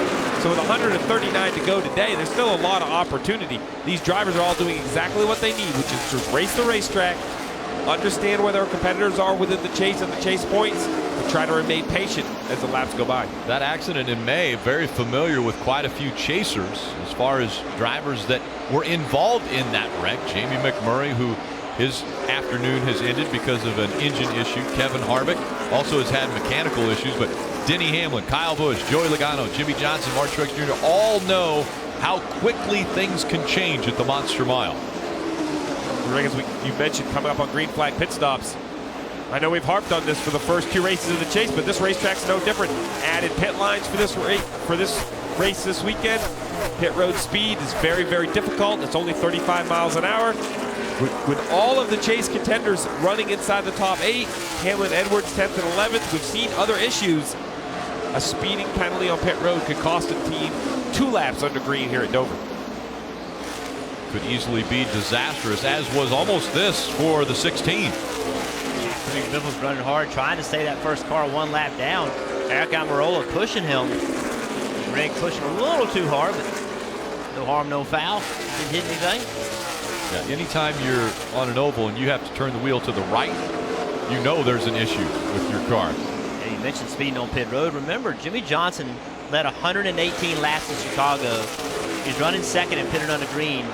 Speaker 10: So with 139 to go today, there's still a lot of opportunity. These drivers are all doing exactly what they need, which is to race the racetrack, understand where their competitors are within the chase and the chase points, and try to remain patient as the laps go by.
Speaker 8: That accident in May, very familiar with quite a few chasers as far as drivers that were involved in that wreck. Jamie McMurray, who his afternoon has ended because of an engine issue. Kevin Harvick also has had mechanical issues, but Denny Hamlin, Kyle Busch, Joey Logano, Jimmy Johnson, Martin Truex Jr. all know how quickly things can change at the Monster Mile.
Speaker 10: Rick, as you mentioned, coming up on green flag pit stops. I know we've harped on this for the first 2 races of the chase, but this racetrack's no different. Added pit lines for this race this weekend. Pit road speed is very, very difficult. It's only 35 miles an hour. With all of the chase contenders running inside the top 8, Hamlin, Edwards 10th and 11th, we've seen other issues. A speeding penalty on pit road could cost a team 2 laps under green here at Dover.
Speaker 8: Could easily be disastrous, as was almost this for the 16.
Speaker 9: Biffle's running hard, trying to stay that first car 1 lap down. Eric Almirola pushing him. Greg pushing a little too hard, but no harm, no foul. Didn't hit anything.
Speaker 8: Yeah, anytime you're on an oval and you have to turn the wheel to the right, you know there's an issue with your car.
Speaker 9: And you mentioned speeding on pit road. Remember, Jimmy Johnson led 118 laps in Chicago. He's running second and pitted under green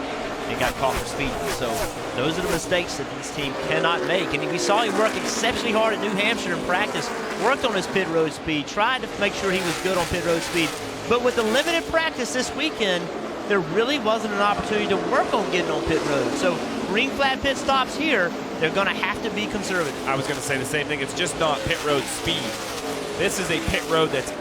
Speaker 9: and got caught for speeding. So those are the mistakes that this team cannot make. And we saw him work exceptionally hard at New Hampshire in practice, worked on his pit road speed, tried to make sure he was good on pit road speed. But with the limited practice this weekend, there really wasn't an opportunity to work on getting on pit road. So green flag pit stops here, they're going to have to be conservative.
Speaker 10: I was going to say the same thing. It's just not pit road speed. This is a pit road that's,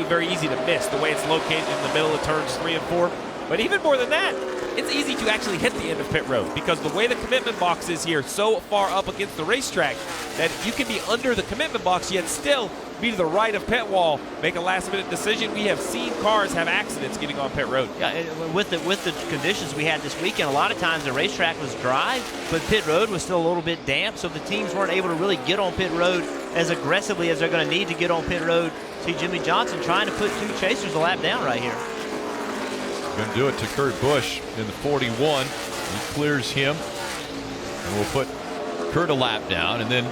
Speaker 10: very easy to miss, the way it's located in the middle of turns 3 and 4. But even more than that, it's easy to actually hit the end of pit road because the way the commitment box is here, so far up against the racetrack, that you can be under the commitment box yet still be to the right of pit wall, make a last-minute decision. We have seen cars have accidents getting on pit road.
Speaker 9: Yeah, and with the conditions we had this weekend, a lot of times the racetrack was dry, but pit road was still a little bit damp, so the teams weren't able to really get on pit road as aggressively as they're going to need to get on pit road. See Jimmy Johnson trying to put 2 chasers a lap down right here.
Speaker 8: Going to do it to Kurt Busch in the 41. He clears him, and we'll put Kurt a lap down, and then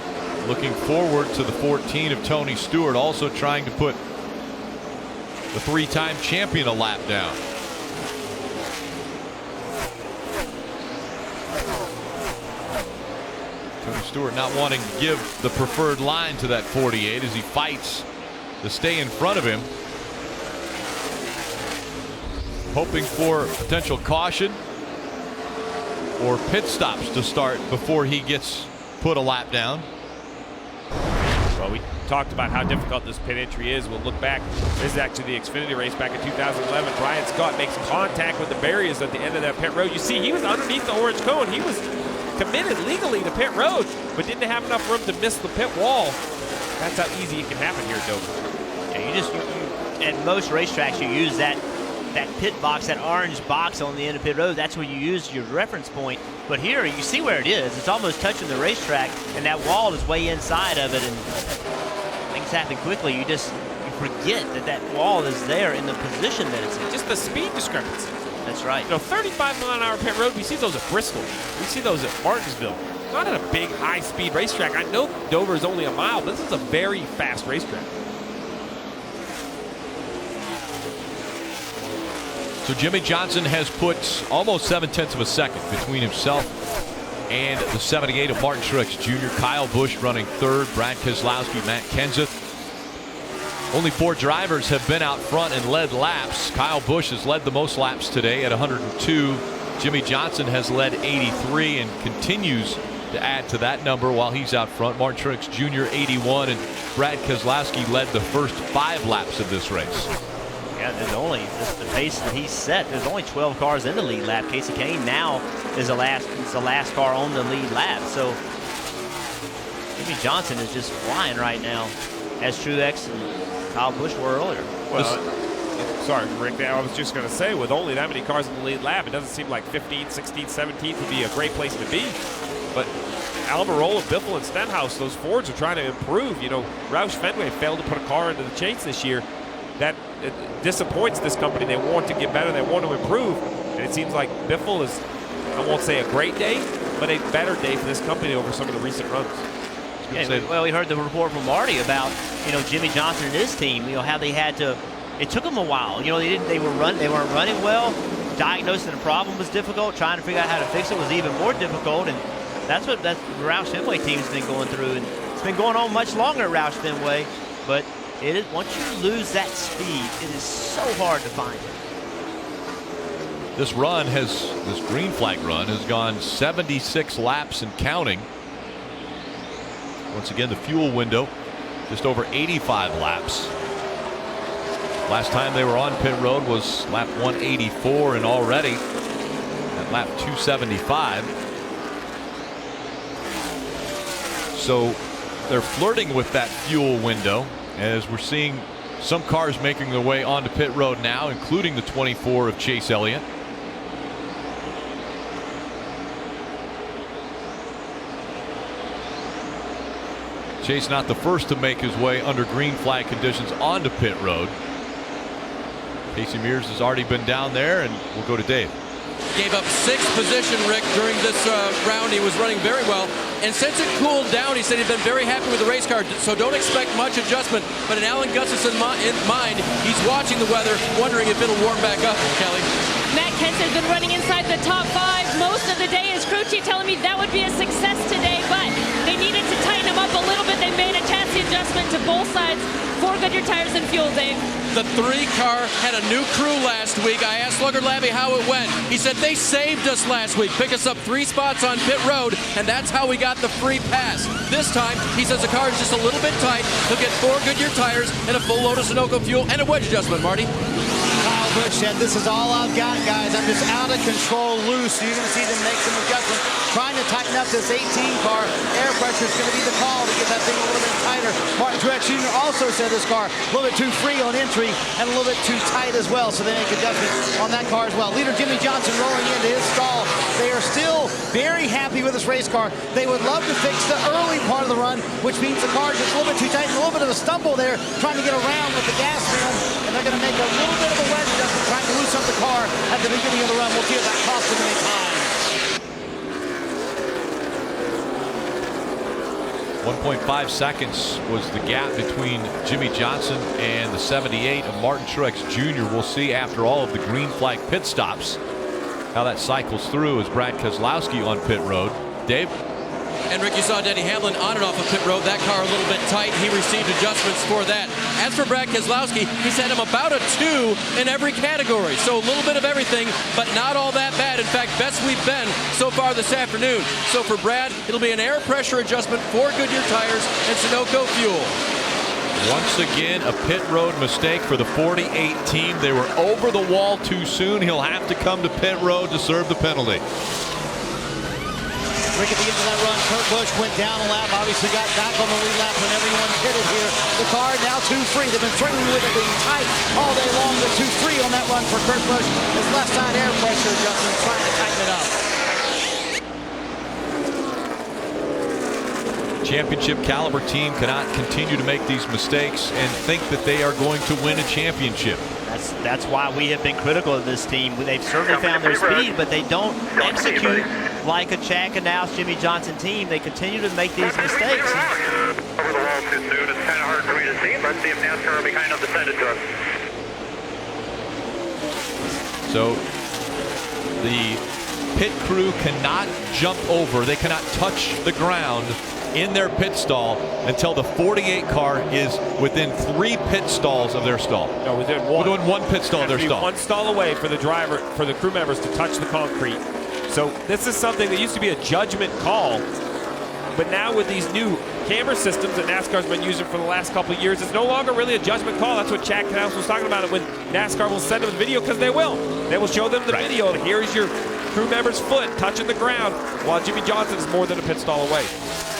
Speaker 8: looking forward to the 14 of Tony Stewart, also trying to put the 3-time champion a lap down. Tony Stewart not wanting to give the preferred line to that 48 as he fights to stay in front of him, hoping for potential caution or pit stops to start before he gets put a lap down.
Speaker 10: Well, we talked about how difficult this pit entry is. We'll look back. This is actually the Xfinity race back in 2011. Brian Scott makes contact with the barriers at the end of that pit road. You see, he was underneath the orange cone. He was committed legally to pit road, but didn't have enough room to miss the pit wall. That's how easy it can happen here at Dover.
Speaker 9: Yeah, at most racetracks, you use that pit box, that orange box on the end of pit road. That's where you use your reference point. But here, you see where it is. It's almost touching the racetrack, and that wall is way inside of it, and things happen quickly. You forget that wall is there in the position that it's in.
Speaker 10: Just the speed discrepancy.
Speaker 9: That's right.
Speaker 10: 35-mile-an-hour pit road, we see those at Bristol. We see those at Martinsville. Not at a big, high-speed racetrack. I know Dover is only a mile, but this is a very fast racetrack.
Speaker 8: So Jimmy Johnson has put almost 7/10 of a second between himself and the 78 of Martin Truex Jr. Kyle Busch running 3rd, Brad Keselowski, Matt Kenseth. Only 4 drivers have been out front and led laps. Kyle Busch has led the most laps today at 102. Jimmy Johnson has led 83 and continues to add to that number while he's out front. Martin Truex Jr. 81, and Brad Keselowski led the first 5 laps of this race.
Speaker 9: Yeah, there's only the pace that he's set. There's only 12 cars in the lead lap. Casey Kane now is the last car on the lead lap. So Jimmy Johnson is just flying right now, as Truex and Kyle Busch were earlier.
Speaker 10: Well, sorry, Rick. I was just going to say, with only that many cars in the lead lap, it doesn't seem like 15th, 16th, 17th would be a great place to be. But Almirola, Biffle, and Stenhouse, those Fords are trying to improve. You know, Roush Fenway failed to put a car into the chase this year. That it disappoints this company. They want to get better. They want to improve. And it seems like Biffle is, I won't say a great day, but a better day for this company over some of the recent runs.
Speaker 9: Yeah, well, we heard the report from Marty about, Jimmy Johnson and his team, how they had to, it took them a while. They weren't running well. Diagnosing the problem was difficult. Trying to figure out how to fix it was even more difficult. And that's what that Roush Fenway team's been going through. And It's been going on much longer at Roush Fenway, but it is, once you lose that speed, it is so hard to find it.
Speaker 8: This green flag run has gone 76 laps and counting. Once again, the fuel window just over 85 laps. Last time they were on pit road was lap 184, and already at lap 275. So they're flirting with that fuel window, as we're seeing some cars making their way onto pit road now, including the 24 of Chase Elliott. Chase not the first to make his way under green flag conditions onto pit road. Casey Mears has already been down there, and we'll go to Dave.
Speaker 17: Gave up 6th position, Rick, during this round. He was running very well. And since it cooled down, he said he'd been very happy with the race car, so don't expect much adjustment. But in Alan Gustafson's mind, he's watching the weather, wondering if it'll warm back up, Kelly.
Speaker 15: Matt Kenseth's been running inside the top 5 most of the day. His crew chief telling me that would be a success today, but they needed to tighten him up a little bit. They made a chassis adjustment to both sides for Goodyear tires and fuel, Dave.
Speaker 17: The 3 car had a new crew last week. I asked Slugger Labby how it went. He said they saved us last week, pick us up 3 spots on pit road, and that's how we got the free pass. This time, he says the car is just a little bit tight. He'll get 4 Goodyear tires and a full load of Sunoco fuel and a wedge adjustment, Marty.
Speaker 16: Kyle Busch said, "This is all I've got, guys. I'm just out of control, loose." So you're going to see them make some adjustments, trying to tighten up this 18 car. Air pressure is going to be the call to get that thing a little bit tighter. Martin Truex Jr. also said this car a little bit too free on entry and a little bit too tight as well, so they make adjustments on that car as well. Leader Jimmy Johnson rolling into his stall. They are still very happy with this race car. They would love to fix the early part of the run, which means the car is just a little bit too tight and a little bit of a stumble there, trying to get around with the gas rim, and they're going to make a little bit of a wedge adjustment, trying to loosen up the car at the beginning of the run. We'll see if that costs them any time.
Speaker 8: 1.5 seconds was the gap between Jimmy Johnson and the 78 of Martin Truex Jr. We'll see after all of the green flag pit stops how that cycles through as Brad Keselowski on pit road. Dave?
Speaker 17: And Rick, you saw Denny Hamlin on and off of pit road. That car a little bit tight. He received adjustments for that. As for Brad Keselowski, he's had him about a 2 in every category. So a little bit of everything, but not all that bad. In fact, best we've been so far this afternoon. So for Brad, it'll be an air pressure adjustment for Goodyear tires and Sunoco fuel.
Speaker 8: Once again, a pit road mistake for the 48 team. They were over the wall too soon. He'll have to come to pit road to serve the penalty.
Speaker 16: Rick, at the end of that run, Kurt Busch went down a lap, obviously got back on the lead lap when everyone pitted here. The car now 2-free. They've been threatening with it being tight all day long, but 2-free on that run for Kurt Busch. His left side air pressure adjustment, trying to tighten it up.
Speaker 8: Championship caliber team cannot continue to make these mistakes and think that they are going to win a championship.
Speaker 9: That's why we have been critical of this team. They've certainly found their speed, but they don't execute like a Chad Knaus, Jimmy Johnson team. They continue to make these mistakes.
Speaker 22: Over the wall too soon. It's kind of hard for me to see. Let's see if NASCAR will be kind enough to send it to us.
Speaker 8: So the pit crew cannot jump over. They cannot touch the ground in their pit stall until the 48 car is within 3 pit stalls of their stall.
Speaker 10: No, within 1.
Speaker 8: Within 1 pit stall of their stall.
Speaker 10: 1 stall away for the driver, for the crew members to touch the concrete. So this is something that used to be a judgment call, but now with these new camera systems that NASCAR's been using for the last couple of years, it's no longer really a judgment call. That's what Chad Knaus was talking about, when NASCAR will send them the video, because they will. They will show them the video. Here's your crew member's foot touching the ground, while Jimmy Johnson is more than a pit stall away.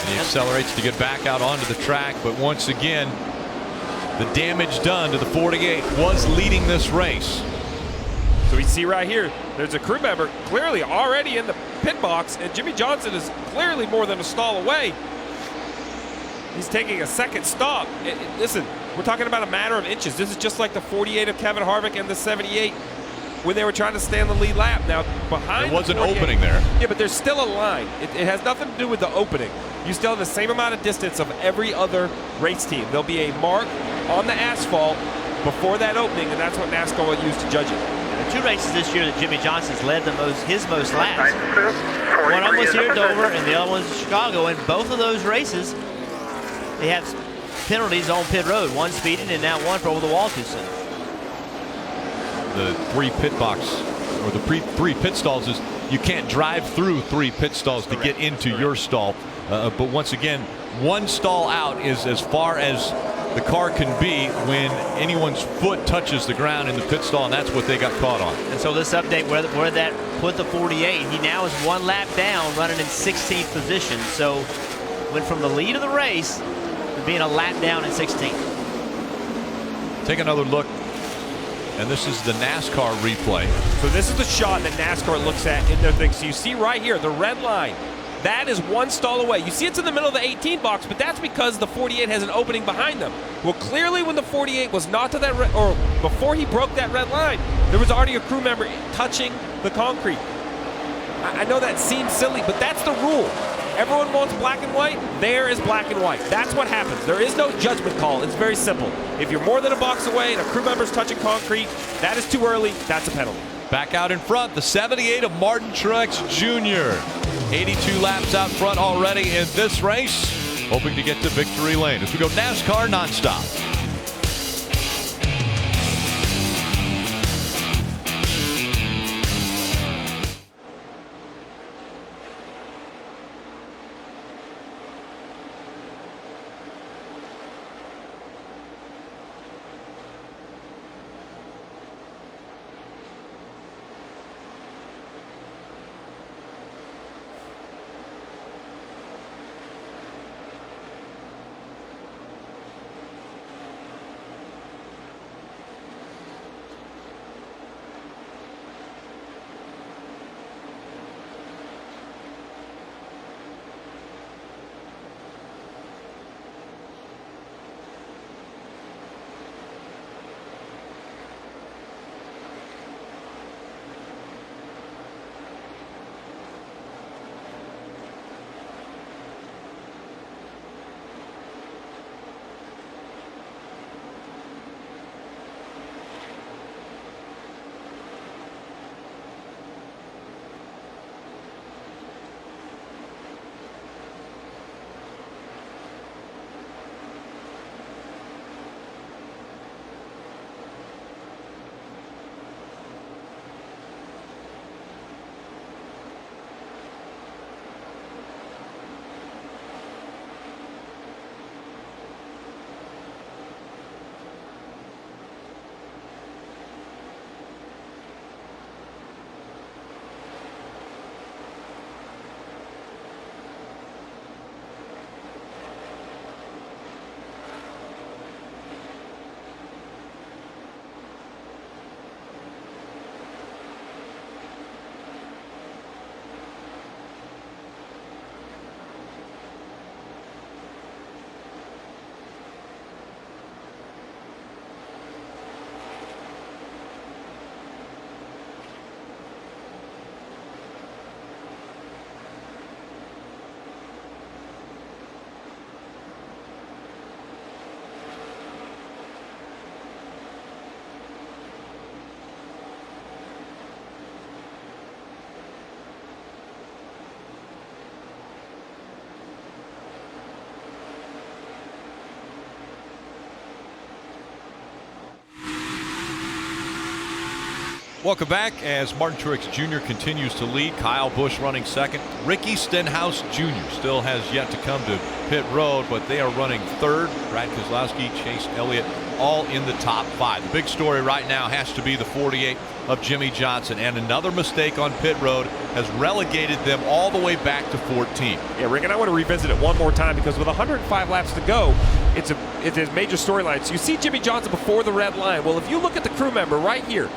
Speaker 8: And he accelerates to get back out onto the track, but once again, the damage done to the 48 was leading this race.
Speaker 10: So we see right here, there's a crew member clearly already in the pit box, and Jimmy Johnson is clearly more than a stall away. He's taking a second stop. Listen, we're talking about a matter of inches. This is just like the 48 of Kevin Harvick and the 78 when they were trying to stay on the lead lap. Now, behind
Speaker 8: there was an opening there.
Speaker 10: Yeah, but there's still a line. It has nothing to do with the opening. You still have the same amount of distance of every other race team. There'll be a mark on the asphalt before that opening, and that's what NASCAR will use to judge it.
Speaker 9: The 2 races this year that Jimmy Johnson's led his most laps. One of them was here at Dover, and the other one was in Chicago. In both of those races, they have penalties on pit road. One speeding and now one for over the wall too soon.
Speaker 8: The 3 pit box, or the 3 pit stalls, is you can't drive through 3 pit stalls to get into your stall. But once again, 1 stall out is as far as the car can be when anyone's foot touches the ground in the pit stall, and that's what they got caught on.
Speaker 9: And so this update where that put the 48, he now is 1 lap down, running in 16th position. So went from the lead of the race to being a lap down in 16th.
Speaker 8: Take another look, and this is the NASCAR replay.
Speaker 10: So this is the shot that NASCAR looks at in their thing. So you see right here, the red line. That is 1 stall away. You see it's in the middle of the 18 box, but that's because the 48 has an opening behind them. Well, clearly when the 48 was not to that or before he broke that red line, there was already a crew member touching the concrete. I know that seems silly, but that's the rule. Everyone wants black and white. There is black and white. That's what happens. There is no judgment call. It's very simple. If you're more than a box away and a crew member's touching concrete, that is too early. That's a penalty.
Speaker 8: Back out in front, the 78 of Martin Truex Jr. 82 laps out front already in this race, hoping to get to victory lane as we go NASCAR nonstop. Welcome back as Martin Truex Jr. continues to lead. Kyle Busch running second. Ricky Stenhouse Jr. still has yet to come to pit road, but they are running third. Brad Keselowski, Chase Elliott, all in the top 5. The big story right now has to be the 48 of Jimmy Johnson, and another mistake on pit road has relegated them all the way back to 14.
Speaker 10: Yeah, Rick, and I want to revisit it one more time because with 105 laps to go, it's a major storyline. So you see Jimmy Johnson before the red line. Well, if you look at the crew member right here,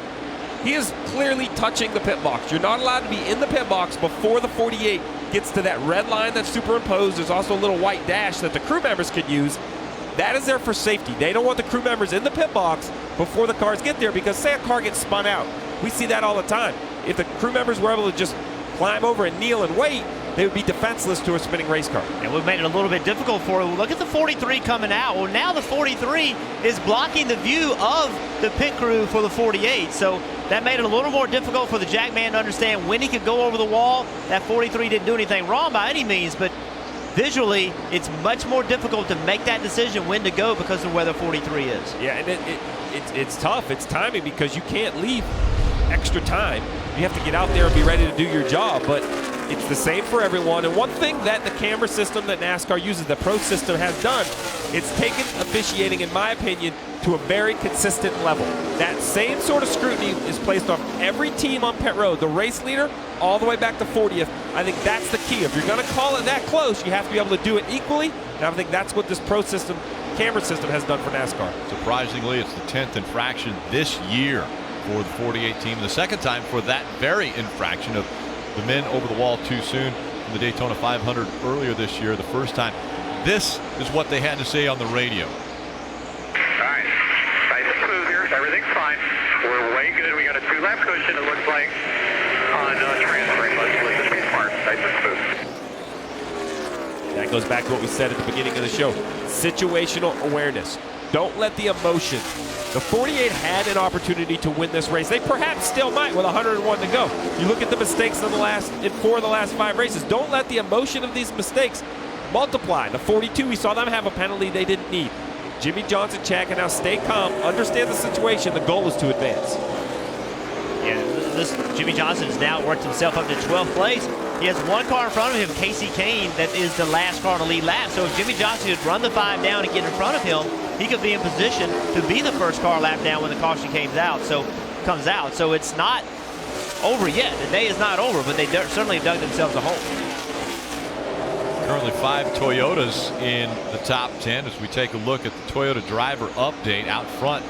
Speaker 10: he is clearly touching the pit box. You're not allowed to be in the pit box before the 48 gets to that red line that's superimposed. There's also a little white dash that the crew members could use. That is there for safety. They don't want the crew members in the pit box before the cars get there because say a car gets spun out. We see that all the time. If the crew members were able to just climb over and kneel and wait, they would be defenseless to a spinning race car.
Speaker 9: And we've made it a little bit difficult for them. Look at the 43 coming out. Well, now the 43 is blocking the view of the pit crew for the 48. So that made it a little more difficult for the jack man to understand when he could go over the wall. That 43 didn't do anything wrong by any means, but visually, it's much more difficult to make that decision when to go because of where the 43 is.
Speaker 10: Yeah, and it's tough. It's timing because you can't leave extra time. You have to get out there and be ready to do your job, but it's the same for everyone. And one thing that the camera system that NASCAR uses, the Pro system, has done, it's taken officiating, in my opinion, to a very consistent level. That same sort of scrutiny is placed on every team on pit road, the race leader all the way back to 40th. I think that's the key. If you're going to call it that close, you have to be able to do it equally, and I think that's what this Pro system, camera system, has done for NASCAR.
Speaker 8: Surprisingly, it's the 10th infraction this year for the 48 team. The second time for that very infraction of the men over the wall too soon in the Daytona 500 earlier this year. The first time. This is what they had to say on the radio.
Speaker 22: All right, nice and smooth here. Everything's fine. We're way good. We got a 2-lap cushion, it looks like, on transferring. Let's listen to smart. Nice and smooth.
Speaker 10: That goes back to what we said at the beginning of the show. Situational awareness. Don't let the emotion. The 48 had an opportunity to win this race. They perhaps still might with 101 to go. You look at the mistakes in 4 of the last 5 races. Don't let the emotion of these mistakes multiply. The 42, we saw them have a penalty they didn't need. Jimmy Johnson, Chad, can now stay calm, understand the situation. The goal is to advance.
Speaker 9: Yeah, Jimmy Johnson has now worked himself up to 12th place. He has one car in front of him, Casey Kane, that is the last car to lead lap. So if Jimmy Johnson could run the 5 down and get in front of him, he could be in position to be the first car lap down when the caution comes out. So it's not over yet. The day is not over, but they certainly dug themselves a hole.
Speaker 8: Currently 5 Toyotas in the top 10 as we take a look at the Toyota driver update. Out front,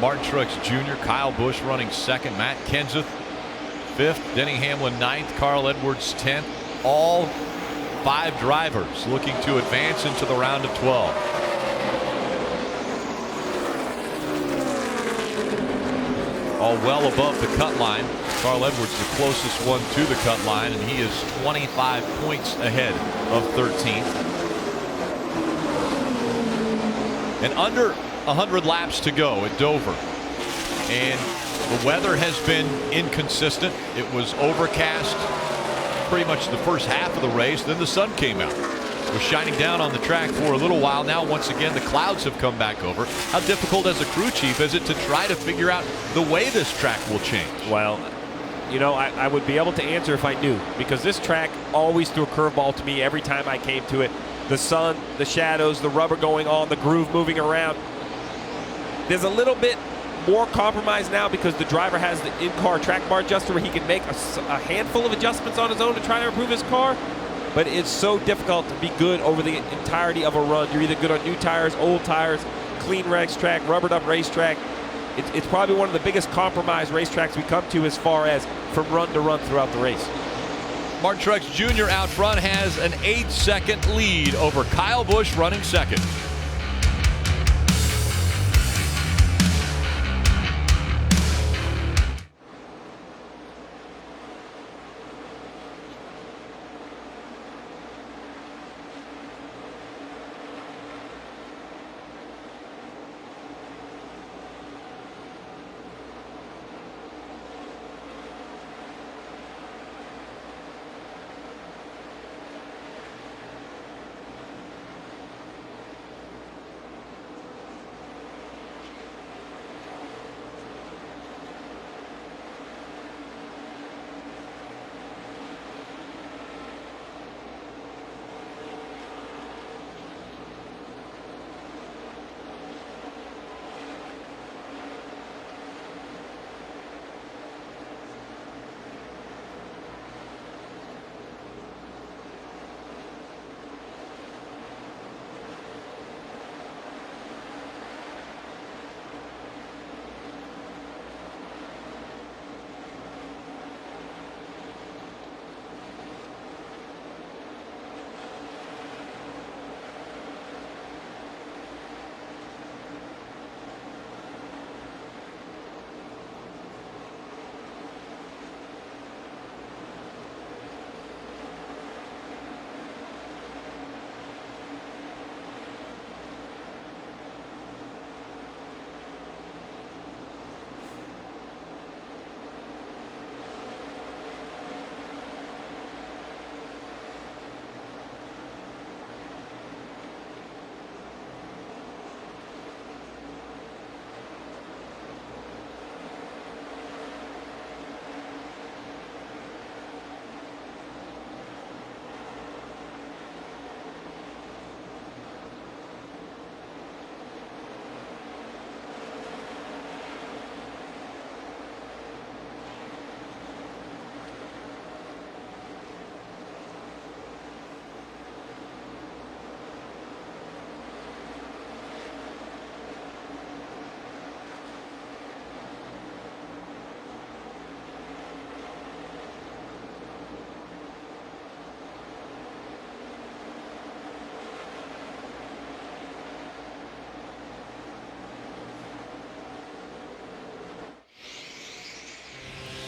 Speaker 8: Martin Truex Jr., Kyle Busch running second, Matt Kenseth 5th, Denny Hamlin 9th, Carl Edwards 10th. All 5 drivers looking to advance into the round of 12. All well above the cut line. Carl Edwards the closest one to the cut line, and he is 25 points ahead of 13th. And under 100 laps to go at Dover. And the weather has been inconsistent. It was overcast pretty much the first half of the race. Then the sun came out. It was shining down on the track for a little while. Now, once again, the clouds have come back over. How difficult as a crew chief is it to try to figure out the way this track will change?
Speaker 10: Well, you know, I would be able to answer if I knew, because this track always threw a curveball to me every time I came to it. The sun, the shadows, the rubber going on, the groove moving around. There's a little bit more compromise now because the driver has the in-car track bar adjuster where he can make a handful of adjustments on his own to try to improve his car. But it's so difficult to be good over the entirety of a run. You're either good on new tires, old tires, clean racetrack, rubbered up racetrack. It's probably one of the biggest compromise racetracks we come to as far as from run to run throughout the race.
Speaker 8: Martin Truex Jr. out front has an 8-second lead over Kyle Busch running second.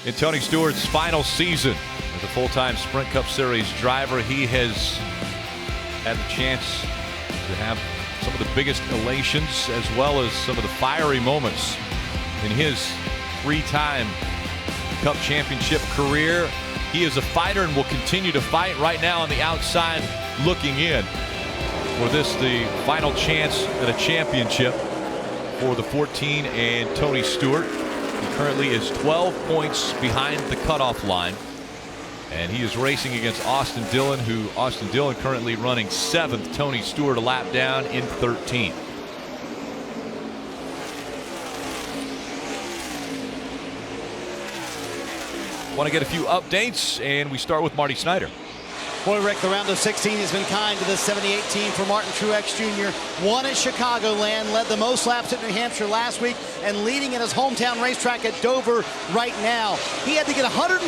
Speaker 8: In Tony Stewart's final season as a full-time Sprint Cup Series driver, he has had the chance to have some of the biggest elations as well as some of the fiery moments in his 3-time Cup Championship career. He is a fighter and will continue to fight. Right now on the outside looking in for this, the final chance at a championship for the 14 and Tony Stewart. He currently is 12 points behind the cutoff line, and he is racing against Austin Dillon, who Austin Dillon currently running 7th. Tony Stewart a lap down in 13th. Want to get a few updates, and we start with Marty Snyder.
Speaker 16: Boy, Rick, the round of 16 has been kind to the 78 team for Martin Truex Jr. Won at Chicagoland, led the most laps at New Hampshire last week, and leading at his hometown racetrack at Dover right now. He had to get 150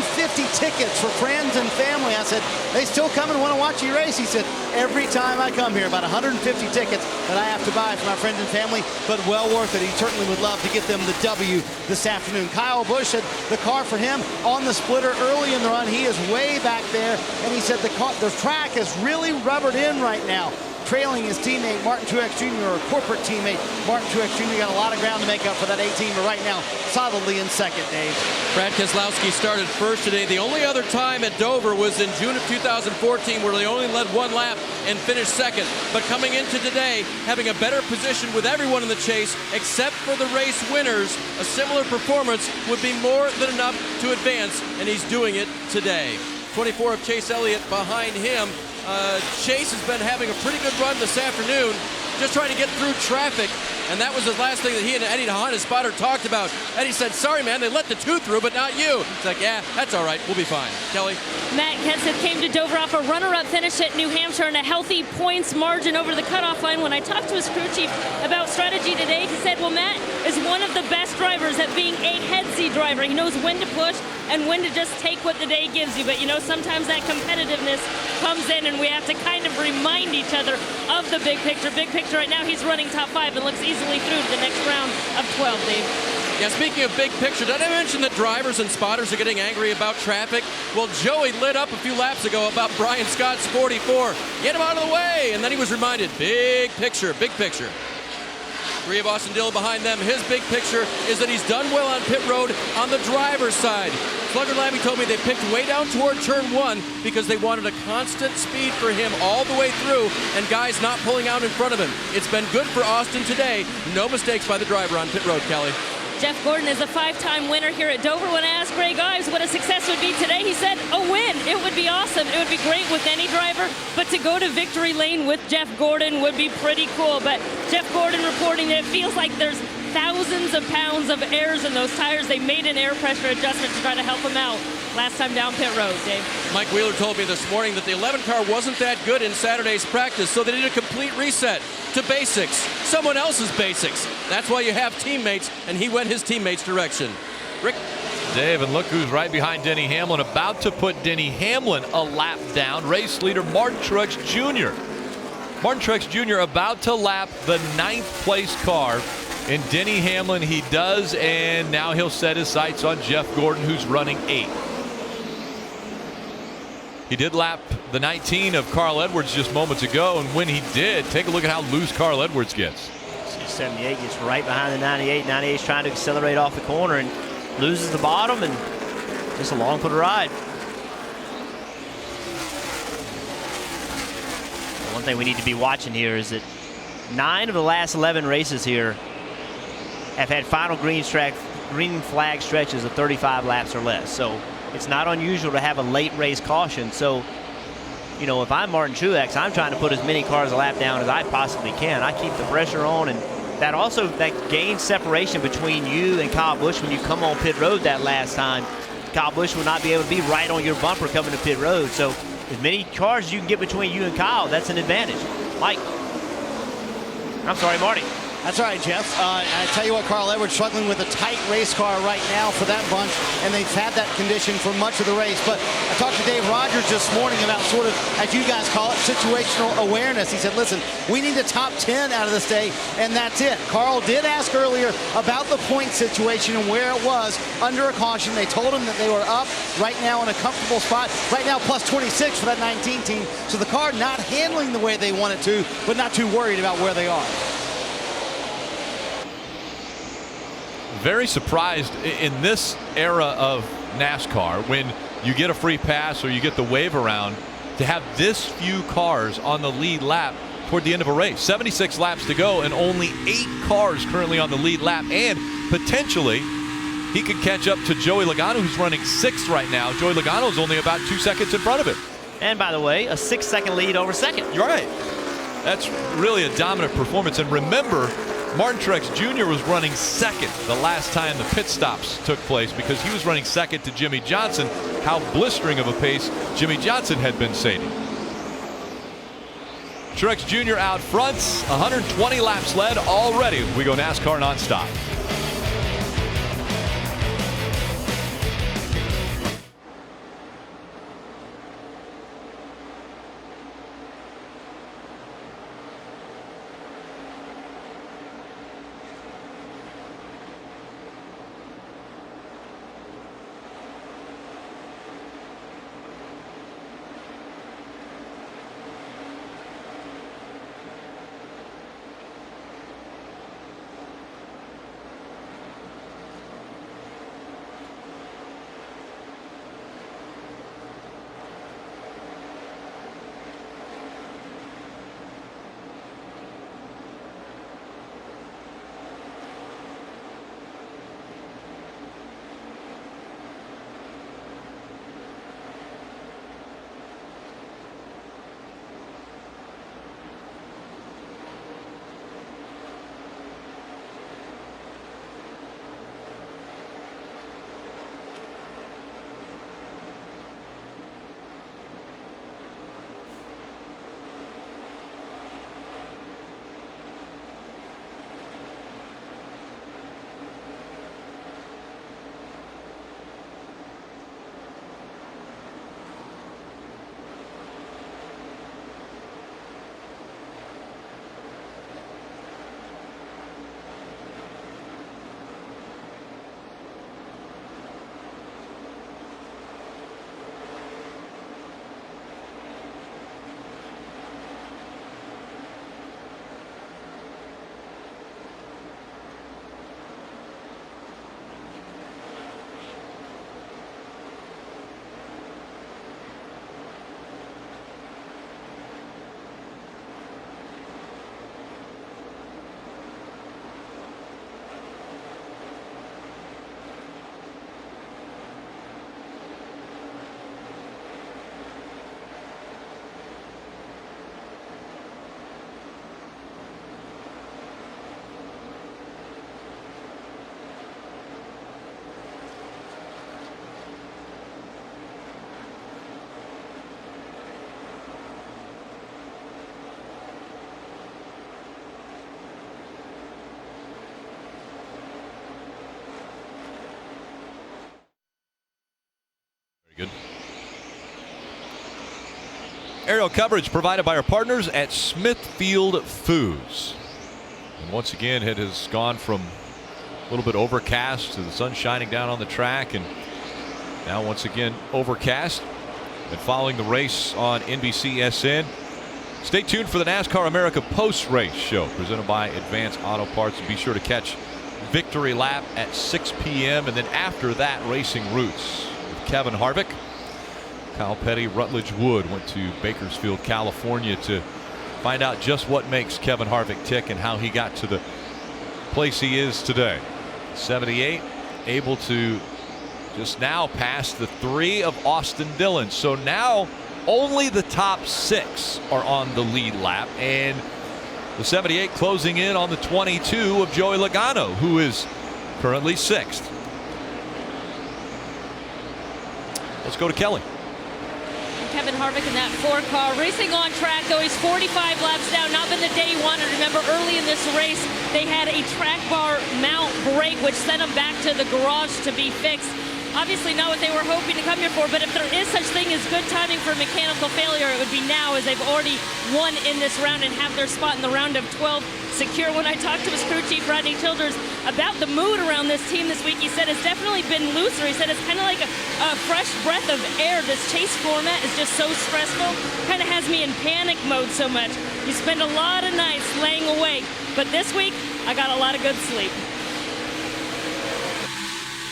Speaker 16: tickets for friends and family. I said, they still come and want to watch you race? He said, every time I come here, about 150 tickets that I have to buy for my friends and family, but well worth it. He certainly would love to get them the W this afternoon. Kyle Busch said the car for him on the splitter early in the run. He is way back there, and he said the track is really rubbered in right now, trailing his teammate Martin Truex Jr., or corporate teammate Martin Truex Jr. Got a lot of ground to make up for that 18, but right now solidly in second, Dave.
Speaker 17: Brad Keselowski started first today. The only other time at Dover was in June of 2014, where they only led 1 lap and finished second. But coming into today, having a better position with everyone in the chase, except for the race winners, a similar performance would be more than enough to advance, and he's doing it today. 24 of Chase Elliott behind him. Chase has been having a pretty good run this afternoon, just trying to get through traffic, and that was the last thing that he and Eddie DeHaan, his spotter, talked about. Eddie said, sorry, man, they let the 2 through, but not you. It's like, yeah, that's all right. We'll be fine. Kelly?
Speaker 15: Matt Kenseth came to Dover off a runner-up finish at New Hampshire and a healthy points margin over the cutoff line. When I talked to his crew chief about strategy today, he said, well, Matt is one of the best drivers at being a head seat driver. He knows when to push and when to just take what the day gives you. But, you know, sometimes that competitiveness comes in, and we have to kind of remind each other of the big picture. Big picture right now, he's running top 5 and looks easily through to the next round of 12, Dave.
Speaker 17: Yeah, speaking of big picture, did I mention that drivers and spotters are getting angry about traffic? Well, Joey lit up a few laps ago about Brian Scott's 44. Get him out of the way! And then he was reminded, big picture, big picture. 3 of Austin Dillon behind them. His big picture is that he's done well on pit road on the driver's side. Slugger Labby told me they picked way down toward turn 1 because they wanted a constant speed for him all the way through and guys not pulling out in front of him. It's been good for Austin today. No mistakes by the driver on pit road, Kelly.
Speaker 15: Jeff Gordon is a 5-time winner here at Dover. When I asked Greg Ives what a success would be today, he said a win. It would be awesome. It would be great with any driver, but to go to victory lane with Jeff Gordon would be pretty cool. But Jeff Gordon reporting that it feels like there's thousands of pounds of airs in those tires. They made an air pressure adjustment to try to help him out last time down pit road, Dave.
Speaker 17: Mike Wheeler told me this morning that the 11 car wasn't that good in Saturday's practice, so they did a complete reset to basics, someone else's basics. That's why you have teammates, and he went his teammates' direction. Rick?
Speaker 8: Dave, and look who's right behind Denny Hamlin, about to put Denny Hamlin a lap down. Race leader Martin Truex Jr. Martin Truex Jr. about to lap the 9th place car. And Denny Hamlin, he does, and now he'll set his sights on Jeff Gordon, who's running 8th. He did lap the 19 of Carl Edwards just moments ago, and when he did, take a look at how loose Carl Edwards gets.
Speaker 9: 78 gets right behind the 98. 98 is trying to accelerate off the corner and loses the bottom, and just along for the ride. One thing we need to be watching here is that 9 of the last 11 races here have had final green flag stretches of 35 laps or less. So it's not unusual to have a late race caution. So, you know, if I'm Martin Truex, I'm trying to put as many cars a lap down as I possibly can. I keep the pressure on, and that gains separation between you and Kyle Busch when you come on pit road that last time. Kyle Busch will not be able to be right on your bumper coming to pit road. So as many cars you can get between you and Kyle, that's an advantage. Mike. I'm sorry, Marty.
Speaker 16: That's right, Jeff. I tell you what, Carl Edwards struggling with a tight race car right now for that bunch, and they've had that condition for much of the race. But I talked to Dave Rogers this morning about sort of, as you guys call it, situational awareness. He said, listen, we need a top 10 out of this day, and that's it. Carl did ask earlier about the point situation and where it was under a caution. They told him that they were up right now in a comfortable spot. Right now, plus 26 for that 19 team. So the car not handling the way they want it to, but not too worried about where they are.
Speaker 8: Very surprised in this era of NASCAR when you get a free pass or you get the wave around to have this few cars on the lead lap toward the end of a race. 76 laps to go and only 8 cars currently on the lead lap, and potentially he could catch up to Joey Logano, who's running 6th right now. Joey Logano's only about 2 seconds in front of him.
Speaker 9: And by the way, a 6-second lead over second.
Speaker 8: You're right. That's really a dominant performance. And remember, Martin Truex Jr. was running 2nd the last time the pit stops took place because he was running 2nd to Jimmy Johnson. How blistering of a pace Jimmy Johnson had been saving. Truex Jr. out front, 120 laps led already. We go NASCAR nonstop. Good. Aerial coverage provided by our partners at Smithfield Foods. And once again, it has gone from a little bit overcast to the sun shining down on the track, and now once again overcast. And following the race on NBCSN, stay tuned for the NASCAR America post-race show presented by Advance Auto Parts. And be sure to catch Victory Lap at 6 p.m. and then after that, Racing Roots. Kevin Harvick. Kyle Petty, Rutledge Wood went to Bakersfield, California to find out just what makes Kevin Harvick tick and how he got to the place he is today. 78, able to just now pass the 3 of Austin Dillon. So now only the top 6 are on the lead lap, and the 78 closing in on the 22 of Joey Logano, who is currently 6th. Let's go to Kelly.
Speaker 15: Kevin Harvick in that 4 car racing on track, though he's 45 laps down. Not been the day he wanted. Remember, early in this race, they had a track bar mount break, which sent them back to the garage to be fixed. Obviously not what they were hoping to come here for, but if there is such thing as good timing for mechanical failure, it would be now, as they've already won in this round and have their spot in the round of 12 secure. When I talked to his crew chief, Rodney Childers, about the mood around this team this week, he said it's definitely been looser. He said it's kind of like a fresh breath of air. This chase format is just so stressful, kind of has me in panic mode so much. You spend a lot of nights laying awake, but this week, I got a lot of good sleep.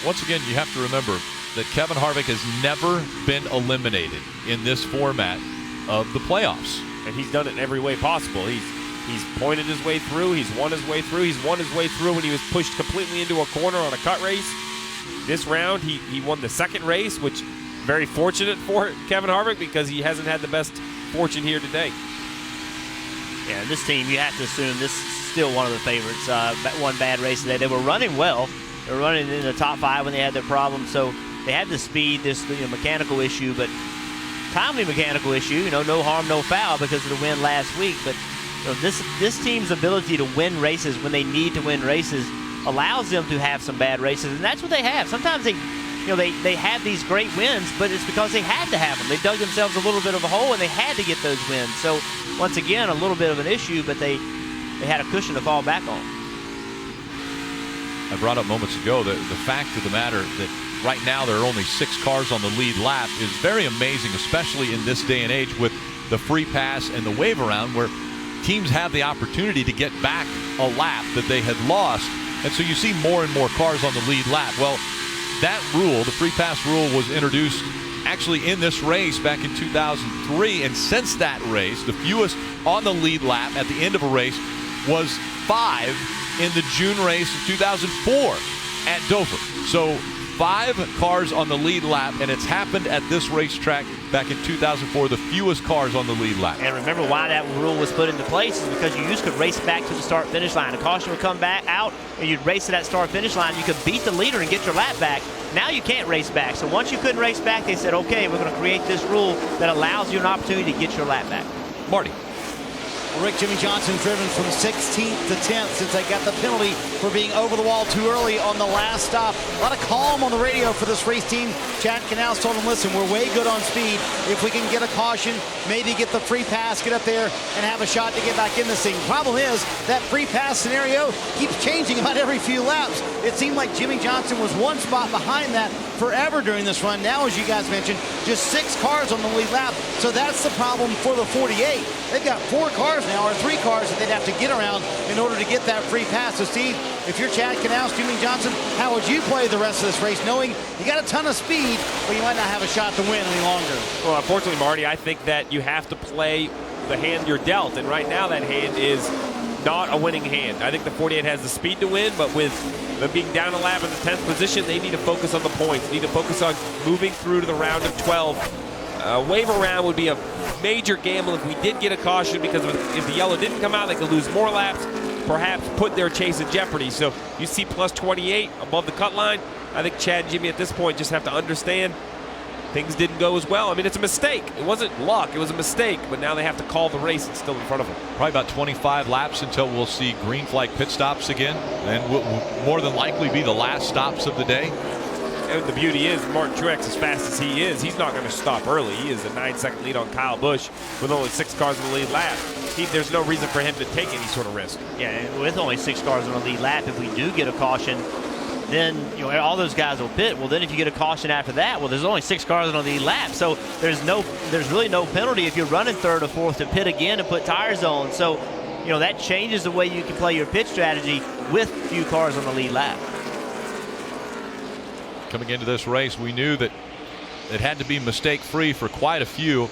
Speaker 8: Once again, you have to remember that Kevin Harvick has never been eliminated in this format of the playoffs.
Speaker 10: And he's done it in every way possible. He's pointed his way through. He's won his way through. He's won his way through when he was pushed completely into a corner on a cut race. This round, he won the second race, which very fortunate for Kevin Harvick because he hasn't had the best fortune here today.
Speaker 9: Yeah, this team, you have to assume this is still one of the favorites. One bad race today. They were running well. They were running in the top 5 when they had their problems. So they had the speed, this mechanical issue, but timely mechanical issue. No harm, no foul because of the win last week. But this team's ability to win races when they need to win races allows them to have some bad races, and that's what they have. Sometimes they have these great wins, but it's because they had to have them. They dug themselves a little bit of a hole, and they had to get those wins. So once again, a little bit of an issue, but they had a cushion to fall back on.
Speaker 8: I brought up moments ago that the fact of the matter that right now there are only 6 cars on the lead lap is very amazing, especially in this day and age with the free pass and the wave around, where teams have the opportunity to get back a lap that they had lost. And so you see more and more cars on the lead lap. Well, that rule, the free pass rule, was introduced actually in this race back in 2003. And since that race, the fewest on the lead lap at the end of a race was 5 in the June race of 2004 at Dover. So 5 cars on the lead lap, and it's happened at this racetrack back in 2004, the fewest cars on the lead lap.
Speaker 9: And remember why that rule was put into place is because you could race back to the start-finish line. A caution would come back out, and you'd race to that start-finish line. You could beat the leader and get your lap back. Now you can't race back. So once you couldn't race back, they said, okay, we're going to create this rule that allows you an opportunity to get your lap back.
Speaker 8: Marty.
Speaker 16: Well, Rick, Jimmy Johnson driven from 16th to 10th since they got the penalty for being over the wall too early on the last stop. A lot of calm on the radio for this race team. Chad Knaus told him, listen, we're way good on speed. If we can get a caution, maybe get the free pass, get up there and have a shot to get back in this thing. Problem is, that free pass scenario keeps changing about every few laps. It seemed like Jimmy Johnson was one spot behind that forever during this run. Now, as you guys mentioned, just 6 cars on the lead lap. So that's the problem for the 48. They've got 4 cars now, or 3 cars that they'd have to get around in order to get that free pass. So Steve, if you're Chad Knaus, Jimmy Johnson, how would you play the rest of this race, knowing you got a ton of speed, but you might not have a shot to win any longer?
Speaker 10: Well, unfortunately, Marty, I think that you have to play the hand you're dealt, and right now that hand is not a winning hand. I think the 48 has the speed to win, but with them being down a lap in the 10th position, they need to focus on the points. They need to focus on moving through to the round of 12. Wave around would be a major gamble if we did get a caution, because if the yellow didn't come out, they could lose more laps, perhaps put their chase in jeopardy. So you see plus 28 above the cut line. I think Chad and Jimmy at this point just have to understand things didn't go as well. I mean, it's a mistake. It wasn't luck. It was a mistake. But now they have to call the race. It's still in front of them.
Speaker 8: Probably about 25 laps until we'll see green flag pit stops again. And will more than likely be the last stops of the day.
Speaker 10: And the beauty is, Martin Truex, as fast as he is, he's not going to stop early. He is a 9-second lead on Kyle Busch with only 6 cars in the lead lap. There's no reason for him to take any sort of risk.
Speaker 9: Yeah, and with only 6 cars on the lead lap, if we do get a caution, then all those guys will pit. Well, then if you get a caution after that, well, there's only 6 cars on the lead lap, so there's really no penalty if you're running 3rd or 4th to pit again and put tires on. So that changes the way you can play your pit strategy with few cars on the lead lap.
Speaker 8: Coming into this race, we knew that it had to be mistake-free for quite a few.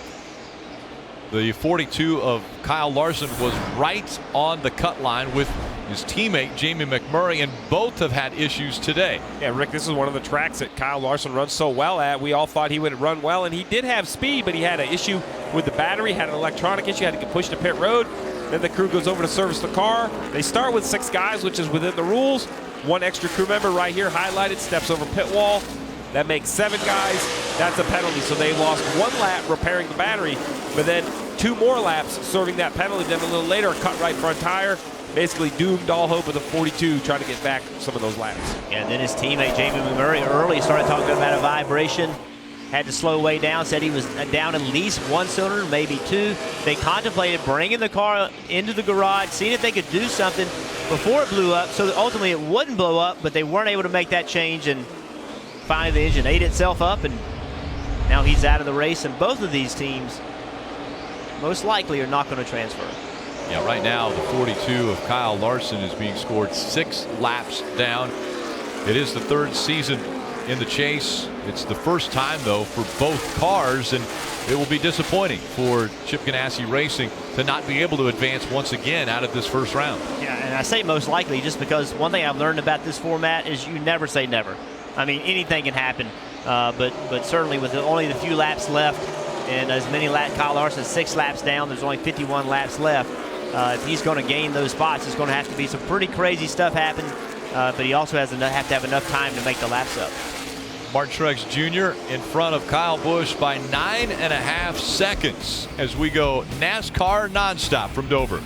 Speaker 8: The 42 of Kyle Larson was right on the cut line with his teammate Jamie McMurray, and both have had issues today.
Speaker 10: Yeah, Rick, this is one of the tracks that Kyle Larson runs so well at. We all thought he would run well, and he did have speed, but he had an issue with the battery, had an electronic issue, had to get pushed to pit road. Then the crew goes over to service the car. They start with 6 guys, which is within the rules. 1 extra crew member right here highlighted steps over pit wall. That makes 7 guys. That's a penalty. So they lost 1 lap repairing the battery, but then 2 more laps serving that penalty. Then a little later, a cut right front tire. basically doomed all hope of the 42 trying to get back some of those laps.
Speaker 9: And then his teammate Jamie McMurray early started talking about a vibration. Had to slow way down, said he was down at least one cylinder, maybe two. They contemplated bringing the car into the garage, seeing if they could do something before it blew up so that ultimately it wouldn't blow up, but they weren't able to make that change, and finally the engine ate itself up, and now he's out of the race, and both of these teams most likely are not going to transfer.
Speaker 8: Yeah, right now the 42 of Kyle Larson is being scored 6 laps down. It is the 3rd season in the chase. It's the first time, though, for both cars, and it will be disappointing for Chip Ganassi Racing to not be able to advance once again out of this first round.
Speaker 9: Yeah, and I say most likely just because one thing I've learned about this format is you never say never. I mean, anything can happen, but certainly with only the few laps left and as many laps, Kyle Larson 6 laps down, there's only 51 laps left. If he's going to gain those spots, it's going to have to be some pretty crazy stuff happen, but he also have to have enough time to make the laps up.
Speaker 8: Martin Truex Jr. in front of Kyle Busch by 9.5 seconds as we go NASCAR nonstop from Dover.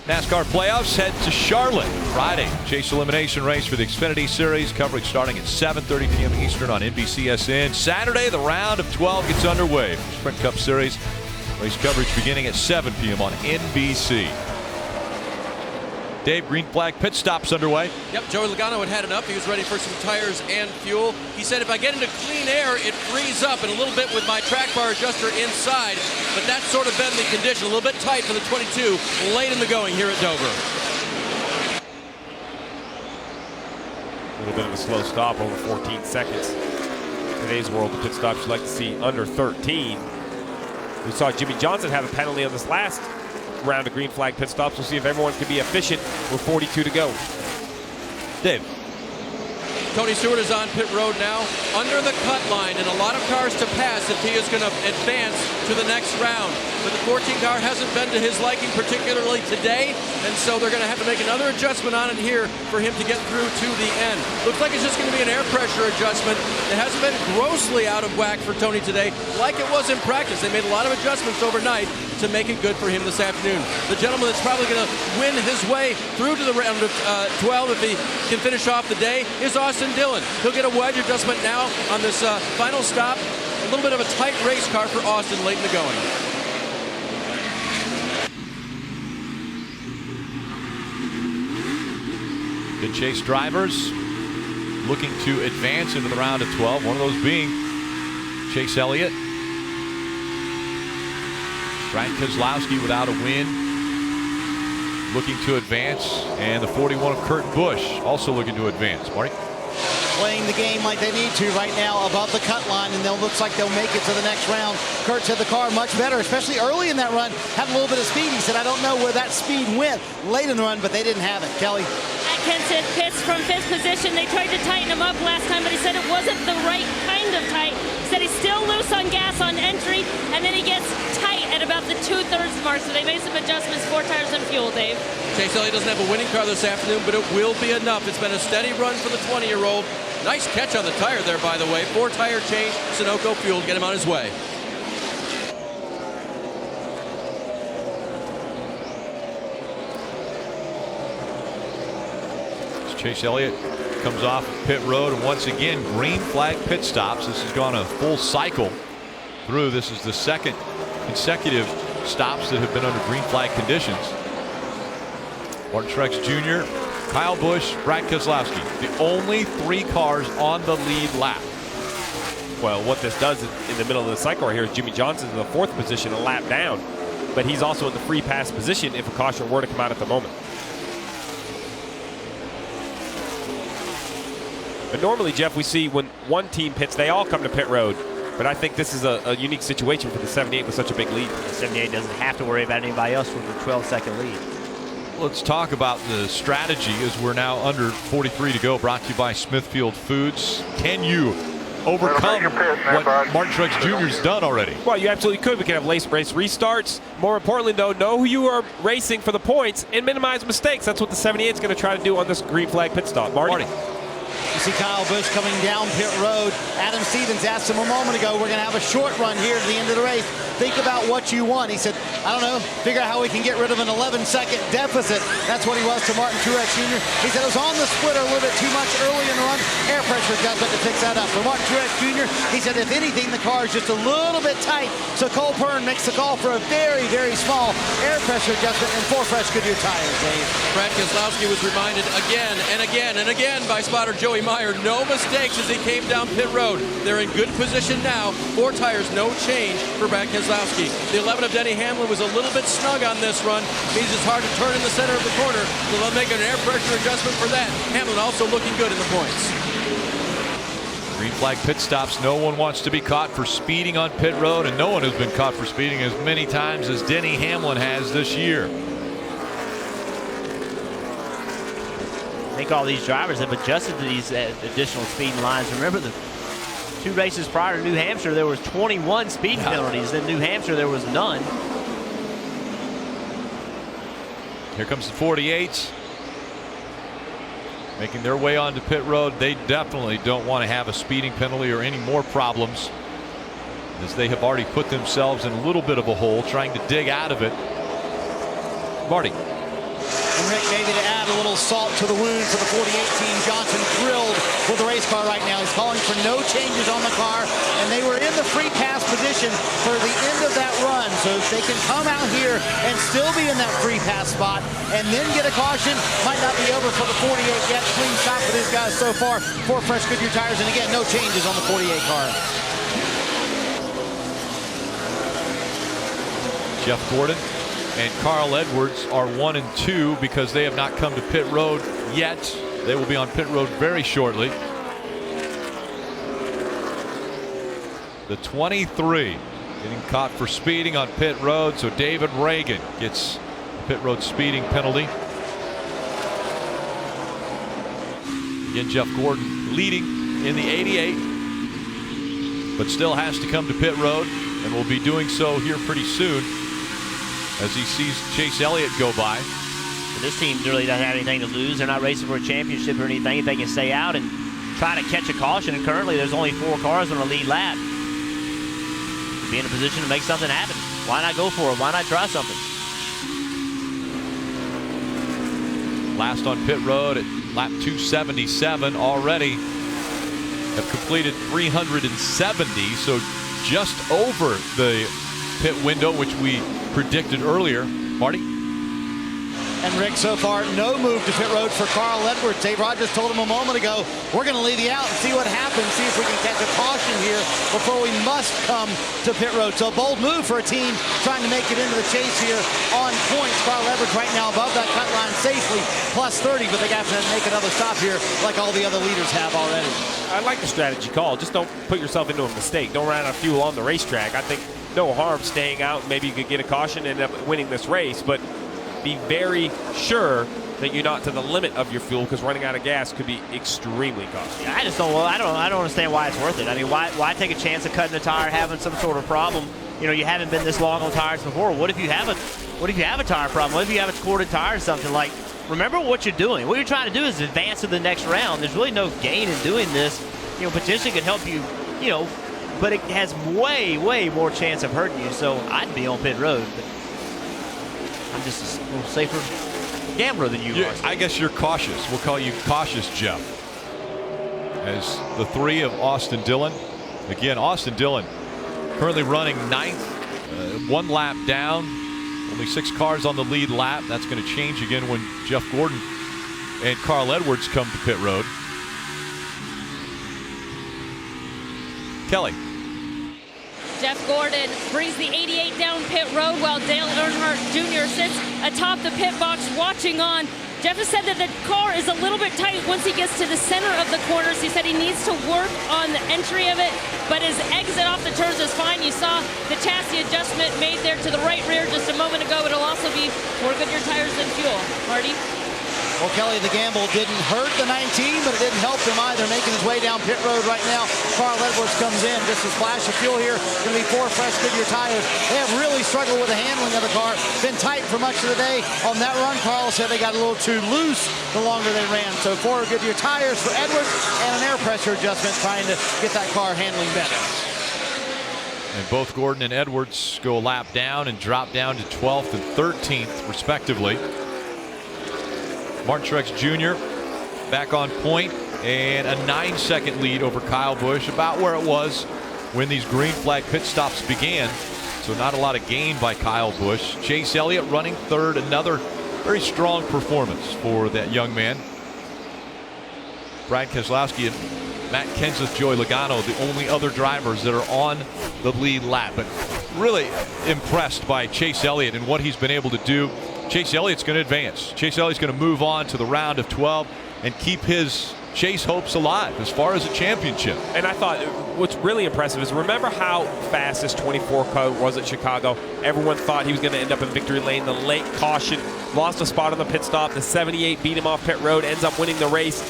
Speaker 8: NASCAR playoffs head to Charlotte Friday. Chase elimination race for the Xfinity Series. Coverage starting at 7:30 p.m. Eastern on NBCSN. Saturday, the round of 12 gets underway for Sprint Cup Series. Race coverage beginning at 7 p.m. on NBC. Dave, green flag pit stops underway.
Speaker 17: Yep, Joey Logano had enough. He was ready for some tires and fuel. He said, if I get into clean air, it frees up, and a little bit with my track bar adjuster inside. But that's sort of been the condition. A little bit tight for the 22 late in the going here at Dover.
Speaker 10: A little bit of a slow stop, over 14 seconds. In today's world, the pit stops you'd like to see under 13. We saw Jimmy Johnson have a penalty on this last round of green flag pit stops. We'll see if everyone can be efficient with 42 to go.
Speaker 8: Dave.
Speaker 17: Tony Stewart is on pit road now, under the cut line, and a lot of cars to pass if he is going to advance to the next round. but the 14 car hasn't been to his liking particularly today, and so they're going to have to make another adjustment on it here for him to get through to the end. Looks like it's just going to be an air pressure adjustment. It hasn't been grossly out of whack for Tony today, like it was in practice. They made a lot of adjustments overnight to make it good for him this afternoon. The gentleman that's probably going to win his way through to the round of 12 if he can finish off the day is Austin Dillon. He'll get a wedge adjustment now on this final stop. A little bit of a tight race car for Austin late in the going.
Speaker 8: The Chase drivers looking to advance into the round of 12. One of those being Chase Elliott. Brad Keselowski without a win, looking to advance, and the 41 of Kurt Busch also looking to advance. Marty?
Speaker 16: Playing the game like they need to right now above the cut line, and it looks like they'll make it to the next round. Kurt said the car much better, especially early in that run. Had a little bit of speed. He said, I don't know where that speed went late in the run, but they didn't have it. Kelly?
Speaker 15: Atkinson pits from fifth position. They tried to tighten him up last time, but he said it wasn't the right kind of tight. He said he's still loose on gas on entry, and then he gets tight at about the 2/3 mark, so they made some adjustments, 4 tires and fuel, Dave.
Speaker 17: Chase Elliott doesn't have a winning car this afternoon, but it will be enough. It's been a steady run for the 20-year-old. Nice catch on the tire there, by the way. 4-tire change, Sunoco fuel, get him on his way.
Speaker 8: Chase Elliott comes off pit road, and once again green flag pit stops. This has gone a full cycle through. This is the second consecutive stops that have been under green flag conditions. Martin Truex Jr., Kyle Busch, Brad Keselowski, the only 3 cars on the lead lap.
Speaker 10: Well, what this does in the middle of the cycle right here is Jimmy Johnson's in the 4th position, a lap down, but he's also in the free pass position if a caution were to come out at the moment. But normally, Jeff, we see when one team pits, they all come to pit road. But I think this is a unique situation for the 78 with such a big lead.
Speaker 9: The 78 doesn't have to worry about anybody else with a 12-second lead.
Speaker 8: Let's talk about the strategy as we're now under 43 to go, brought to you by Smithfield Foods. Can you overcome what Martin Truex Jr.'s done already?
Speaker 10: Well, you absolutely could. We can have race restarts. More importantly, though, know who you are racing for the points and minimize mistakes. That's what the 78 is going to try to do on this green flag pit stop. Marty.
Speaker 16: You see Kyle Busch coming down pit road. Adam Stevens asked him a moment ago, we're going to have a short run here to the end of the race. Think about what you want. He said, I don't know, figure out how we can get rid of an 11-second deficit. That's what he was to Martin Truex Jr. He said it was on the splitter a little bit too much early in the run. Air pressure adjustment to fix that up. For Martin Truex Jr., he said, if anything, the car is just a little bit tight. So Cole Pern makes the call for a very, very small air pressure adjustment and 4 fresh Goodyear tires, Dave.
Speaker 17: Brad Keselowski was reminded again and again and again by spotter Joey Meyer, no mistakes as he came down pit road. They're in good position now. 4 tires, no change for Brad Keselowski. The 11 of Denny Hamlin was a little bit snug on this run. Means it's hard to turn in the center of the corner, so they'll make an air pressure adjustment for that. Hamlin also looking good in the points.
Speaker 8: Green flag pit stops. No one wants to be caught for speeding on pit road, and no one has been caught for speeding as many times as Denny Hamlin has this year.
Speaker 9: I think all these drivers have adjusted to these additional speeding lines. Remember, the 2 races prior to New Hampshire, there was 21 speeding penalties. In New Hampshire, there was none.
Speaker 8: Here comes the 48s. Making their way onto pit road. They definitely don't want to have a speeding penalty or any more problems, as they have already put themselves in a little bit of a hole trying to dig out of it. Marty.
Speaker 16: And Rick, maybe to add a little salt to the wound for the 48 team, Johnson thrilled with the race car right now. He's calling for no changes on the car, and they were in the free pass position for the end of that run. So if they can come out here and still be in that free pass spot and then get a caution, might not be over for the 48 yet. Clean shot for these guys so far. 4 fresh Goodyear tires, and again, no changes on the 48 car.
Speaker 8: Jeff Gordon and Carl Edwards are 1 and 2 because they have not come to pit road yet. They will be on pit road very shortly. The 23 getting caught for speeding on pit road, so David Reagan gets a pit road speeding penalty. Again, Jeff Gordon leading in the 88, but still has to come to pit road and will be doing so here pretty soon. as he sees Chase Elliott go by.
Speaker 9: This team really doesn't have anything to lose. They're not racing for a championship or anything. If they can stay out and try to catch a caution, and currently there's only 4 cars on the lead lap, to be in a position to make something happen. Why not go for it? Why not try something?
Speaker 8: Last on pit road at lap 277 already. Have completed 370, so just over the pit window, which we predicted earlier. Marty?
Speaker 16: And Rick, so far, no move to pit road for Carl Edwards. Dave Rogers told him a moment ago, we're going to leave you out and see what happens, see if we can catch a caution here before we must come to pit road. So a bold move for a team trying to make it into the chase here on points. Carl Edwards right now above that cut line safely, plus 30, but they got to make another stop here like all the other leaders have already.
Speaker 10: I like the strategy call. Just don't put yourself into a mistake. Don't run out of fuel on the racetrack. I think no harm staying out. Maybe you could get a caution and end up winning this race, but be very sure that you're not to the limit of your fuel, because running out of gas could be extremely costly.
Speaker 9: I just don't. Well, I don't understand why it's worth it. I mean, why take a chance of cutting a tire, having some sort of problem? You know, you haven't been this long on tires before. What if you have a tire problem? What if you have a corded tire or something? Like, remember what you're doing. What you're trying to do is advance to the next round. There's really no gain in doing this. You know, potentially could help you. You know, but it has way more chance of hurting you. So I'd be on pit road. But I'm just a little safer gambler than you are.
Speaker 8: I guess you're cautious. We'll call you cautious, Jeff. As the 3 of Austin Dillon. Again, Austin Dillon currently running 9th, 1 lap down. Only 6 cars on the lead lap. That's going to change again when Jeff Gordon and Carl Edwards come to pit road. Kelly.
Speaker 15: Jeff Gordon brings the 88 down pit road while Dale Earnhardt Jr. sits atop the pit box watching on. Jeff has said that the car is a little bit tight once he gets to the center of the corners. He said he needs to work on the entry of it, but his exit off the turns is fine. You saw the chassis adjustment made there to the right rear just a moment ago. It'll also be more Goodyear tires than fuel. Marty?
Speaker 16: Well, Kelly, the gamble didn't hurt the 19, but it didn't help him either. Making his way down pit road right now. Carl Edwards comes in. Just a splash of fuel here. Going to be 4 fresh Goodyear tires. They have really struggled with the handling of the car. Been tight for much of the day. On that run, Carl said they got a little too loose the longer they ran. So 4 Goodyear tires for Edwards and an air pressure adjustment trying to get that car handling better.
Speaker 8: And both Gordon and Edwards go a lap down and drop down to 12th and 13th, respectively. Martin Truex Jr. back on point, and a 9-second lead over Kyle Busch, about where it was when these green flag pit stops began. So not a lot of gain by Kyle Busch. Chase Elliott running 3rd, another very strong performance for that young man. Brad Keselowski and Matt Kenseth, Joey Logano, the only other drivers that are on the lead lap. But really impressed by Chase Elliott and what he's been able to do. Chase Elliott's going to advance. Chase Elliott's going to move on to the round of 12 and keep his chase hopes alive as far as a championship.
Speaker 10: And I thought what's really impressive is, remember how fast this 24 car was at Chicago? Everyone thought he was going to end up in victory lane. The late caution, lost a spot on the pit stop. The 78 beat him off pit road, ends up winning the race.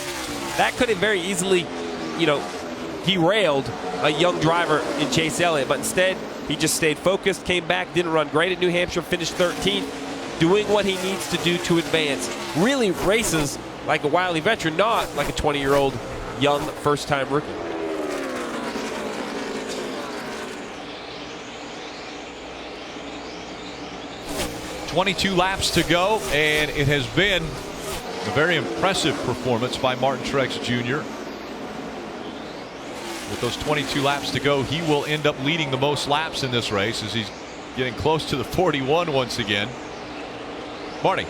Speaker 10: That could have very easily, you know, derailed a young driver in Chase Elliott, but instead he just stayed focused, came back, didn't run great at New Hampshire, finished 13th. Doing what he needs to do to advance. Really races like a wily veteran, not like a 20-year-old young first-time rookie.
Speaker 8: .22 laps to go, and it has been a very impressive performance by Martin Truex Jr. With those 22 laps to go, he will end up leading the most laps in this race as he's getting close to the 41 once again. Marty.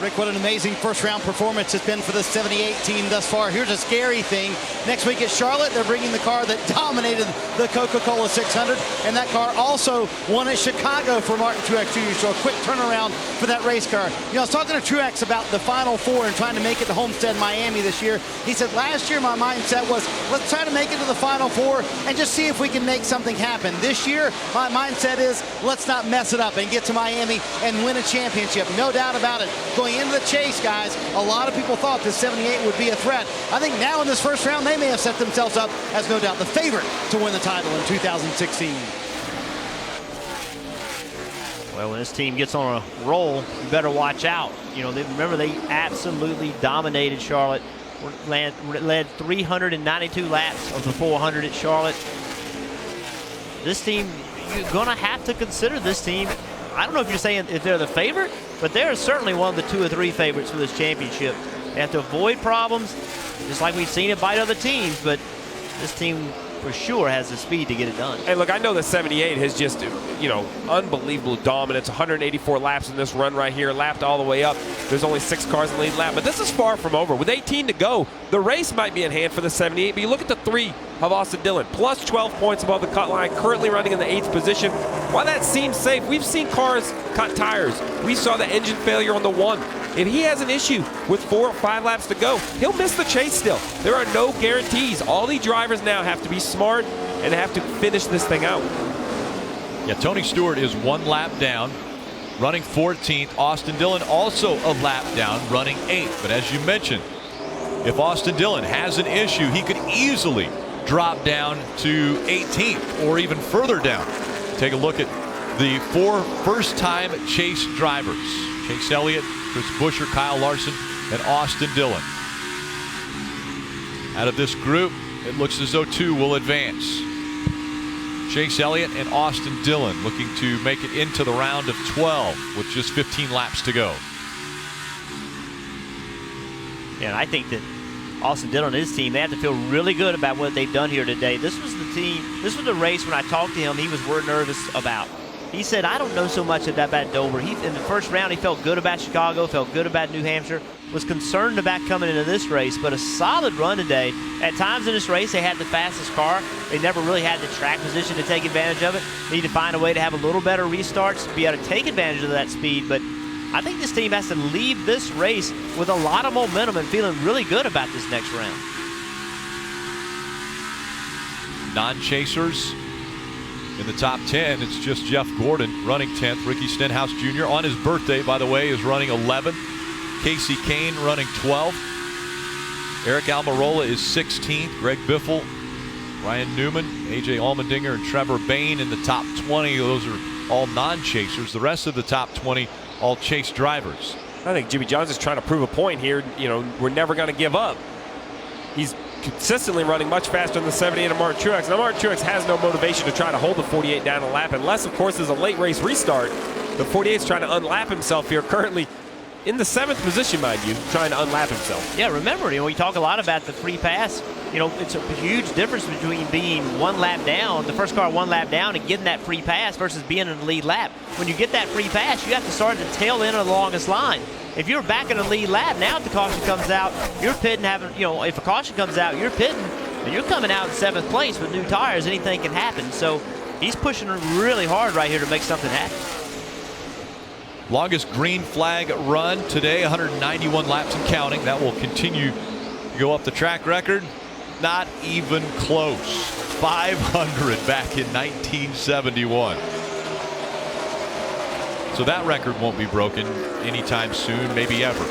Speaker 16: Rick, what an amazing first-round performance it's been for the 78 team thus far. Here's a scary thing. Next week at Charlotte, they're bringing the car that dominated the Coca-Cola 600, and that car also won at Chicago for Martin Truex Jr., so a quick turnaround for that race car. You know, I was talking to Truex about the Final Four and trying to make it to Homestead, Miami this year. He said, last year my mindset was, let's try to make it to the Final Four and just see if we can make something happen. This year, my mindset is, let's not mess it up and get to Miami and win a championship. No doubt about it. Going into the chase, guys, a lot of people thought this 78 would be a threat. I think now in this first round, they may have set themselves up as no doubt the favorite to win the title in 2016.
Speaker 4: Well, when this team gets on a roll, you better watch out. You know, remember they absolutely dominated Charlotte. Led 392 laps of the 400 at Charlotte. This team, you're going to have to consider this team. I don't know if you're saying if they're the favorite, but they're certainly one of the 2 or 3 favorites for this championship. They have to avoid problems, just like we've seen it bite other teams, but this team for sure has the speed to get it done.
Speaker 10: Hey, look, I know the 78 has just, you know, unbelievable dominance. 184 laps in this run right here, lapped all the way up. There's only 6 cars in the lead lap, but this is far from over. With 18 to go, the race might be in hand for the 78, but you look at the 3 of Austin Dillon, plus 12 points above the cut line, currently running in the 8th position. While that seems safe, we've seen cars cut tires. We saw the engine failure on the 1. If he has an issue with 4 or 5 laps to go, he'll miss the chase still. There are no guarantees. All these drivers now have to be smart and have to finish this thing out.
Speaker 8: Yeah, Tony Stewart is 1 lap down, running 14th. Austin Dillon also a lap down, running 8th. But as you mentioned, if Austin Dillon has an issue, he could easily drop down to 18th or even further down. Take a look at the 4 first-time Chase drivers. Chase Elliott, Chris Buescher, Kyle Larson, and Austin Dillon. Out of this group, it looks as though 2 will advance. Chase Elliott and Austin Dillon looking to make it into the round of 12 with just 15 laps to go.
Speaker 4: Yeah, and I think that Austin Dillon and his team, they have to feel really good about what they've done here today. This was the team, this was the race when I talked to him, he was nervous about. He said, I don't know so much about Dover. In the first round, he felt good about Chicago, felt good about New Hampshire, was concerned about coming into this race, but a solid run today. At times in this race, they had the fastest car. They never really had the track position to take advantage of it. They need to find a way to have a little better restarts to be able to take advantage of that speed, but I think this team has to leave this race with a lot of momentum and feeling really good about this next round.
Speaker 8: Non-chasers in the top 10, it's just Jeff Gordon running 10th. Ricky Stenhouse Jr. on his birthday, by the way, is running 11th. Casey Kane running 12th. Eric Almirola is 16th. Greg Biffle, Ryan Newman, AJ Allmendinger, and Trevor Bain in the top 20. Those are all non-chasers. The rest of the top 20, all chase drivers.
Speaker 10: I think Jimmy Johns is trying to prove a point here. You know, we're never going to give up. He's consistently running much faster than the 78 of Martin Truex. Now, Martin Truex has no motivation to try to hold the 48 down a lap, unless, of course, there's a late race restart. The 48's trying to unlap himself here, currently in the 7th position, mind you, trying to unlap himself.
Speaker 4: Yeah, remember, we talk a lot about the free pass. It's a huge difference between being 1 lap down, the first car 1 lap down, and getting that free pass versus being in the lead lap. When you get that free pass, you have to start at the tail end of the longest line. If you're back in the lead lap, now if the caution comes out, you're pitting, if a caution comes out, you're pitting, and you're coming out in 7th place with new tires. Anything can happen. So he's pushing really hard right here to make something happen.
Speaker 8: Longest green flag run today, 191 laps and counting. That will continue to go up the track record. Not even close. 500 back in 1971. So that record won't be broken anytime soon, maybe ever,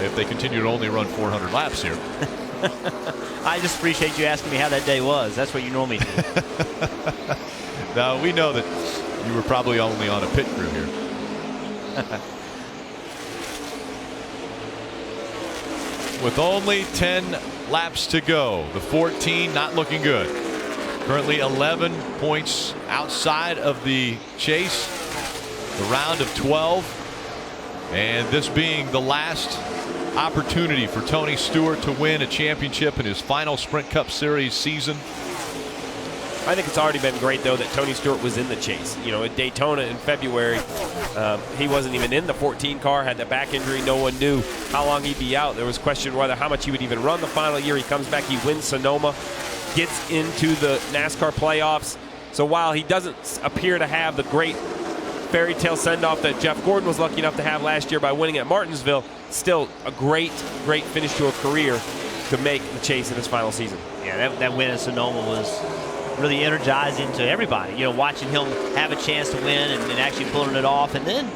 Speaker 8: if they continue to only run 400 laps here.
Speaker 4: I just appreciate you asking me how that day was. That's what you normally do.
Speaker 8: Now, we know that you were probably only on a pit crew here. With only 10 laps to go, the 14 not looking good. Currently 11 points outside of the chase. The round of 12, and this being the last opportunity for Tony Stewart to win a championship in his final Sprint Cup Series season.
Speaker 10: I think it's already been great, though, that Tony Stewart was in the chase. At Daytona in February, he wasn't even in the 14 car, had the back injury. No one knew how long he'd be out. There was question whether how much he would even run the final year. He comes back, he wins Sonoma, gets into the NASCAR playoffs. So while he doesn't appear to have the great fairy tale send-off that Jeff Gordon was lucky enough to have last year by winning at Martinsville, still a great finish to a career to make the chase in his final season.
Speaker 4: Yeah, that win at Sonoma was really energizing to everybody. Watching him have a chance to win and actually pulling it off. And then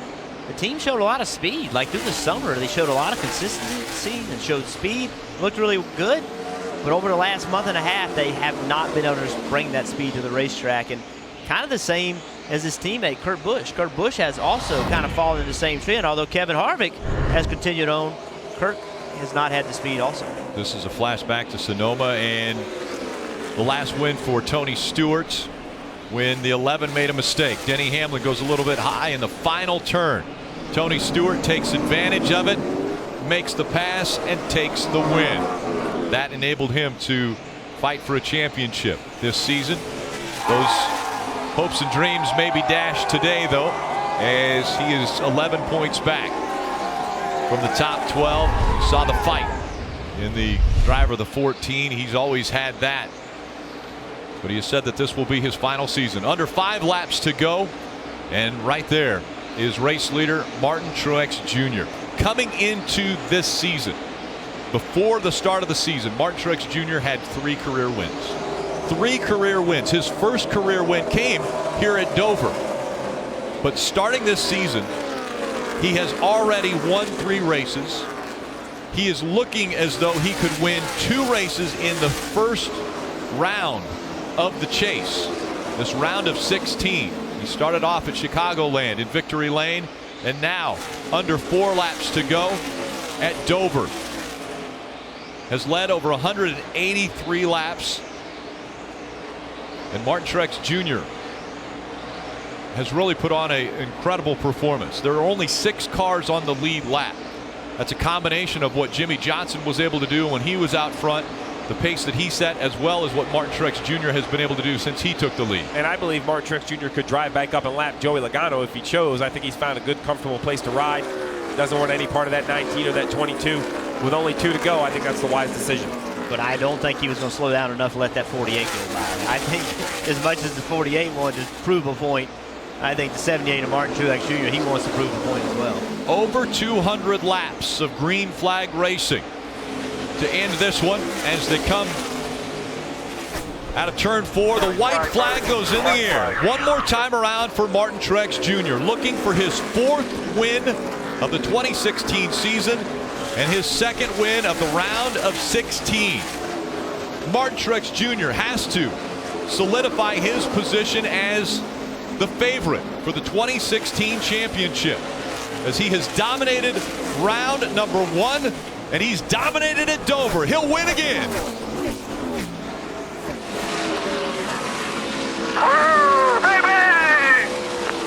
Speaker 4: the team showed a lot of speed. Like through the summer, they showed a lot of consistency and showed speed. Looked really good. But over the last month and a half, they have not been able to bring that speed to the racetrack. And kind of the same
Speaker 9: as his teammate, Kurt Busch. Kurt Busch has also kind of fallen in the same trend, although Kevin Harvick has continued on. Kurt has not had the speed also.
Speaker 8: This is a flashback to Sonoma and the last win for Tony Stewart when the 11 made a mistake. Denny Hamlin goes a little bit high in the final turn. Tony Stewart takes advantage of it, makes the pass, and takes the win. That enabled him to fight for a championship this season. Those hopes and dreams may be dashed today, though, as he is 11 points back from the top 12. You saw the fight in the driver of the 14. He's always had that. But he has said that this will be his final season. Under 5 laps to go. And right there is race leader Martin Truex Jr. Coming into this season, before the start of the season, Martin Truex Jr. had 3 career wins. 3 career wins. His first career win came here at Dover. But starting this season, he has already won 3 races. He is looking as though he could win 2 races in the first round of the chase. This round of 16. He started off at Chicagoland in Victory Lane, and now under 4 laps to go at Dover. Has led over 183 laps. And Martin Truex Jr. has really put on an incredible performance. There are only 6 cars on the lead lap. That's a combination of what Jimmy Johnson was able to do when he was out front, the pace that he set, as well as what Martin Truex Jr. has been able to do since he took the lead.
Speaker 10: And I believe Martin Truex Jr. could drive back up and lap Joey Logano if he chose. I think he's found a good, comfortable place to ride. Doesn't want any part of that 19 or that 22. With only 2 to go, I think that's the wise decision.
Speaker 9: But I don't think he was going to slow down enough to let that 48 go by. I think as much as the 48 wanted to prove a point, I think the 78 of Martin Truex Jr., he wants to prove a point as well.
Speaker 8: Over 200 laps of green flag racing to end this one as they come out of turn 4. The white flag goes in the air. One more time around for Martin Truex Jr., looking for his 4th win of the 2016 season and his 2nd win of the round of 16. Martin Truex Jr. has to solidify his position as the favorite for the 2016 championship, as he has dominated round number 1 and he's dominated at Dover. He'll win again.
Speaker 22: Woo, baby!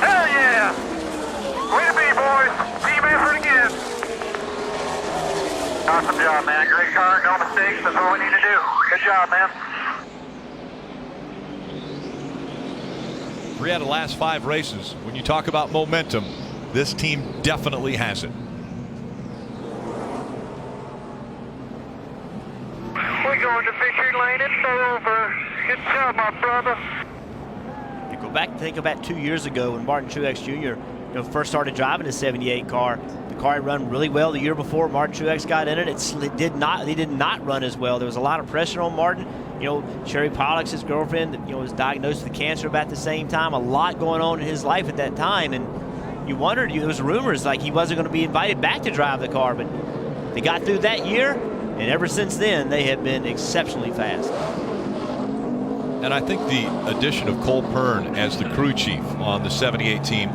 Speaker 22: Hell yeah! Way to be, boys. Team effort again. Awesome job, man. Great car, no mistakes. That's all we need to do. Good job, man.
Speaker 8: 3 out of the last 5 races. When you talk about momentum, this team definitely has it.
Speaker 22: We're going to victory lane at Dover. Good job, my brother.
Speaker 9: You go back and think about 2 years ago when Martin Truex Jr. First started driving the 78 car. The car had run really well the year before Martin Truex got in it. He did not run as well. There was a lot of pressure on Martin. Sherry Pollux, his girlfriend, was diagnosed with cancer about the same time. A lot going on in his life at that time, and you wondered. There was rumors like he wasn't going to be invited back to drive the car, but they got through that year, and ever since then they have been exceptionally fast.
Speaker 8: And I think the addition of Cole Pern as the crew chief on the 78 team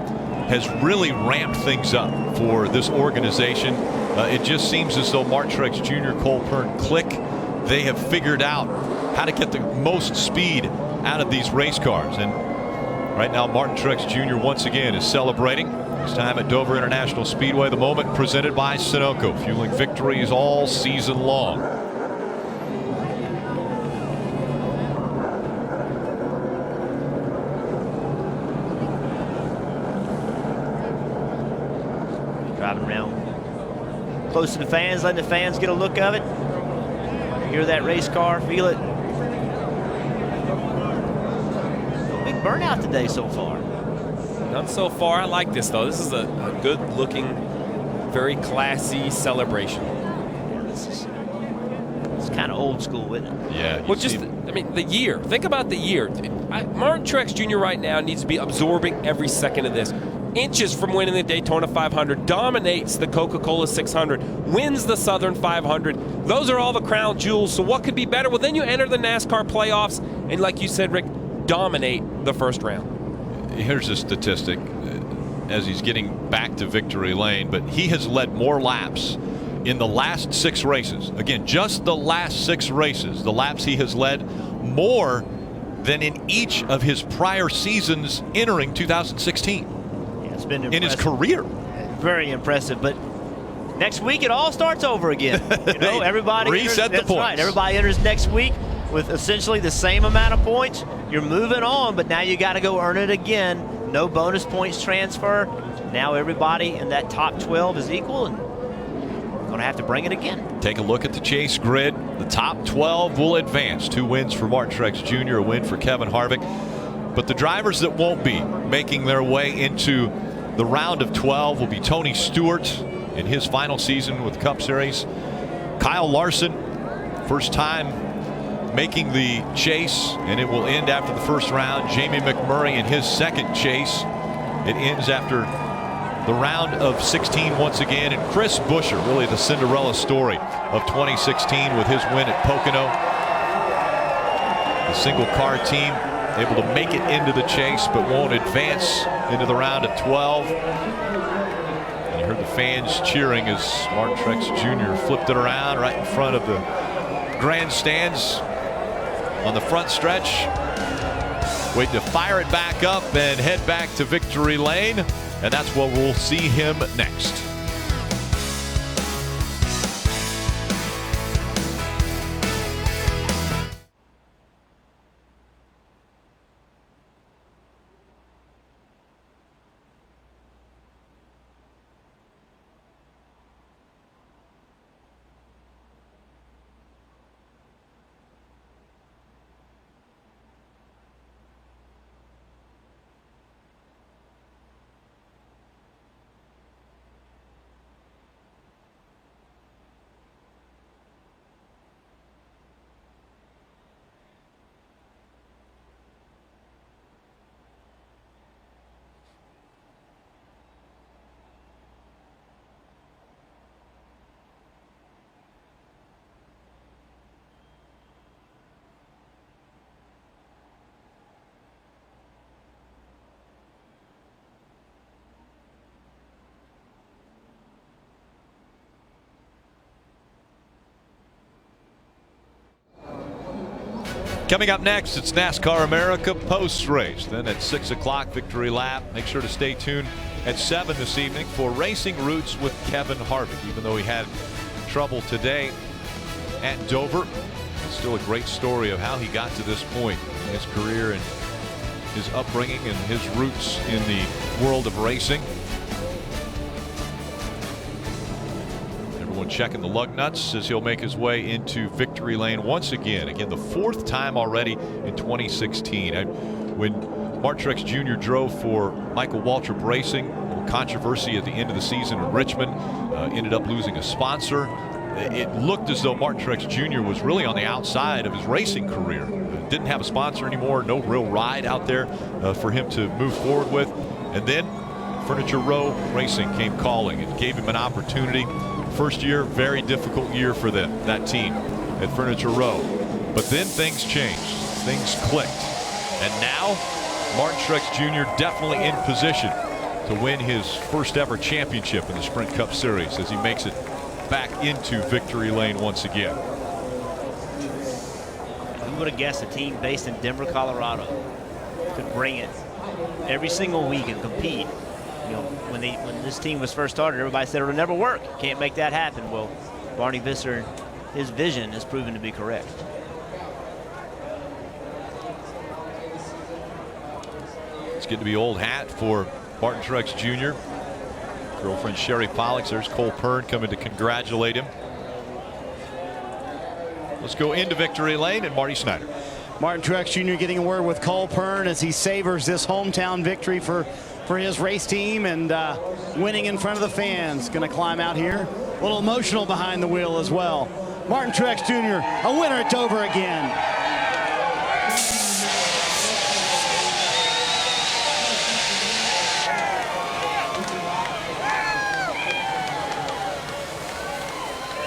Speaker 8: has really ramped things up for this organization. It just seems as though Martin Truex Jr., Cole Pern click. They have figured out how to get the most speed out of these race cars. And right now, Martin Truex Jr. once again is celebrating. This time at Dover International Speedway, the moment presented by Sunoco, fueling victories all season long.
Speaker 9: Driving around close to the fans, letting the fans get a look of it. Hear that race car, feel it. No big burnout today so far.
Speaker 10: None so far. I like this, though. This is a good-looking, very classy celebration.
Speaker 9: It's kind of old school, isn't it?
Speaker 8: Yeah.
Speaker 10: Well, the year. Think about the year. Martin Truex Jr. right now needs to be absorbing every second of this. Inches from winning the Daytona 500, dominates the Coca-Cola 600, wins the Southern 500. Those are all the crown jewels. So what could be better? Well, then you enter the NASCAR playoffs, and like you said, Rick, dominate the first round.
Speaker 8: Here's a statistic as he's getting back to victory lane, but he has led more laps in the last 6 races. Again, just the last 6 races, the laps he has led more than in each of his prior seasons entering 2016.
Speaker 9: Yeah, it's been impressive.
Speaker 8: In his career.
Speaker 9: Very impressive, but next week it all starts over again. You know, everybody
Speaker 8: reset the
Speaker 9: that's
Speaker 8: points.
Speaker 9: Right. Everybody enters next week with essentially the same amount of points. You're moving on, but now you got to go earn it again. No bonus points transfer. Now everybody in that top 12 is equal, and going to have to bring it again.
Speaker 8: Take a look at the chase grid. The top 12 will advance. 2 wins for Martin Truex Jr., a win for Kevin Harvick. But the drivers that won't be making their way into the round of 12 will be Tony Stewart in his final season with Cup Series. Kyle Larson, first time making the chase, and it will end after the first round. Jamie McMurray in his second chase. It ends after the round of 16 once again. And Chris Buescher, really the Cinderella story of 2016 with his win at Pocono. The single car team able to make it into the chase but won't advance into the round of 12. And you heard the fans cheering as Martin Truex Jr. flipped it around right in front of the grandstands on the front stretch. Waiting to fire it back up and head back to victory lane. And that's where we'll see him next. Coming up next, it's NASCAR America post-race. Then at 6 o'clock, victory lap. Make sure to stay tuned at 7 this evening for Racing Roots with Kevin Harvick. Even though he had trouble today at Dover, it's still a great story of how he got to this point in his career and his upbringing and his roots in the world of racing. Checking the lug nuts as he'll make his way into victory lane once again. Again, the 4th time already in 2016. When Martin Truex Jr. drove for Michael Waltrip Racing, a little controversy at the end of the season in Richmond, ended up losing a sponsor. It looked as though Martin Truex Jr. was really on the outside of his racing career. Didn't have a sponsor anymore, no real ride out there for him to move forward with. And then Furniture Row Racing came calling and gave him an opportunity. First year, very difficult year for that team at Furniture Row. But then things changed. Things clicked. And now, Martin Truex Jr. definitely in position to win his first ever championship in the Sprint Cup Series as he makes it back into victory lane once again.
Speaker 9: Who would have guessed a team based in Denver, Colorado could bring it every single week and compete? You know, when this team was first started, everybody said it'll never work. Can't make that happen. Well, Barney Visser, his vision has proven to be correct.
Speaker 8: It's getting to be old hat for Martin Truex Jr. Girlfriend Sherry Pollux. There's Cole Pern coming to congratulate him. Let's go into victory lane and Marty Snyder.
Speaker 16: Martin Truex Jr. getting a word with Cole Pern as he savors this hometown victory for his race team and winning in front of the fans. Going to climb out here. A little emotional behind the wheel as well. Martin Truex Jr., a winner at Dover again.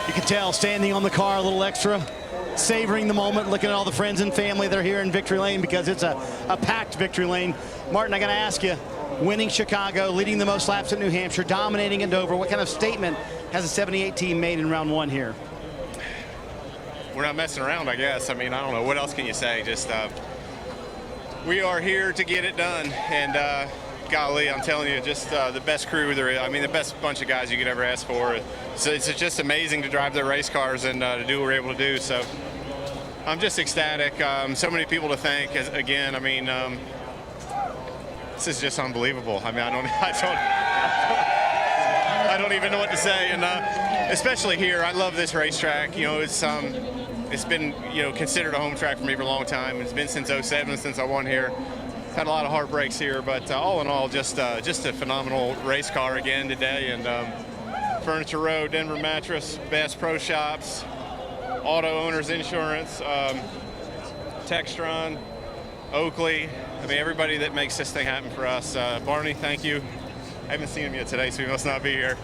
Speaker 16: You can tell standing on the car a little extra. savoring the moment, looking at all the friends and family that are here in Victory Lane because it's a packed Victory Lane. Martin, I got to ask you, winning Chicago, leading the most laps at New Hampshire, dominating at Dover, what kind of statement has the 78 team made in round one here?
Speaker 5: We're not messing around, I guess. I mean, I don't know. What else can you say? Just we are here to get it done. And golly, I'm telling you, just the best crew there is. I mean, the best bunch of guys you could ever ask for. So it's just amazing to drive their race cars and to do what we're able to do. So I'm just ecstatic. So many people to thank. Again, I mean, this is just unbelievable. I mean, I don't even know what to say. And especially here, I love this racetrack. You know, it's been, you know, considered a home track for me for a long time. It's been since '07 since I won here. Had a lot of heartbreaks here, but all in all, just a phenomenal race car again today. And Furniture Row, Denver Mattress, Bass Pro Shops, Auto Owners Insurance, Textron, Oakley. I mean, everybody that makes this thing happen for us. Barney, thank you. I haven't seen him yet today, so he must not be here.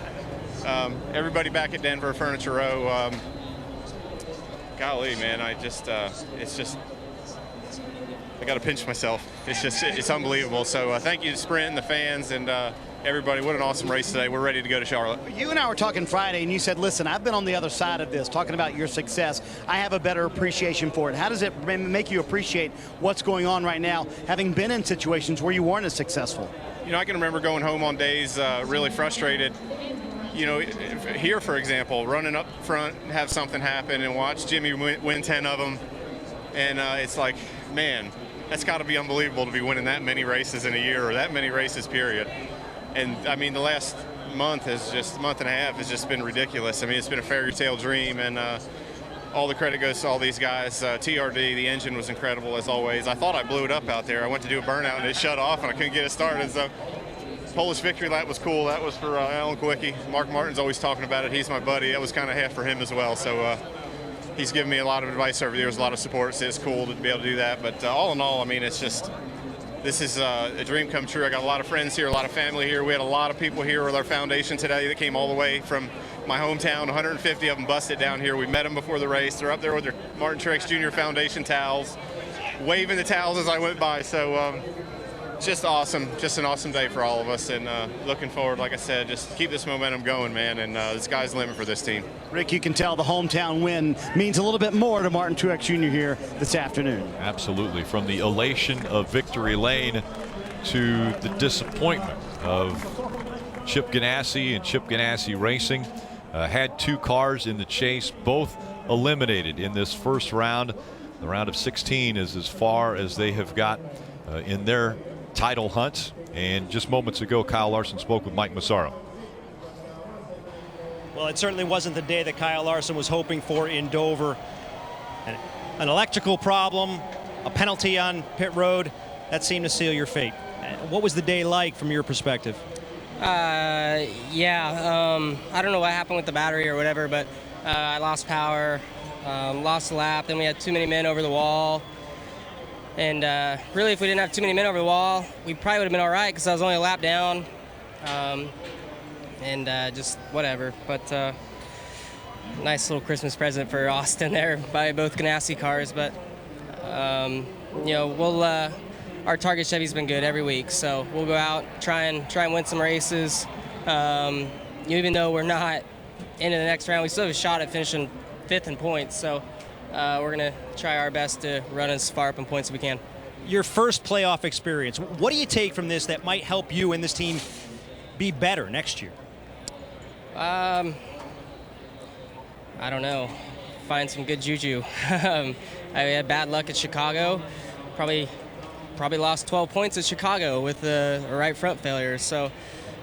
Speaker 5: Everybody back at Denver Furniture Row. Golly, man, it's just. I got to pinch myself. It's unbelievable. So thank you to Sprint and the fans and everybody. What an awesome race today. We're ready to go to Charlotte.
Speaker 16: You and I were talking Friday, and you said, listen, I've been on the other side of this, talking about your success. I have a better appreciation for it. How does it make you appreciate what's going on right now, having been in situations where you weren't as successful?
Speaker 5: You know, I can remember going home on days really frustrated. You know, here, for example, running up front, have something happen, and watch Jimmy win 10 of them. And it's like, man, that's got to be unbelievable to be winning that many races in a year or that many races, period. And, I mean, the last month and a half has just been ridiculous. I mean, it's been a fairy tale dream, and all the credit goes to all these guys. TRD, the engine was incredible, as always. I thought I blew it up out there. I went to do a burnout, and it shut off, and I couldn't get it started. So Polish victory lap was cool. That was for Alan Kwiecki. Mark Martin's always talking about it. He's my buddy. That was kind of half for him as well. So he's given me a lot of advice over the years, a lot of support. So it's cool to be able to do that. But all in all, I mean, it's just, this is a dream come true. I got a lot of friends here, a lot of family here. We had a lot of people here with our foundation today that came all the way from my hometown. 150 of them busted down here. We met them before the race. They're up there with their Martin Truex Jr. Foundation towels, waving the towels as I went by. So just awesome. Just an awesome day for all of us. And looking forward, like I said, just keep this momentum going, man. And the sky's the limit for this team.
Speaker 16: Rick, you can tell the hometown win means a little bit more to Martin Truex Jr. here this afternoon.
Speaker 8: Absolutely. From the elation of Victory Lane to the disappointment of Chip Ganassi and Chip Ganassi Racing. Had two cars in the chase, both eliminated in this first round. The round of 16 is as far as they have got in their title hunt. And just moments ago, Kyle Larson spoke with Mike Massaro.
Speaker 4: Well, it certainly wasn't the day that Kyle Larson was hoping for in Dover. An electrical problem, a penalty on pit road, that seemed to seal your fate. What was the day like from your perspective?
Speaker 6: I don't know what happened with the battery or whatever, but I lost power, lost a lap, then we had too many men over the wall. And really, if we didn't have too many men over the wall, we probably would have been all right because I was only a lap down. Just whatever. But nice little Christmas present for Austin there by both Ganassi cars. But, our Target Chevy's been good every week. So we'll go out, try and win some races. Even though we're not into the next round, we still have a shot at finishing 5th in points. So we're going to try our best to run as far up in points as we can.
Speaker 4: Your first playoff experience, what do you take from this that might help you and this team be better next year?
Speaker 6: I don't know. Find some good juju. I had bad luck at Chicago. Probably lost 12 points at Chicago with a right front failure. So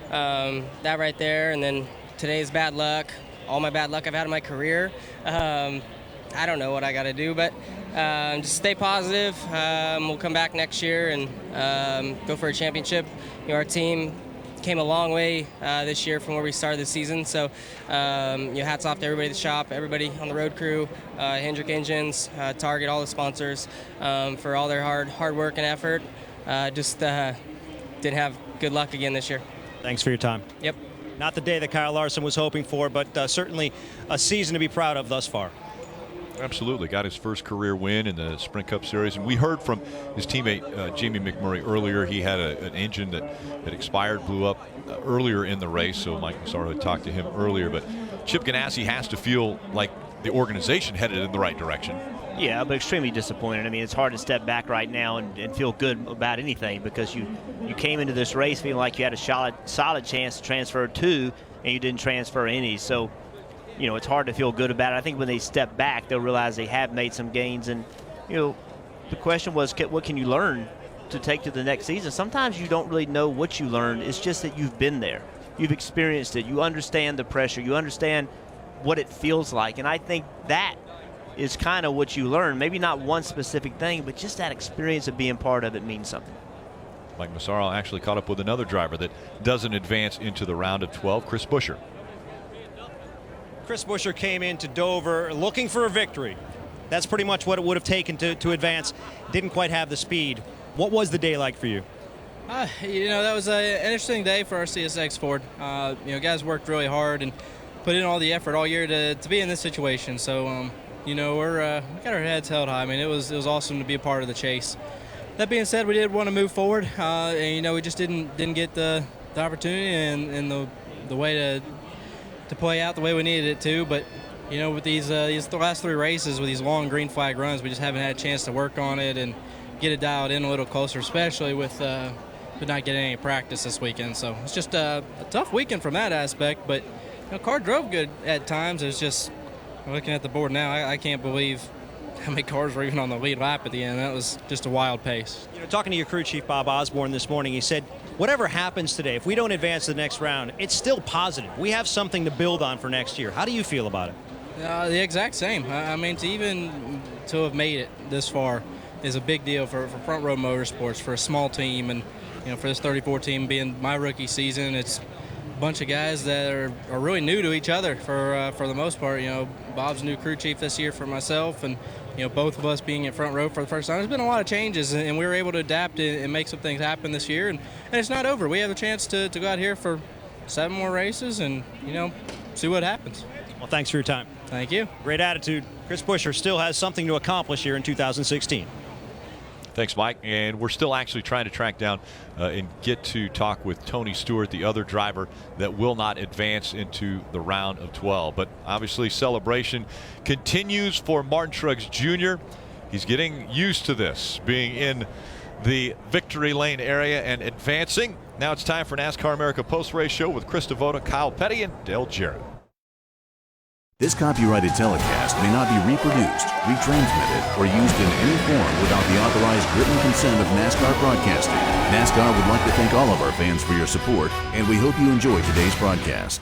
Speaker 6: that right there, and then today's bad luck. All my bad luck I've had in my career. I don't know what I got to do, but just stay positive. We'll come back next year and go for a championship. Our team came a long way this year from where we started the season. So hats off to everybody at the shop, everybody on the road crew, Hendrick Engines, Target, all the sponsors for all their hard work and effort. Didn't have good luck again this year.
Speaker 4: Thanks for your time.
Speaker 6: Yep.
Speaker 4: Not the day that Kyle Larson was hoping for, but certainly a season to be proud of thus far.
Speaker 6: All
Speaker 8: Absolutely. Got his first career win in the Sprint Cup Series. And we heard from his teammate, Jamie McMurray, earlier. He had an engine that had expired, blew up earlier in the race. So Mike Massaro had talked to him earlier. But Chip Ganassi has to feel like the organization headed in the right direction.
Speaker 9: Yeah, but extremely disappointed. I mean, it's hard to step back right now and feel good about anything because you came into this race feeling like you had a solid chance to transfer 2, and you didn't transfer any. So, you know, it's hard to feel good about it. I think when they step back, they'll realize they have made some gains. And, you know, the question was, what can you learn to take to the next season? Sometimes you don't really know what you learned. It's just that you've been there. You've experienced it. You understand the pressure. You understand what it feels like. And I think that is kind of what you learn. Maybe not one specific thing, but just that experience of being part of it means something.
Speaker 8: Mike Massaro actually caught up with another driver that doesn't advance into the round of 12, Chris Buescher.
Speaker 4: Chris Buescher came into Dover looking for a victory. That's pretty much what it would have taken to advance. Didn't quite have the speed. What was the day like for you?
Speaker 6: You know, that was an interesting day for our CSX Ford. You know, guys worked really hard and put in all the effort all year to be in this situation. So, you know, we got our heads held high. I mean, it was awesome to be a part of the chase. That being said, we did want to move forward, and you know, we just didn't get the opportunity and the way to play out the way we needed it to. But you know, with these last 3 races with these long green flag runs, we just haven't had a chance to work on it and get it dialed in a little closer, especially with not getting any practice this weekend. So it's just a tough weekend from that aspect. But you know, car drove good at times. It's just looking at the board now, I can't believe how many cars were even on the lead lap at the end. That was just a wild pace.
Speaker 4: You know, talking to your crew chief, Bob Osborne, this morning, he said, whatever happens today, if we don't advance to the next round, it's still positive. We have something to build on for next year. How do you feel about it?
Speaker 6: The exact same. I mean, to have made it this far is a big deal for Front Row Motorsports, for a small team, and you know, for this 34 team being my rookie season. It's a bunch of guys that are really new to each other for the most part. You know, Bob's new crew chief this year for myself, and you know, both of us being in Front Row for the first time. There's been a lot of changes, and we were able to adapt and make some things happen this year, and it's not over. We have a chance to go out here for 7 more races and, you know, see what happens.
Speaker 4: Well, thanks for your time.
Speaker 6: Thank you.
Speaker 4: Great attitude. Chris Buescher still has something to accomplish here in 2016.
Speaker 8: Thanks, Mike. And we're still actually trying to track down and get to talk with Tony Stewart, the other driver that will not advance into the round of 12. But obviously, celebration continues for Martin Truex Jr. He's getting used to this, being in the victory lane area and advancing. Now it's time for NASCAR America Post-Race Show with Chris Devoto, Kyle Petty, and Dale Jarrett.
Speaker 21: This copyrighted telecast may not be reproduced, retransmitted, or used in any form without the authorized written consent of NASCAR Broadcasting. NASCAR would like to thank all of our fans for your support, and we hope you enjoyed today's broadcast.